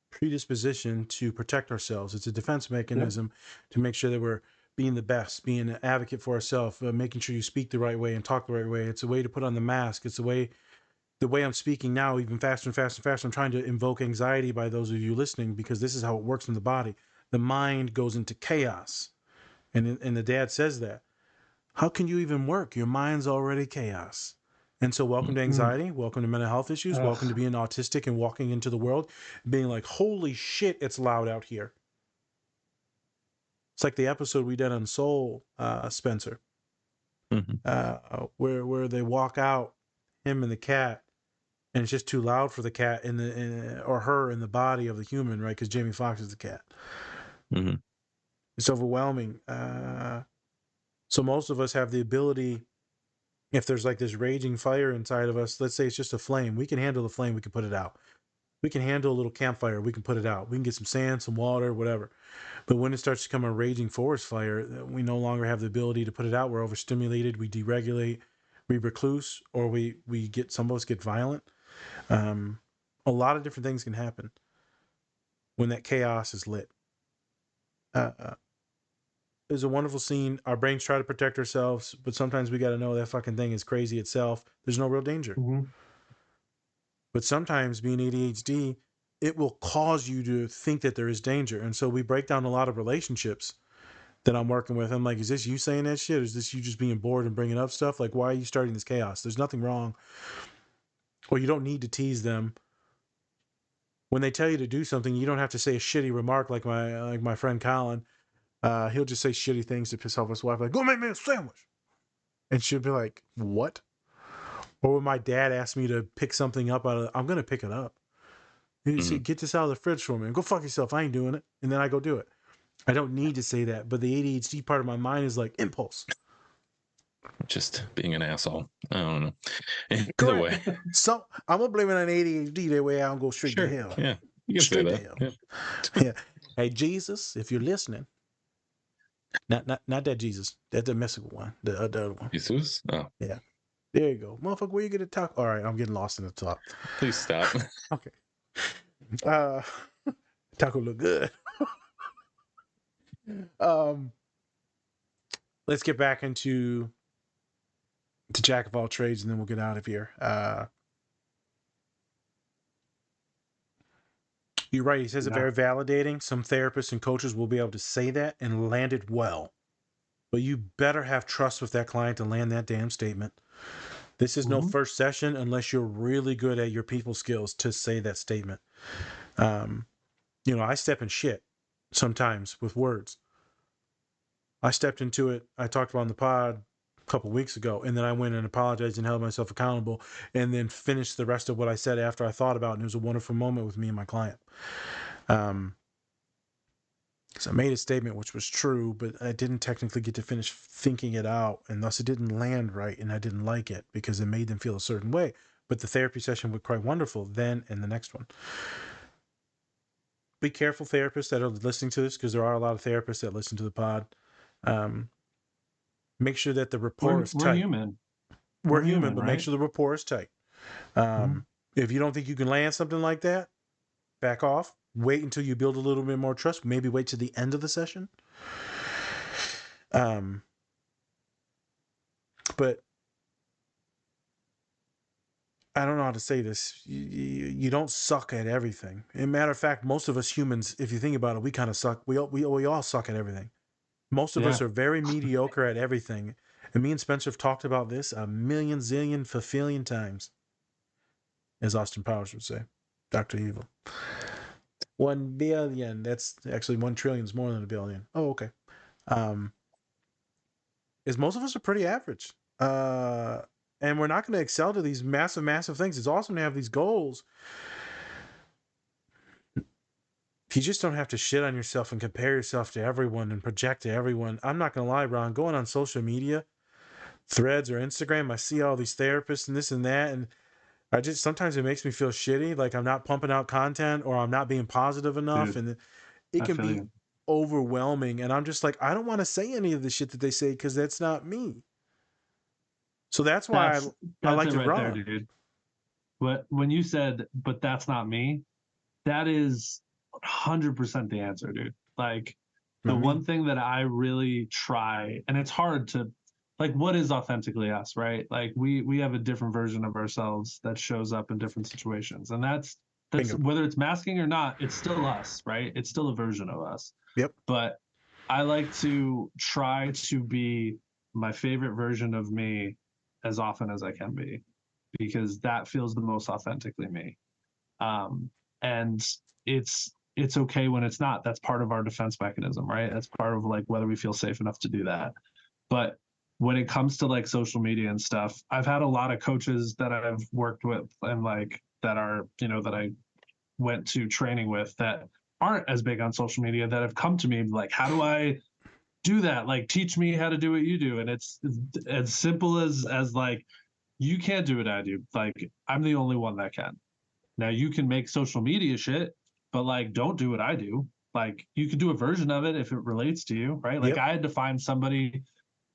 predisposition to protect ourselves. It's a defense mechanism to make sure that we're being the best, being an advocate for ourselves, making sure you speak the right way and talk the right way. It's a way to put on the mask. It's the way I'm speaking now, even faster and faster and faster. I'm trying to invoke anxiety by those of you listening, because this is how it works in the body. The mind goes into chaos. And the dad says that. How can you even work? Your mind's already chaos. And so welcome to anxiety, welcome to mental health issues, welcome to being autistic and walking into the world, being like, holy shit, it's loud out here. It's like the episode we did on Soul, Spencer, where they walk out, him and the cat, and it's just too loud for the cat or her in the body of the human, right? Because Jamie Foxx is the cat. Mm-hmm. It's overwhelming. So most of us have the ability, if there's like this raging fire inside of us, let's say it's just a flame, we can handle the flame, we can put it out. We can handle a little campfire, we can put it out. We can get some sand, some water, whatever. But when it starts to become a raging forest fire, we no longer have the ability to put it out. We're overstimulated, we deregulate, we recluse, or we get, some of us get violent. A lot of different things can happen when that chaos is lit. There's a wonderful scene. Our brains try to protect ourselves, but sometimes we got to know that fucking thing is crazy itself. There's no real danger. Mm-hmm. But sometimes being ADHD, it will cause you to think that there is danger. And so we break down a lot of relationships that I'm working with. I'm like, is this you saying that shit? Or is this you just being bored and bringing up stuff? Like, why are you starting this chaos? There's nothing wrong. Or you don't need to tease them. When they tell you to do something, you don't have to say a shitty remark like my friend Colin. He'll just say shitty things to piss off his wife, like, go make me a sandwich. And she'll be like, what? Or when my dad asked me to pick something up I'm going to pick it up. He said, get this out of the fridge for me and go fuck yourself. I ain't doing it. And then I go do it. I don't need to say that. But the ADHD part of my mind is like impulse. Just being an asshole. I don't know. Either way. So I'm going to blame it on ADHD. That way I don't go straight to hell. Yeah. You can straight say to that. hell. Yeah. Hey, Jesus, if you're listening. Not that Jesus. That's the mystical one. The other one. Jesus? Oh. Yeah. There you go. Motherfucker, where you gonna talk? All right, I'm getting lost in the talk. Please stop. Okay. Taco look good. Let's get back into the jack of all trades and then we'll get out of here. You're right. He says it very validating. Some therapists and coaches will be able to say that and land it well. But you better have trust with that client to land that damn statement. This is no first session unless you're really good at your people skills to say that statement. I step in shit sometimes with words. I stepped into it. I talked about on the pod a couple weeks ago, and then I went and apologized and held myself accountable and then finished the rest of what I said after I thought about it. And it was a wonderful moment with me and my client. Because I made a statement which was true, but I didn't technically get to finish thinking it out, and thus it didn't land right, and I didn't like it because it made them feel a certain way. But the therapy session was quite wonderful then and the next one. Be careful, therapists that are listening to this, because there are a lot of therapists that listen to the pod. Make sure that the rapport is tight. We're human. We're human, but right? make sure the rapport is tight. If you don't think you can land something like that, back off. Wait until you build a little bit more trust. Maybe wait to the end of the session. But I don't know how to say this. You don't suck at everything. As a matter of fact, most of us humans, if you think about it, we kind of suck. We all suck at everything. Most of us are very mediocre at everything. And me and Spencer have talked about this a million, zillion, fulfillion times, as Austin Powers would say. Dr. Evil. 1 billion. That's actually 1 trillion is more than a billion. Oh, okay. Is most of us are pretty average. And we're not going to excel to these massive, massive things. It's awesome to have these goals. You just don't have to shit on yourself and compare yourself to everyone and project to everyone. I'm not going to lie, Ron. Going on social media, Threads or Instagram, I see all these therapists and this and that, and sometimes it makes me feel shitty, like I'm not pumping out content or I'm not being positive enough. Dude, and it can be overwhelming. And I'm just like, I don't want to say any of the shit that they say because that's not me. So that's why I like to run. There, dude. When you said, but that's not me, that is 100% the answer, dude. Like the one thing that I really try, and it's hard to, like, what is authentically us, right? Like we have a different version of ourselves that shows up in different situations. And that's whether it's masking or not, it's still us, right? It's still a version of us. Yep. But I like to try to be my favorite version of me as often as I can be, because that feels the most authentically me. And it's okay when it's not. That's part of our defense mechanism, right? That's part of like whether we feel safe enough to do that. But when it comes to like social media and stuff, I've had a lot of coaches that I've worked with and like that are, you know, that I went to training with that aren't as big on social media that have come to me like, how do I do that? Like, teach me how to do what you do. And it's as simple as like, you can't do what I do. Like, I'm the only one that can. Now you can make social media shit, but like, don't do what I do. Like, you can do a version of it if it relates to you, right? Like, Yep. I had to find somebody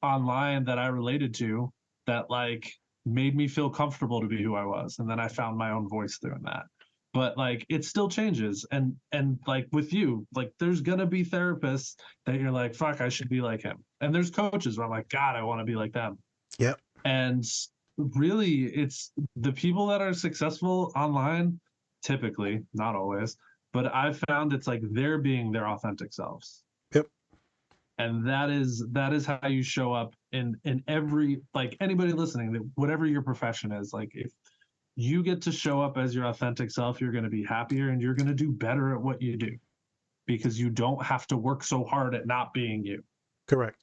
online that I related to that like made me feel comfortable to be who I was. And then I found my own voice doing that. But like it still changes. And like with you, like there's gonna be therapists that you're like, fuck, I should be like him. And there's coaches where I'm like, God, I want to be like them. Yep. And really it's the people that are successful online, typically, not always, but I've found it's like they're being their authentic selves. Yep. And that is how you show up in every, like anybody listening, whatever your profession is, like if you get to show up as your authentic self, you're going to be happier and you're going to do better at what you do because you don't have to work so hard at not being you. Correct.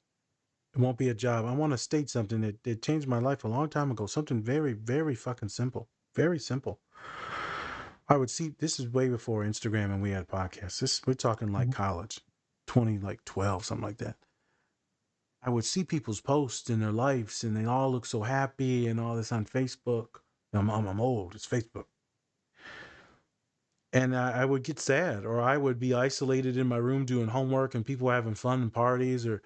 It won't be a job. I want to state something that changed my life a long time ago. Something very, very fucking simple. Very simple. I would see, this is way before Instagram and we had podcasts. We're talking like college, 2012, something like that. I would see people's posts in their lives and they all look so happy and all this on Facebook. I'm old. It's Facebook. And I would get sad, or I would be isolated in my room doing homework and people having fun and parties or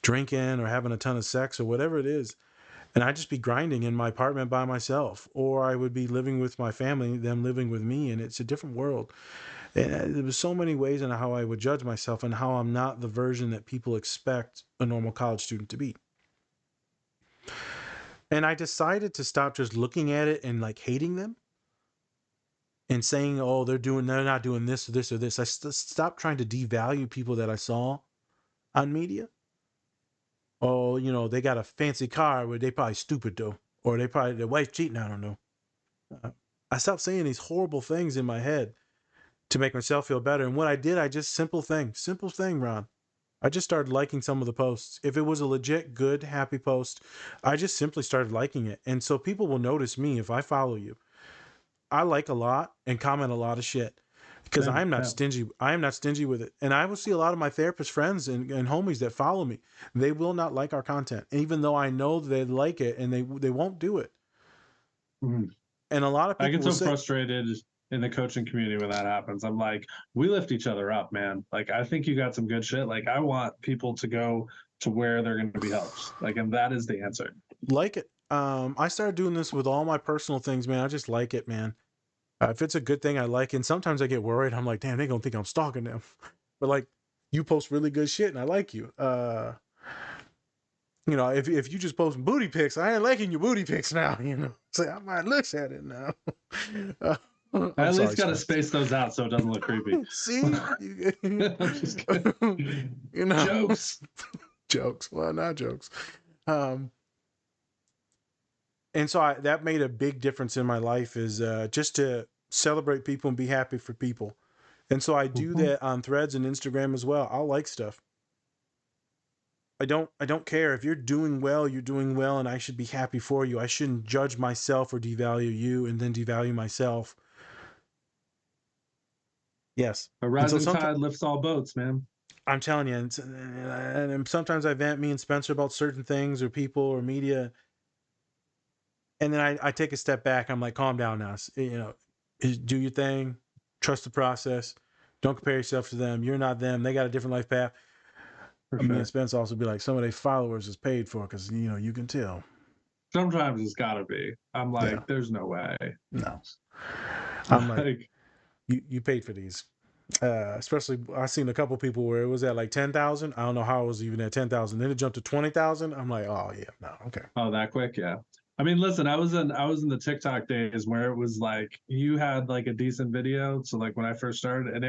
drinking or having a ton of sex or whatever it is. And I'd just be grinding in my apartment by myself, or I would be living with my family, them living with me, and it's a different world. And there was so many ways in how I would judge myself and how I'm not the version that people expect a normal college student to be. And I decided to stop just looking at it and like hating them and saying, oh, they're not doing this or this or this. I stopped trying to devalue people that I saw on media. Oh, you know, they got a fancy car, but they probably stupid though. Or their wife cheating, I don't know. I stopped saying these horrible things in my head to make myself feel better. And what I did, simple thing, Ron. I just started liking some of the posts. If it was a legit, good, happy post, I just simply started liking it. And so people will notice me if I follow you. I like a lot and comment a lot of shit because I am not stingy. I am not stingy with it. And I will see a lot of my therapist friends and homies that follow me. They will not like our content, even though I know they like it and they won't do it. Mm-hmm. And a lot of people I get so frustrated in the coaching community when that happens. I'm like, we lift each other up, man. Like, I think you got some good shit. Like, I want people to go to where they're going to be helped. Like, and that is the answer. Like it. I started doing this with all my personal things, man. I just like it, man. If it's a good thing, I like it. And sometimes I get worried. I'm like, damn, they gonna think I'm stalking them. But like, you post really good shit and I like you. You know, if you just post booty pics, I ain't liking your booty pics now, you know. So I might look at it now. I at least got to space those out so it doesn't look creepy. See? I'm just kidding. You know. Jokes. Jokes. Well, not jokes. And so that made a big difference in my life is just to celebrate people and be happy for people. And so I do that on Threads and Instagram as well. I'll like stuff. I don't care if you're doing well, and I should be happy for you. I shouldn't judge myself or devalue you and then devalue myself. Yes. A rising tide lifts all boats, man. I'm telling you, and sometimes I vent me and Spencer about certain things or people or media. And then I take a step back. I'm like, calm down now. You know, do your thing. Trust the process. Don't compare yourself to them. You're not them. They got a different life path. I mean, Spence also be like, some of their followers is paid for because, you know, you can tell. Sometimes it's got to be. I'm like, there's no way. No. I'm like, you paid for these. Especially, I've seen a couple people where it was at like 10,000. I don't know how it was even at 10,000. Then it jumped to 20,000. I'm like, oh, yeah, no, okay. Oh, that quick? Yeah. I mean, listen, I was in the TikTok days where it was like you had like a decent video. So like when I first started, and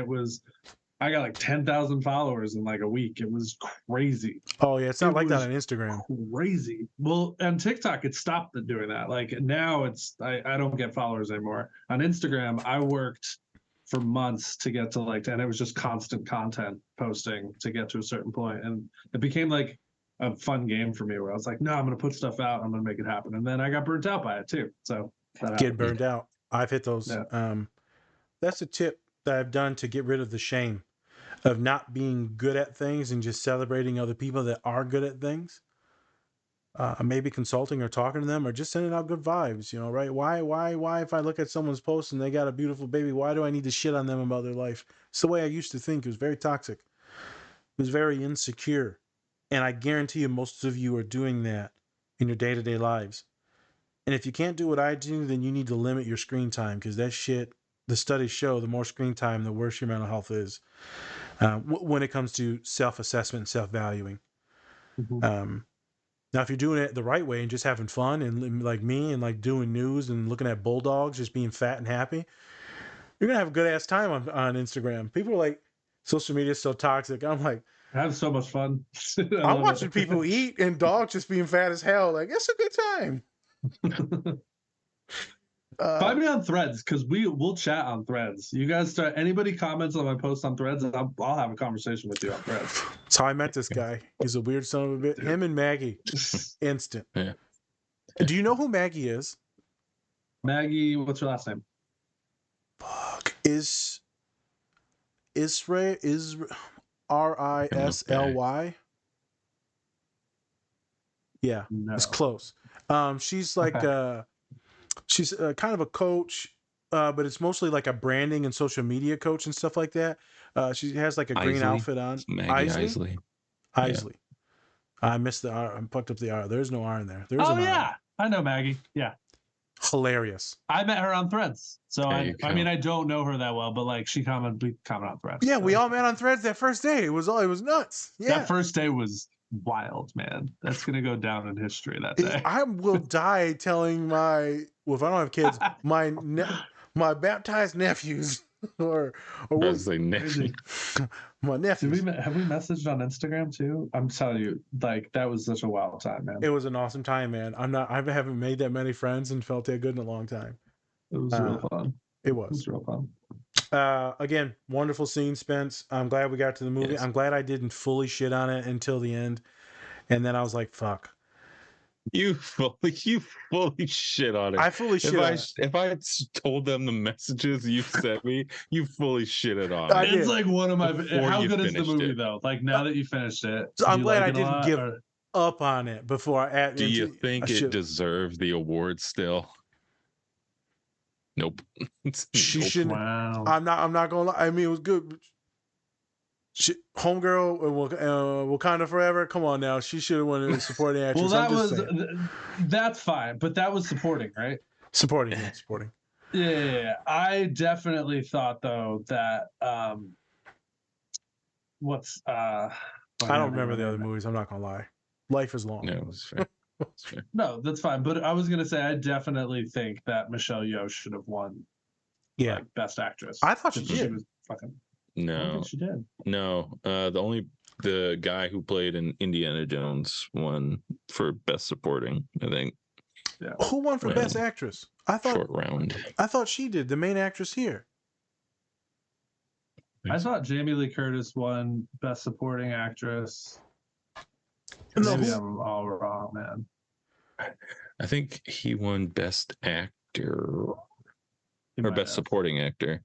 I got like 10,000 followers in like a week. It was crazy. Oh yeah, it's not like that on Instagram. Crazy. Well, on TikTok, it stopped doing that. Like now, I don't get followers anymore. On Instagram, I worked for months to get to and it was just constant content posting to get to a certain point, and it became like a fun game for me where I was like, no, I'm going to put stuff out. I'm going to make it happen. And then I got burnt out by it too. So Get burned out. I've hit those. Yeah. That's a tip that I've done to get rid of the shame of not being good at things and just celebrating other people that are good at things. Maybe consulting or talking to them or just sending out good vibes, you know, right? Why if I look at someone's post and they got a beautiful baby, why do I need to shit on them about their life? It's the way I used to think. It was very toxic. It was very insecure. And I guarantee you most of you are doing that in your day-to-day lives. And if you can't do what I do, then you need to limit your screen time, because that shit, the studies show the more screen time, the worse your mental health is when it comes to self-assessment and self-valuing. Mm-hmm. Now, if you're doing it the right way and just having fun and like me and like doing news and looking at bulldogs, just being fat and happy, you're going to have a good ass time on Instagram. People are like, social media is so toxic. I'm like, I have so much fun. I'm watching people eat and dogs just being fat as hell. Like, it's a good time. Find me on Threads, because we'll chat on Threads. You guys start. Anybody comments on my post on Threads, I'll have a conversation with you on Threads. That's how I met this guy. He's a weird son of a bit. Him and Maggie, instant. Yeah. Do you know who Maggie is? Maggie, what's her last name? Fuck. Is Risly? Yeah, No. it's close. She's like she's kind of a coach, but it's mostly like a branding and social media coach and stuff like that. She has like a green outfit on. Maggie Isley. Isley. I missed the R. I fucked up the R. There's no R in there. There's an yeah, R. I know Maggie. Yeah, hilarious. I met her on Threads, so I mean I don't know her that well, but like we comment on Threads. Yeah, so. we all met on Threads that first day. It was nuts. Yeah, that first day was wild, man. That's gonna go down in history that day. I will die telling if I don't have kids, my baptized nephews or I was like, nephew. my nephews. Have we messaged on Instagram too? I'm telling you, like that was such a wild time, man. It was an awesome time, man. I haven't made that many friends and felt that good in a long time. It was real fun. It was real fun. Again, wonderful scene, Spence. I'm glad we got to the movie. Yes. I'm glad I didn't fully shit on it until the end, and then I was like, "Fuck." You fully shit on it. I fully shit on it. If I had told them the messages you sent me, you fully shitted on it. It's like one of my. How good is the movie it. though? Like now that you finished it, So I'm glad like I didn't give up on it before. Do you think it deserved the award still? Nope. She shouldn't. Wow. I'm not gonna lie. I mean, it was good. Homegirl, Wakanda Forever. Come on now, she should have won the supporting actress. Well, that's fine, but that was supporting, right? Supporting. Yeah. I definitely thought though that I don't remember the other movies. I'm not gonna lie. Life is long. No, it was fair. No, that's fine. But I was gonna say I definitely think that Michelle Yeoh should have won. Yeah, like, Best Actress. I thought she did. She was fucking. I don't No, think she did. no. The guy who played in Indiana Jones won for Best Supporting, I think. Yeah. Who won for Best Actress? I thought Short round. I thought she did. The main actress here. I thought Jamie Lee Curtis won Best Supporting Actress. No, Maybe I'm all wrong, man. I think he won Best Actor He or might Best have. Supporting Actor.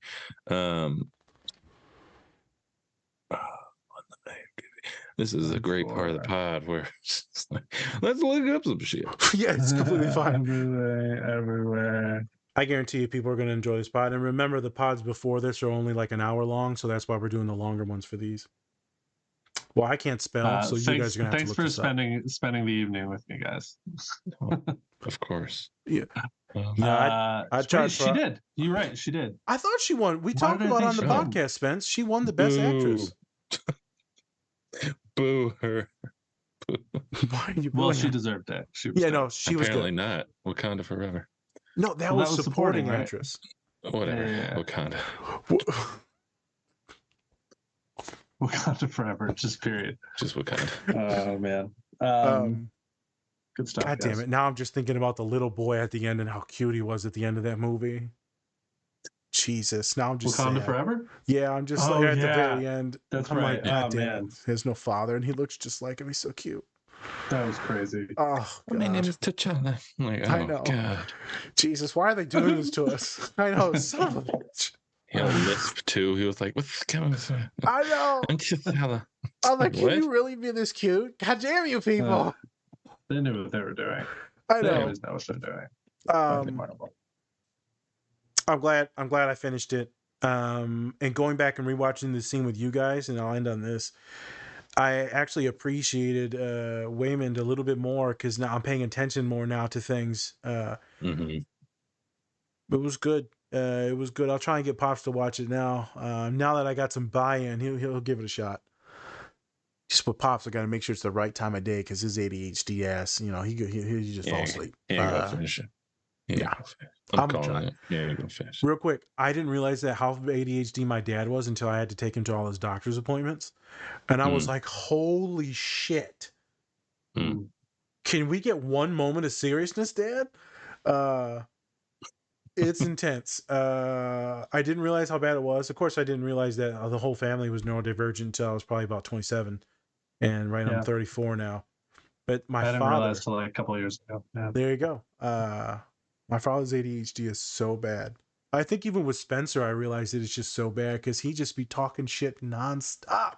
This is a great part of the pod where it's just like, let's look up some shit. Yeah, it's completely fine. Everywhere. I guarantee you people are going to enjoy this pod. And remember, the pods before this are only like an hour long, so that's why we're doing the longer ones for these. Well, I can't spell, so you guys are going to have to look this up. Thanks for spending the evening with me, guys. Of course. Yeah. I tried. She did. You're right. She did. I thought she won. We talked about on the podcast, Spence. She won the Best Actress. Boo her. Why are you Well, booing she her? deserved it. She was Apparently good. not. Wakanda Forever. No, that was supporting actress. Whatever. Yeah. Wakanda. Wakanda Forever. Just period. Just Wakanda. Oh man. Good stuff. God damn it! Now I'm just thinking about the little boy at the end and how cute he was at the end of that movie. Jesus! Now I'm just Wakanda sad. Forever. Yeah, I'm just at the very end. That's I'm right. like, God Oh damn man. it. He has no father, and he looks just like him. He's so cute. That was crazy. Oh, My name God. is T'Challa. I'm like, I oh know. God. Jesus, why are they doing this to us? I know, son of a bitch. He had a lisp too. He was like, "What's coming?" I know. I'm T'Challa. I'm like, can What? you really be this cute? God damn you, people. They knew what they were doing. I They know. always know what they're doing. I'm glad I finished it. And going back and rewatching the scene with you guys, and I'll end on this. I actually appreciated Waymond a little bit more because now I'm paying attention more now to things. It was good. It was good. I'll try and get Pops to watch it now. Now that I got some buy-in, he'll give it a shot. Just with Pops, I got to make sure it's the right time of day because his ADHD ass, he just fall asleep. He ain't gonna finish it. Yeah. I'm calling it. Yeah, you're gonna finish. Real quick, I didn't realize that how ADHD my dad was until I had to take him to all his doctor's appointments. And I was like, holy shit. Can we get one moment of seriousness, Dad? It's intense. I didn't realize how bad it was. Of course, I didn't realize that the whole family was neurodivergent until I was probably about 27. And I'm 34 now. But I didn't realize till like a couple of years ago. Yeah. There you go. My father's ADHD is so bad. I think even with Spencer, I realized that it's just so bad because he just be talking shit nonstop.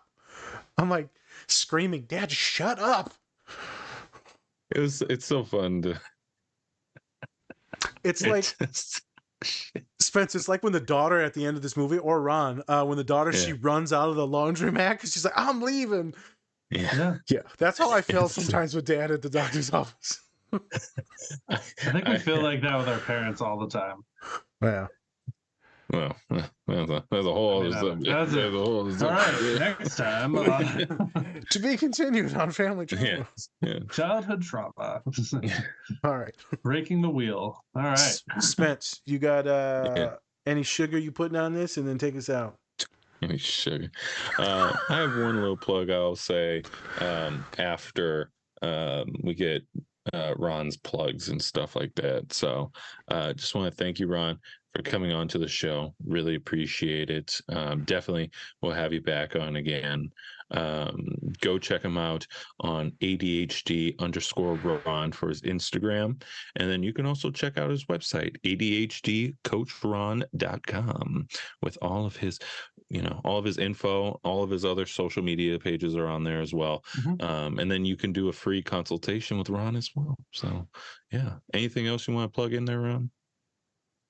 I'm like screaming, Dad, shut up. It's so fun to. It's like Spencer. It's like when the daughter at the end of this movie, or Ron, when the daughter she runs out of the laundromat because she's like, I'm leaving. Yeah. That's how I felt sometimes with Dad at the doctor's office. I think we feel like that with our parents all the time. Yeah. Well, there's a whole other subject. That's it. All right, next time. To be continued on family trauma. Yeah. Childhood trauma. All right. Breaking the wheel. All right. Spence, you got any sugar you putting on this, and then take us out. Any sugar. I have one little plug I'll say after we get Ron's plugs and stuff like that. So just want to thank you, Ron, for coming on to the show. Really appreciate it. Definitely we'll have you back on again. Go check him out on ADHD_Ron for his Instagram. And then you can also check out his website, ADHDcoachron.com, with all of his, all of his info, all of his other social media pages are on there as well. And then you can do a free consultation with Ron as well. So yeah. Anything else you want to plug in there, Ron?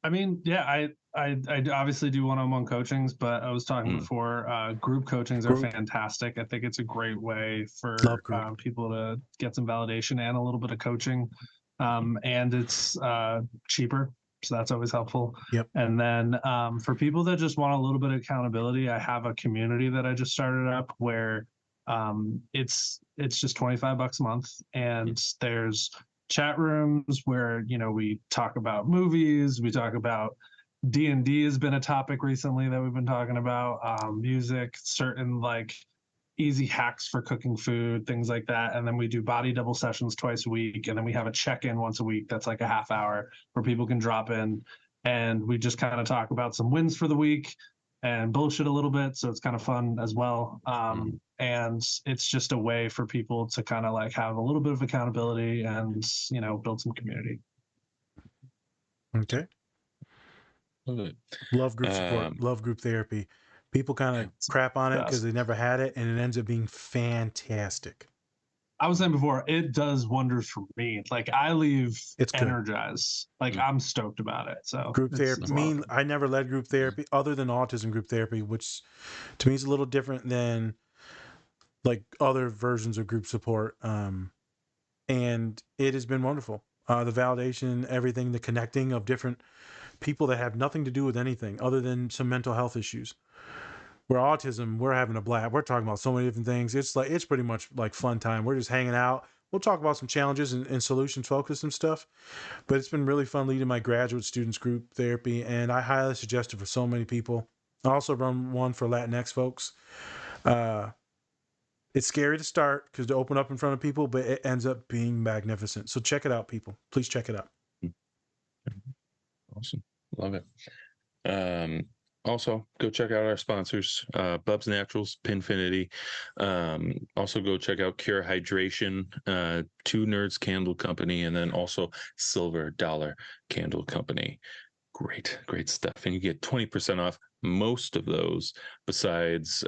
I mean, yeah, I obviously do one-on-one coachings, but I was talking before, group coachings are fantastic. I think it's a great way for people to get some validation and a little bit of coaching. And it's cheaper, so that's always helpful. Yep. And then for people that just want a little bit of accountability, I have a community that I just started up where it's just $25 a month, and there's chat rooms where we talk about movies, we talk about D&D has been a topic recently that we've been talking about, music, certain like easy hacks for cooking food, things like that. And then we do body double sessions twice a week, and then we have a check-in once a week that's like a half hour where people can drop in, and we just kind of talk about some wins for the week and bullshit a little bit, so it's kind of fun as well. And it's just a way for people to kind of like have a little bit of accountability and build some community. Okay. Love group support. Love group therapy. People kind of crap on it because they never had it, and it ends up being fantastic. I was saying before, it does wonders for me. Like I leave energized. Like I'm stoked about it. So group therapy. I never led group therapy other than autism group therapy, which to me is a little different than like other versions of group support. And it has been wonderful. The validation, everything, the connecting of different people that have nothing to do with anything other than some mental health issues. Where autism, we're having a blast. We're talking about so many different things. It's pretty much like fun time. We're just hanging out. We'll talk about some challenges and solutions focus and stuff. But it's been really fun leading my graduate students group therapy, and I highly suggest it for so many people. I also run one for Latinx folks. It's scary to start because to open up in front of people, but it ends up being magnificent. So check it out, people. Please check it out. Awesome. Love it. Also, go check out our sponsors, Bubs Naturals, Pinfinity. Also, go check out Cure Hydration, Two Nerds Candle Company, and then also Silver Dollar Candle Company. Great stuff. And you get 20% off most of those. Besides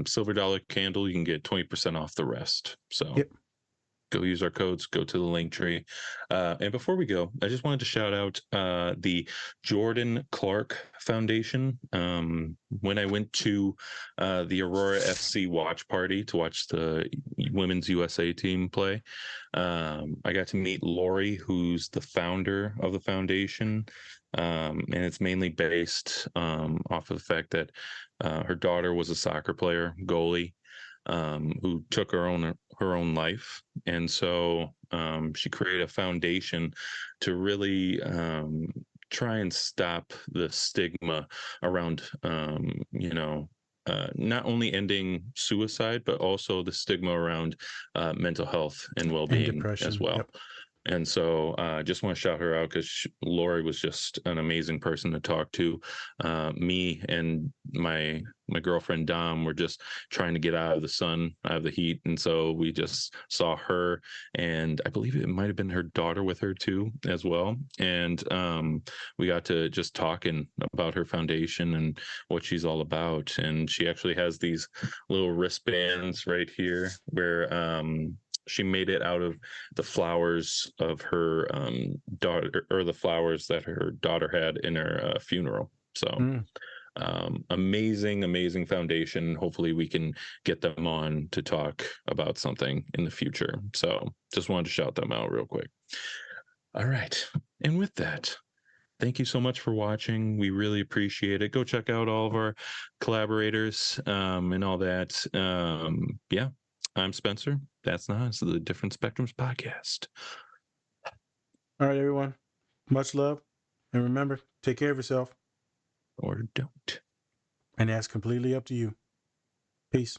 Silver Dollar Candle, you can get 20% off the rest. So Yep. Go use our codes, go to the link tree. And before we go, I just wanted to shout out the Jordan Clark Foundation. When I went to the Aurora FC watch party to watch the Women's USA team play, I got to meet Lori, who's the founder of the foundation. And it's mainly based off of the fact that her daughter was a soccer player, goalie, who took her own life, and so she created a foundation to really try and stop the stigma around not only ending suicide, but also the stigma around mental health and well-being and depression as well. Yep. And so I just want to shout her out because Lori was just an amazing person to talk to. Me and my girlfriend Dom were just trying to get out of the sun, out of the heat. And so we just saw her, and I believe it might have been her daughter with her too as well. And we got to just talking about her foundation and what she's all about. And she actually has these little wristbands right here where she made it out of the flowers of her daughter, or the flowers that her daughter had in her funeral. So amazing foundation. Hopefully we can get them on to talk about something in the future. So just wanted to shout them out real quick. All right. And with that, thank you so much for watching. We really appreciate it. Go check out all of our collaborators and all that. Yeah. I'm Spencer. That's Nas, the Different Spectrums podcast. All right, everyone. Much love. And remember, take care of yourself. Or don't. And that's completely up to you. Peace.